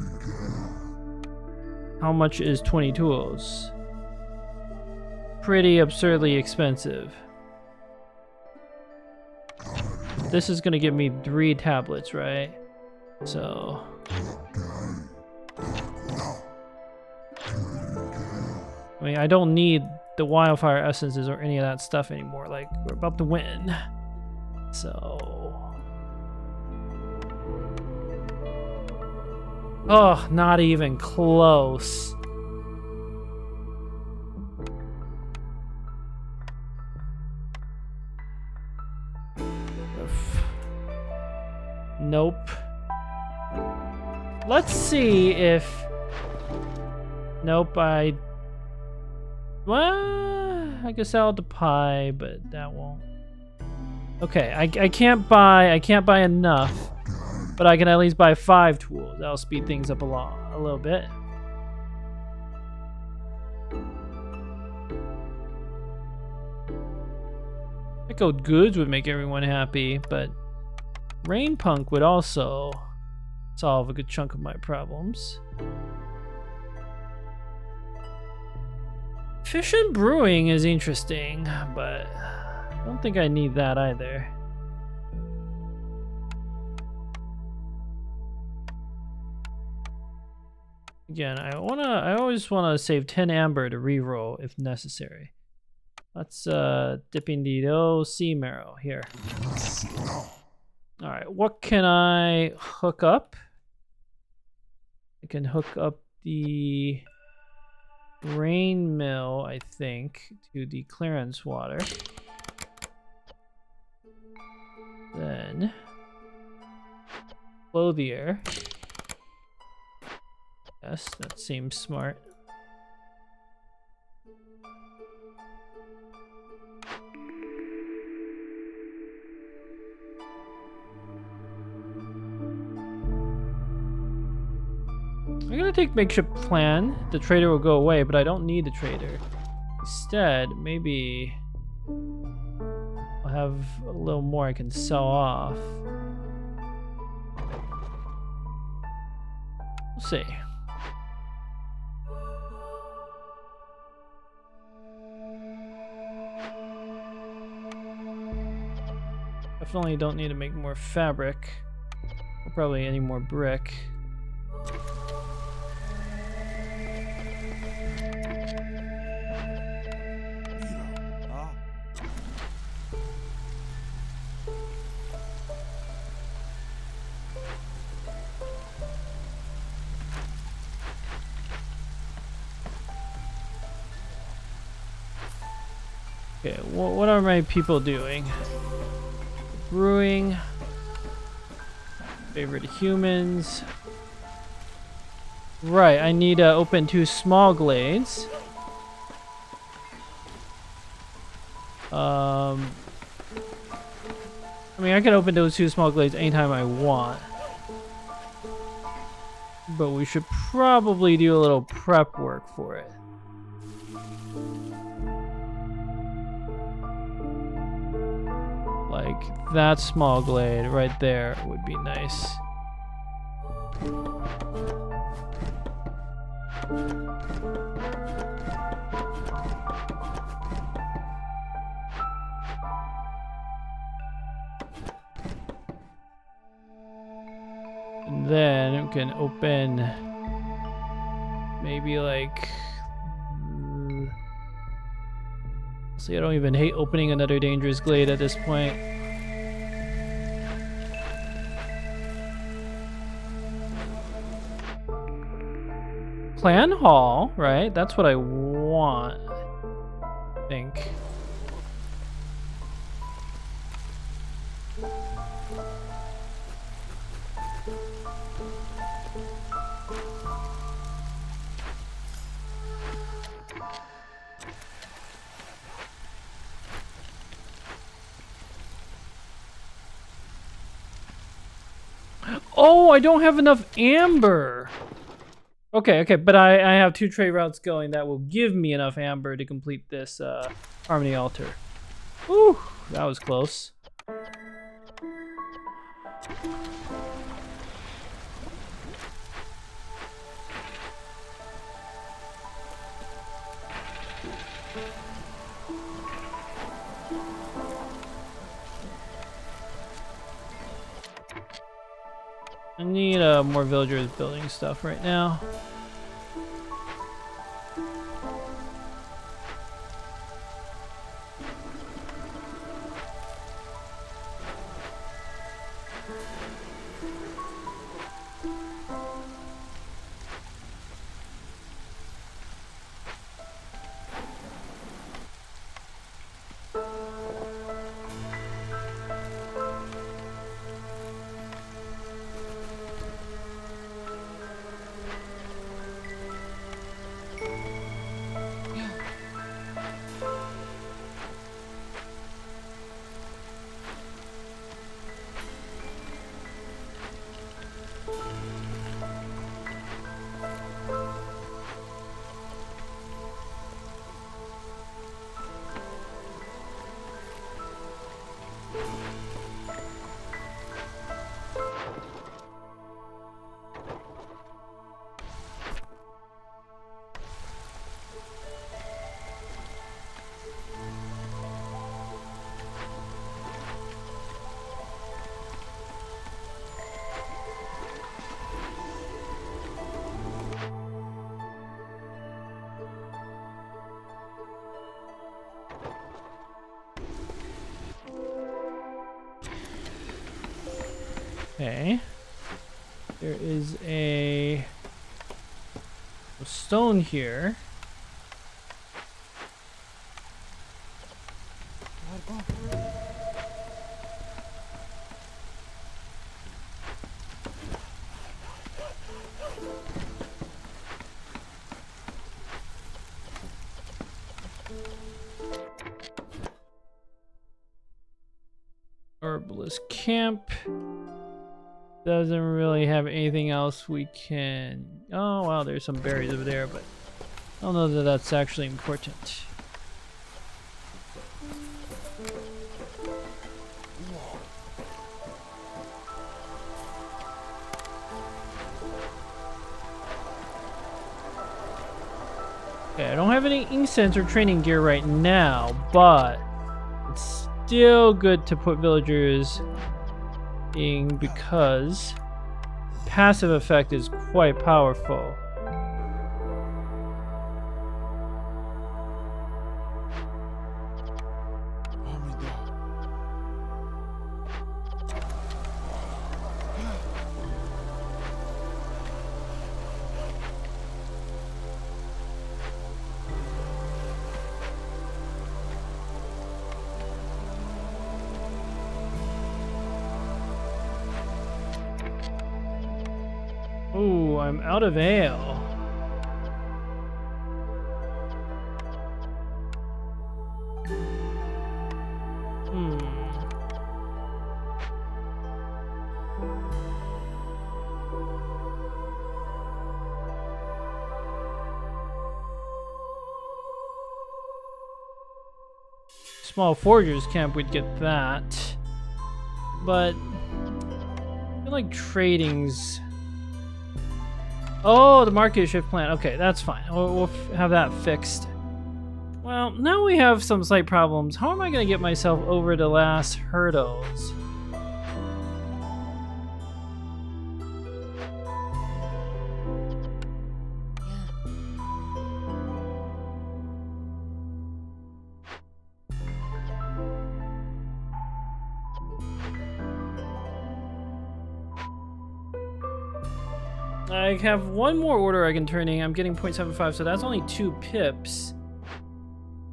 Speaker 1: How much is 20 tools? Pretty absurdly expensive. This is gonna give me 3 tablets, right? So I mean, I don't need the wildfire essences or any of that stuff anymore. Like, we're about to win. So... oh, not even close. Nope. Let's see if... nope, well, I guess I'll have the pie, but that won't. Okay, I can't buy enough, but I can at least buy 5 tools. That'll speed things up a little bit. Pickled goods would make everyone happy, but rain punk would also solve a good chunk of my problems. Fish and brewing is interesting, but I don't think I need that either. Again, I always wanna save 10 amber to reroll if necessary. Let's dipping the sea marrow here. Alright, what can I hook up? I can hook up the grain mill, I think, to the clearance water. Then clothier. Yes, that seems smart. I'm gonna take makeshift plan. The trader will go away, but I don't need the trader. Instead, maybe I'll have a little more I can sell off. We'll see. Definitely don't need to make more fabric. Or probably any more brick. Okay, what are my people doing? Brewing. Favorite humans. Right, I need to open 2 small glades. I mean, I can open those 2 small glades anytime I want. But we should probably do a little prep work for it. Like, that small glade right there would be nice. And then we can open maybe like... see, I don't even hate opening another dangerous glade at this point. Clan Hall, right? That's what I want, I think. Oh, I don't have enough amber. Okay, but I have 2 trade routes going that will give me enough amber to complete this harmony altar. Whew, that was close. I need more villagers building stuff right now. Okay. There is a stone here. Herbalist camp. Doesn't really have anything else we can... Oh, wow, there's some berries over there, but I don't know that that's actually important. Okay, I don't have any incense or training gear right now, but it's still good to put villagers in because passive effect is quite powerful. Ooh, I'm out of ale. Small foragers camp, we'd get that. But I feel like trading's... Oh, the market shift plan. Okay, that's fine. We'll have that fixed. Well, now we have some slight problems. How am I going to get myself over the last hurdles? I have one more order I can turn in. I'm getting 0.75, so that's only 2 pips.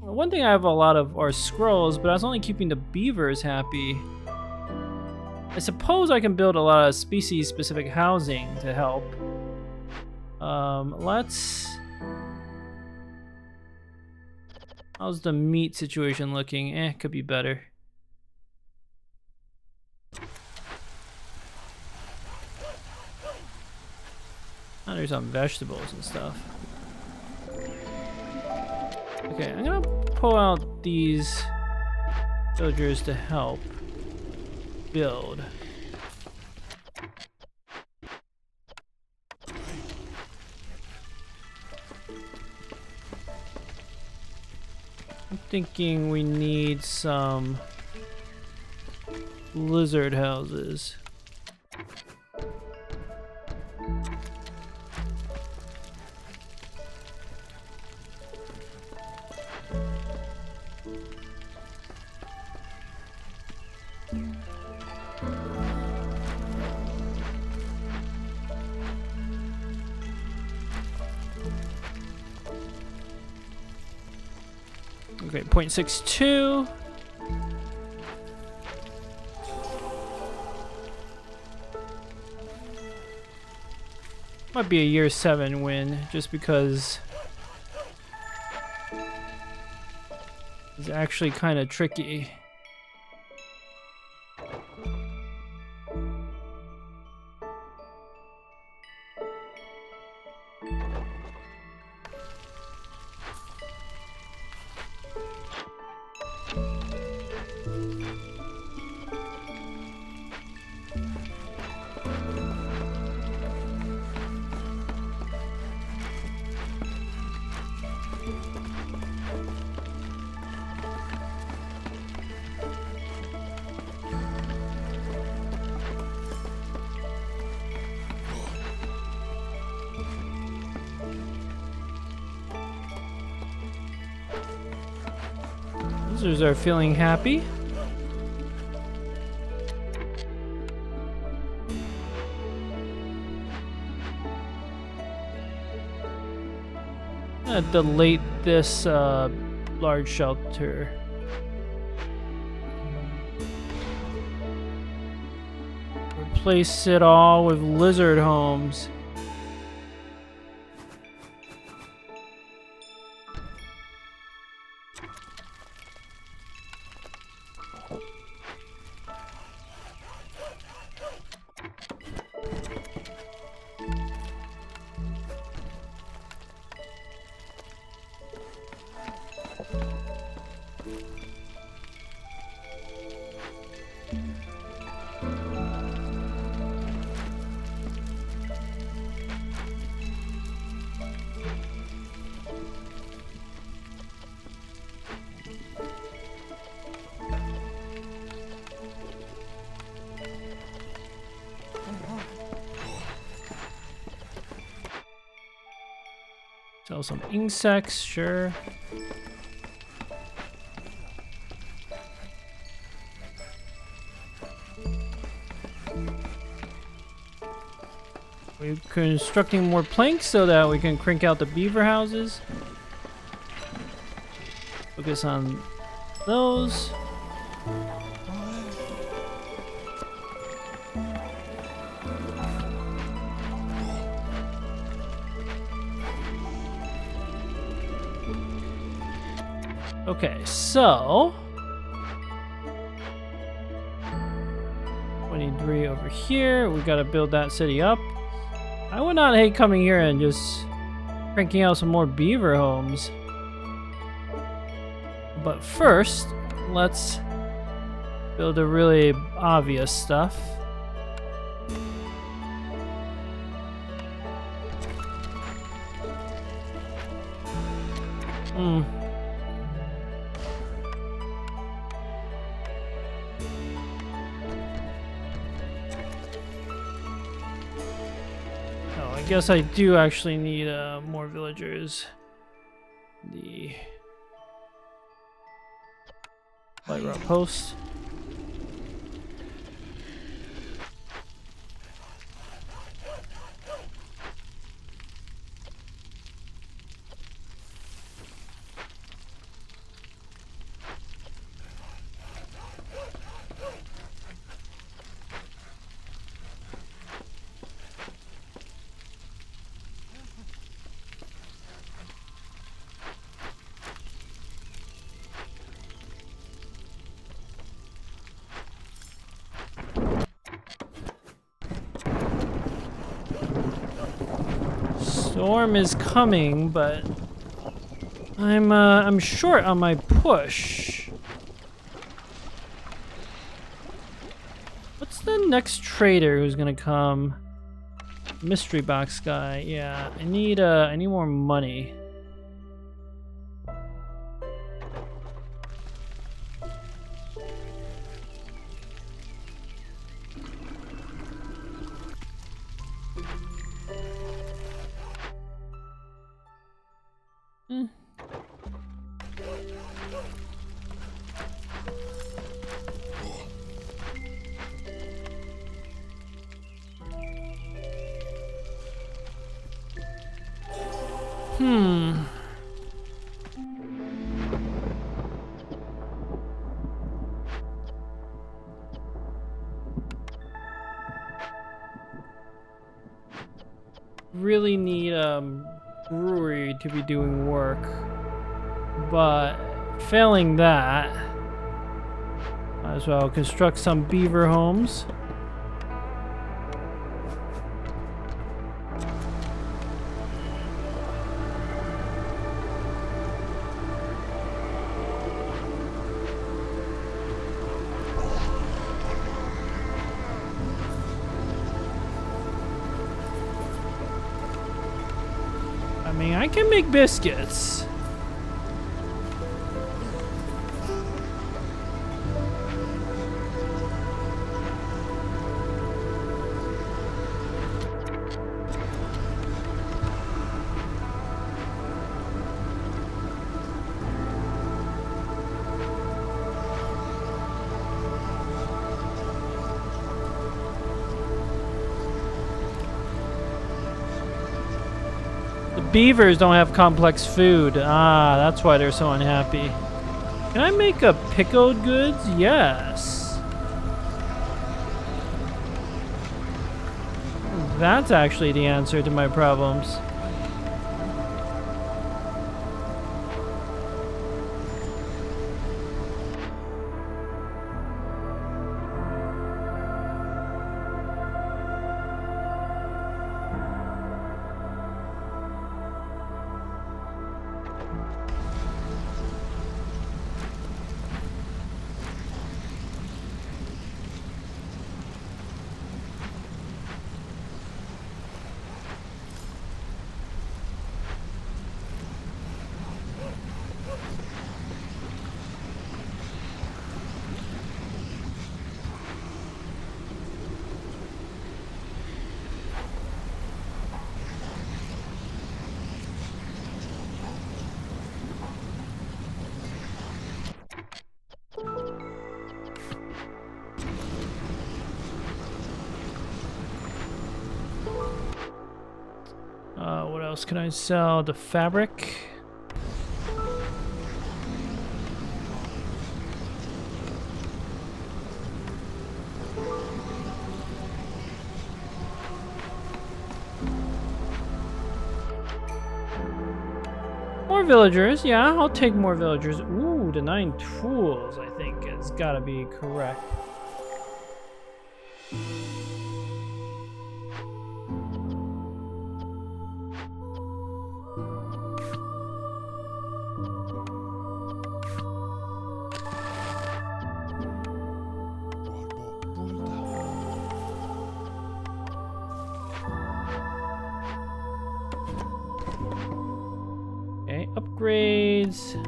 Speaker 1: One thing I have a lot of are scrolls, but I was only keeping the beavers happy. I suppose I can build a lot of species-specific housing to help. Let's... How's the meat situation looking? Could be better. there's some vegetables and stuff. Okay, I'm gonna pull out these villagers to help build. I'm thinking we need some lizard houses. Okay, 0.62. Might be a year 7 win, just because it's actually kind of tricky. Users are feeling happy. I'm gonna delete this large shelter. Replace it all with lizard homes. Sell some insects, sure. We're constructing more planks so that we can crank out the beaver houses. Focus on those. Okay, so 23 over here. We gotta build that city up. I would not hate coming here and just cranking out some more beaver homes. But first, let's build the really obvious stuff. I guess I do actually need more villagers. The light route post. Storm is coming, but I'm short on my push. What's the next trader who's gonna come? Mystery box guy. Yeah, I need more money. Really need brewery to be doing work, but failing that, might as well construct some beaver homes. I mean, I can make biscuits. Beavers don't have complex food. Ah, that's why they're so unhappy. Can I make a pickled goods? Yes. That's actually the answer to my problems. What else can I sell? The fabric. More villagers, yeah, I'll take more villagers. Ooh, the 9 tools, I think, has gotta be correct. Okay, upgrades.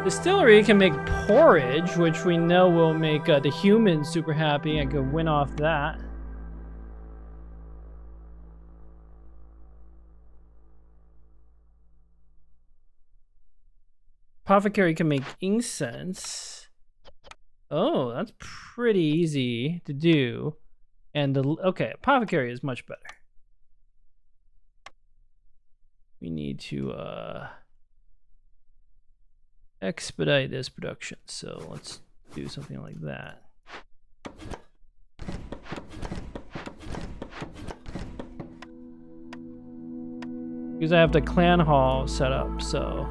Speaker 1: Distillery can make porridge, which we know will make the humans super happy. I could win off that. Apothecary can make incense. Oh, that's pretty easy to do. And the okay, apothecary is much better. We need to expedite this production, so let's do something like that. Because I have the clan hall set up, so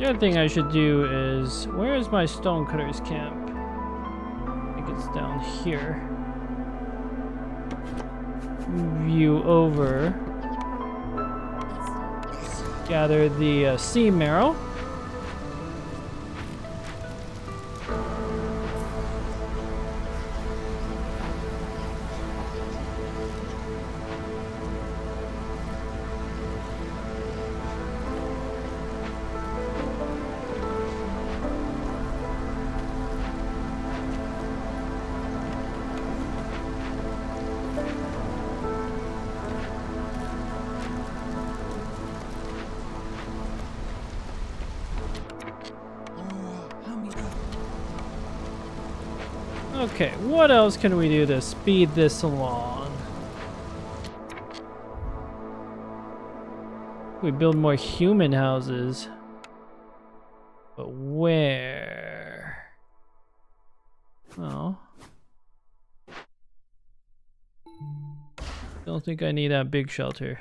Speaker 1: The other thing I should do is, where is my stonecutters camp? I think it's down here. View over. Gather the sea marrow. Okay, what else can we do to speed this along? We build more human houses. But where? Oh. Don't think I need that big shelter.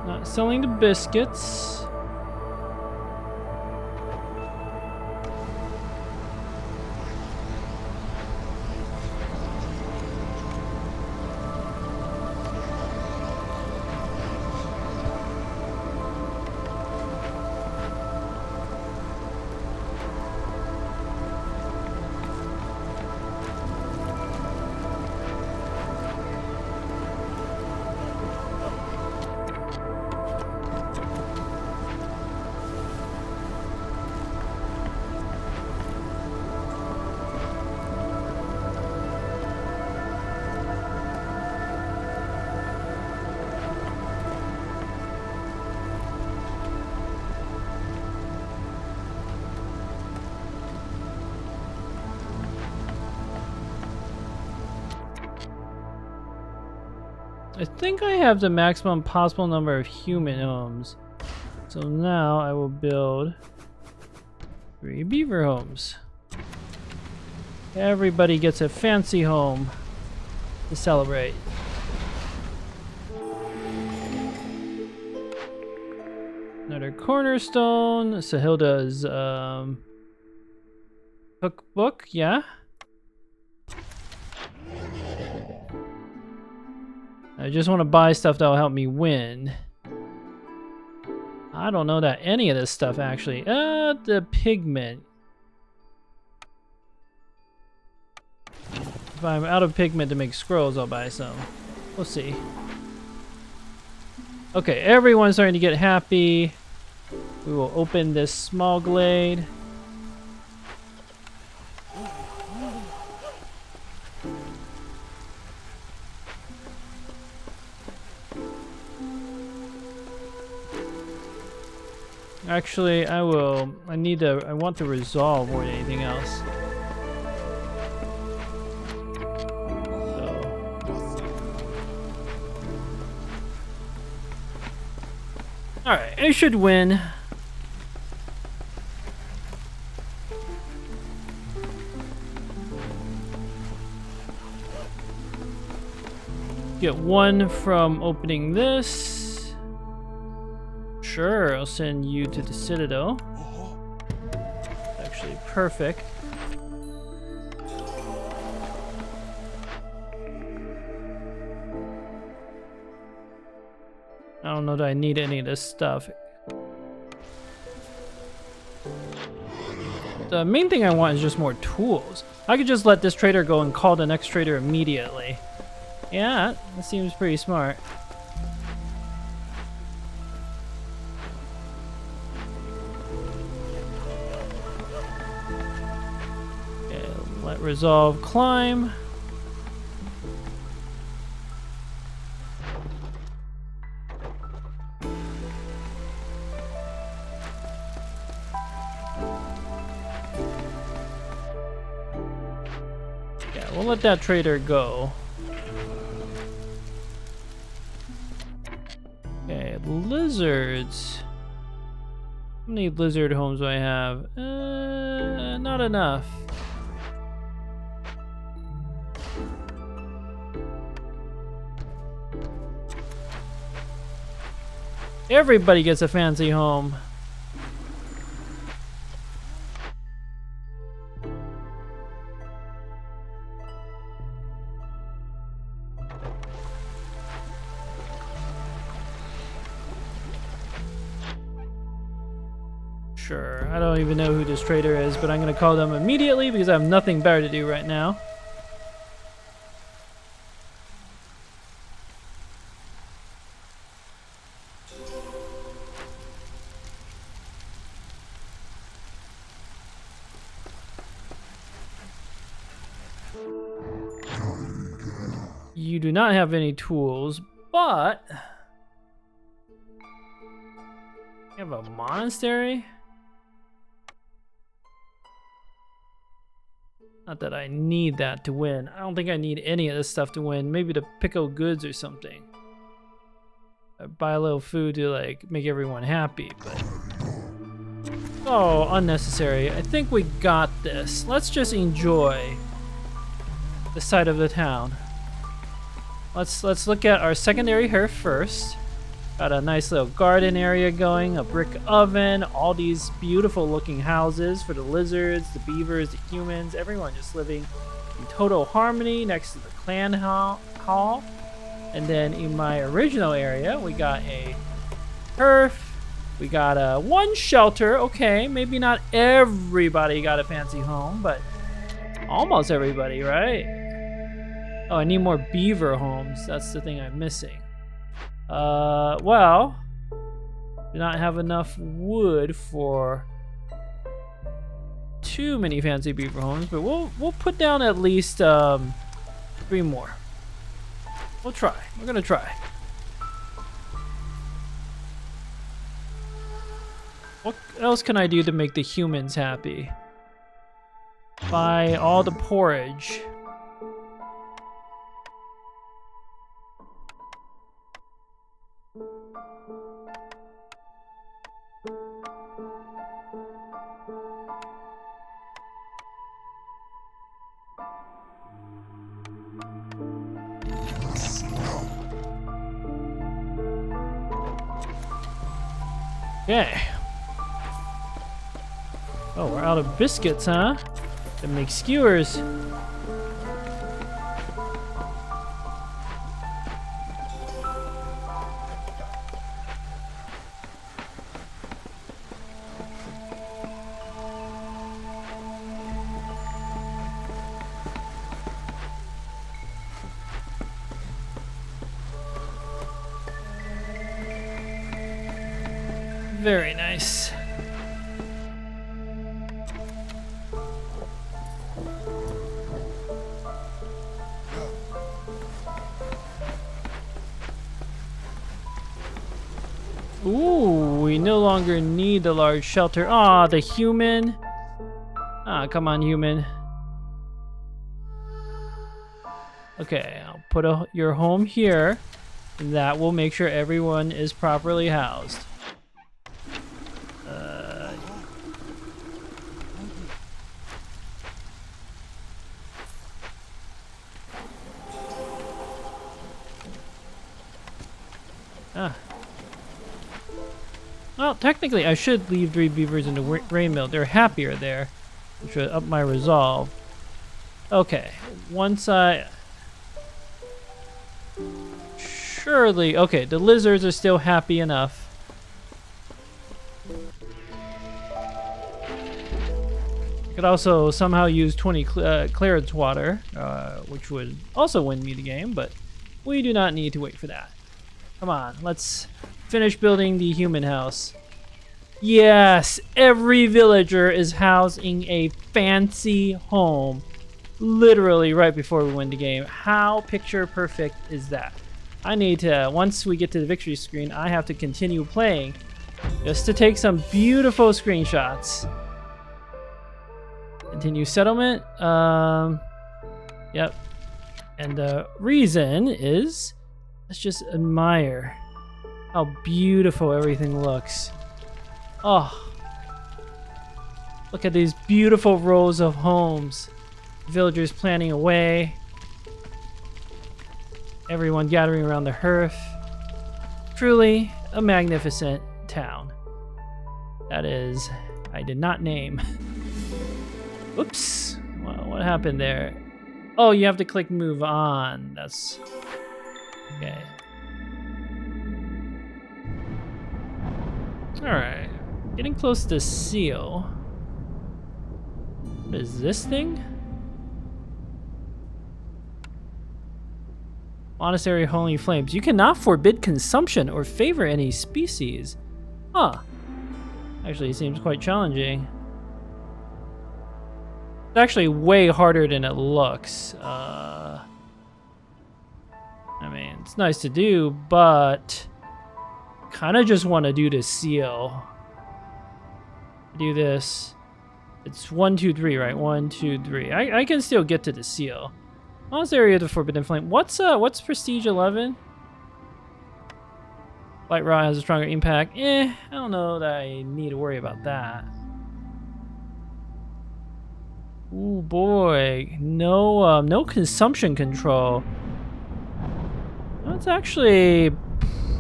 Speaker 1: Not selling the biscuits. I think I have the maximum possible number of human homes. So now I will build 3 beaver homes. Everybody gets a fancy home to celebrate. Another cornerstone. Sahilda's cookbook, yeah. I just want to buy stuff that will help me win. I don't know that any of this stuff actually. The pigment. If I'm out of pigment to make scrolls, I'll buy some. We'll see. Okay, everyone's starting to get happy. We will open this small glade. Actually, I want to resolve more than anything else. So. Alright, I should win. Get 1 from opening this. Sure, I'll send you to the Citadel. Actually, perfect. I don't know that I need any of this stuff. The main thing I want is just more tools. I could just let this trader go and call the next trader immediately. Yeah, that seems pretty smart. Resolve climb. Yeah, we'll let that trader go. lizards. How many lizard homes do I have? Not enough. Everybody gets a fancy home. Sure, I don't even know who this trader is, but I'm gonna call them immediately because I have nothing better to do right now. You do not have any tools, but you have a monastery? Not that I need that to win. I don't think I need any of this stuff to win. Maybe to pickle goods or something. Buy a little food to like make everyone happy, but oh, unnecessary. I think we got this. Let's just enjoy the side of the town. Let's look at our secondary hearth first. Got a nice little garden area going, a brick oven, all these beautiful looking houses for the lizards, the beavers, the humans, everyone just living in total harmony next to the clan hall. And then in my original area, we got a hearth, we got one shelter. Okay, maybe not everybody got a fancy home, but almost everybody, right? Oh, I need more beaver homes. That's the thing I'm missing. Well, do not have enough wood for too many fancy beaver homes, but we'll put down at least 3 more. We'll try. We're gonna try. What else can I do to make the humans happy? Buy all the porridge. Okay. Oh, we're out of biscuits, huh? To make skewers. Very nice. Ooh, we no longer need the large shelter. Ah, the human. Ah, come on, human. Okay, I'll put your home here, and that will make sure everyone is properly housed. Well, technically, I should leave 3 beavers in the grain mill. They're happier there, which would up my resolve. Okay, once I... Surely... Okay, the lizards are still happy enough. I could also somehow use 20 Claret's water, which would also win me the game, but we do not need to wait for that. Come on, let's finish building the human house. Yes, every villager is housing a fancy home literally right before we win the game. How picture perfect is that? I need to, once we get to the victory screen, I have to continue playing just to take some beautiful screenshots. Continue settlement. Yep. And the reason is, let's just admire How beautiful everything looks. Oh. Look at these beautiful rows of homes. Villagers planning away. Everyone gathering around the hearth. Truly a magnificent town. That is, I did not name. Oops. Well, what happened there? Oh, you have to click move on. That's okay. Alright. Getting close to seal. What is this thing? Monastery holy flames. You cannot forbid consumption or favor any species. Huh. Actually, it seems quite challenging. It's actually way harder than it looks. I mean, it's nice to do, but kind of just want to do the seal. Do this. It's 1, 2, 3, right? 1, 2, 3. I can still get to the seal. Monastery of the Forbidden Flame. What's Prestige 11? Light Rod has a stronger impact. I don't know that I need to worry about that. Ooh boy, no consumption control. That's actually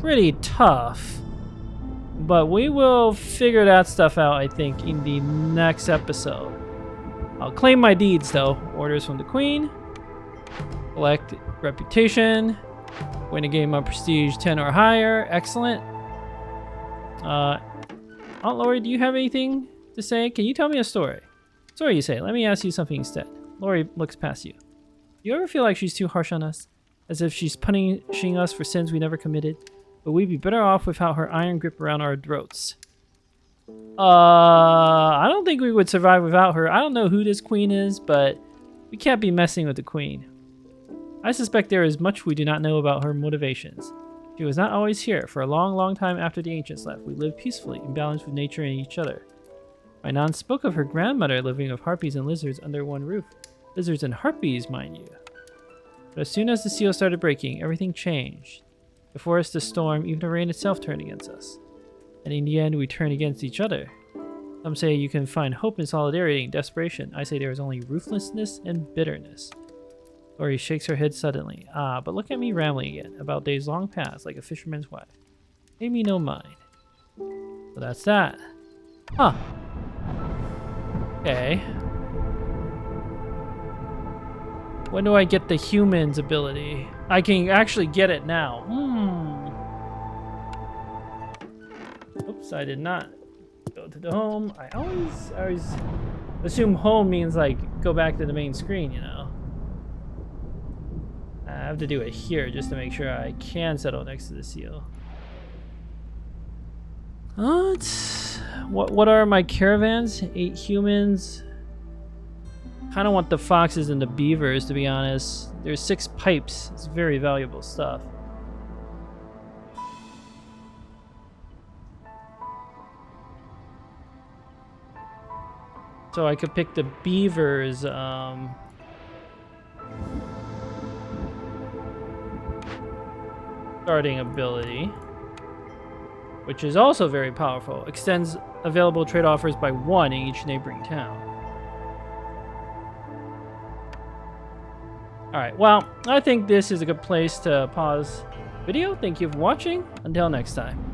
Speaker 1: pretty tough. But we will figure that stuff out, I think, in the next episode. I'll claim my deeds, though. Orders from the Queen. Collect reputation. Win a game of prestige 10 or higher. Excellent. Aunt Lori, do you have anything to say? Can you tell me a story? Sorry, you say. Let me ask you something instead. Lori looks past you. Do you ever feel like she's too harsh on us? As if she's punishing us for sins we never committed? But we'd be better off without her iron grip around our throats. I don't think we would survive without her. I don't know who this queen is, but we can't be messing with the queen. I suspect there is much we do not know about her motivations. She was not always here. For a long, long time after the ancients left, we lived peacefully, in balance with nature and each other. My nan spoke of her grandmother living with harpies and lizards under one roof. Lizards and harpies, mind you. But as soon as the seal started breaking, everything changed. The forest, the storm, even the rain itself turned against us. And in the end, we turned against each other. Some say you can find hope in solidarity and desperation. I say there is only ruthlessness and bitterness. Lori shakes her head suddenly. Ah, but look at me rambling again, about days long past, like a fisherman's wife. Pay me no mind. So that's that. Huh. Okay. When do I get the human's ability? I can actually get it now. Oops, I did not go to the home. I always assume home means like go back to the main screen, you know. I have to do it here just to make sure I can settle next to the seal. What are my caravans? 8 humans. Kind of want the foxes and the beavers, to be honest. There's 6 pipes. It's very valuable stuff. So I could pick the beavers. Starting ability, which is also very powerful. Extends available trade offers by 1 in each neighboring town. Alright, well, I think this is a good place to pause the video. Thank you for watching. Until next time.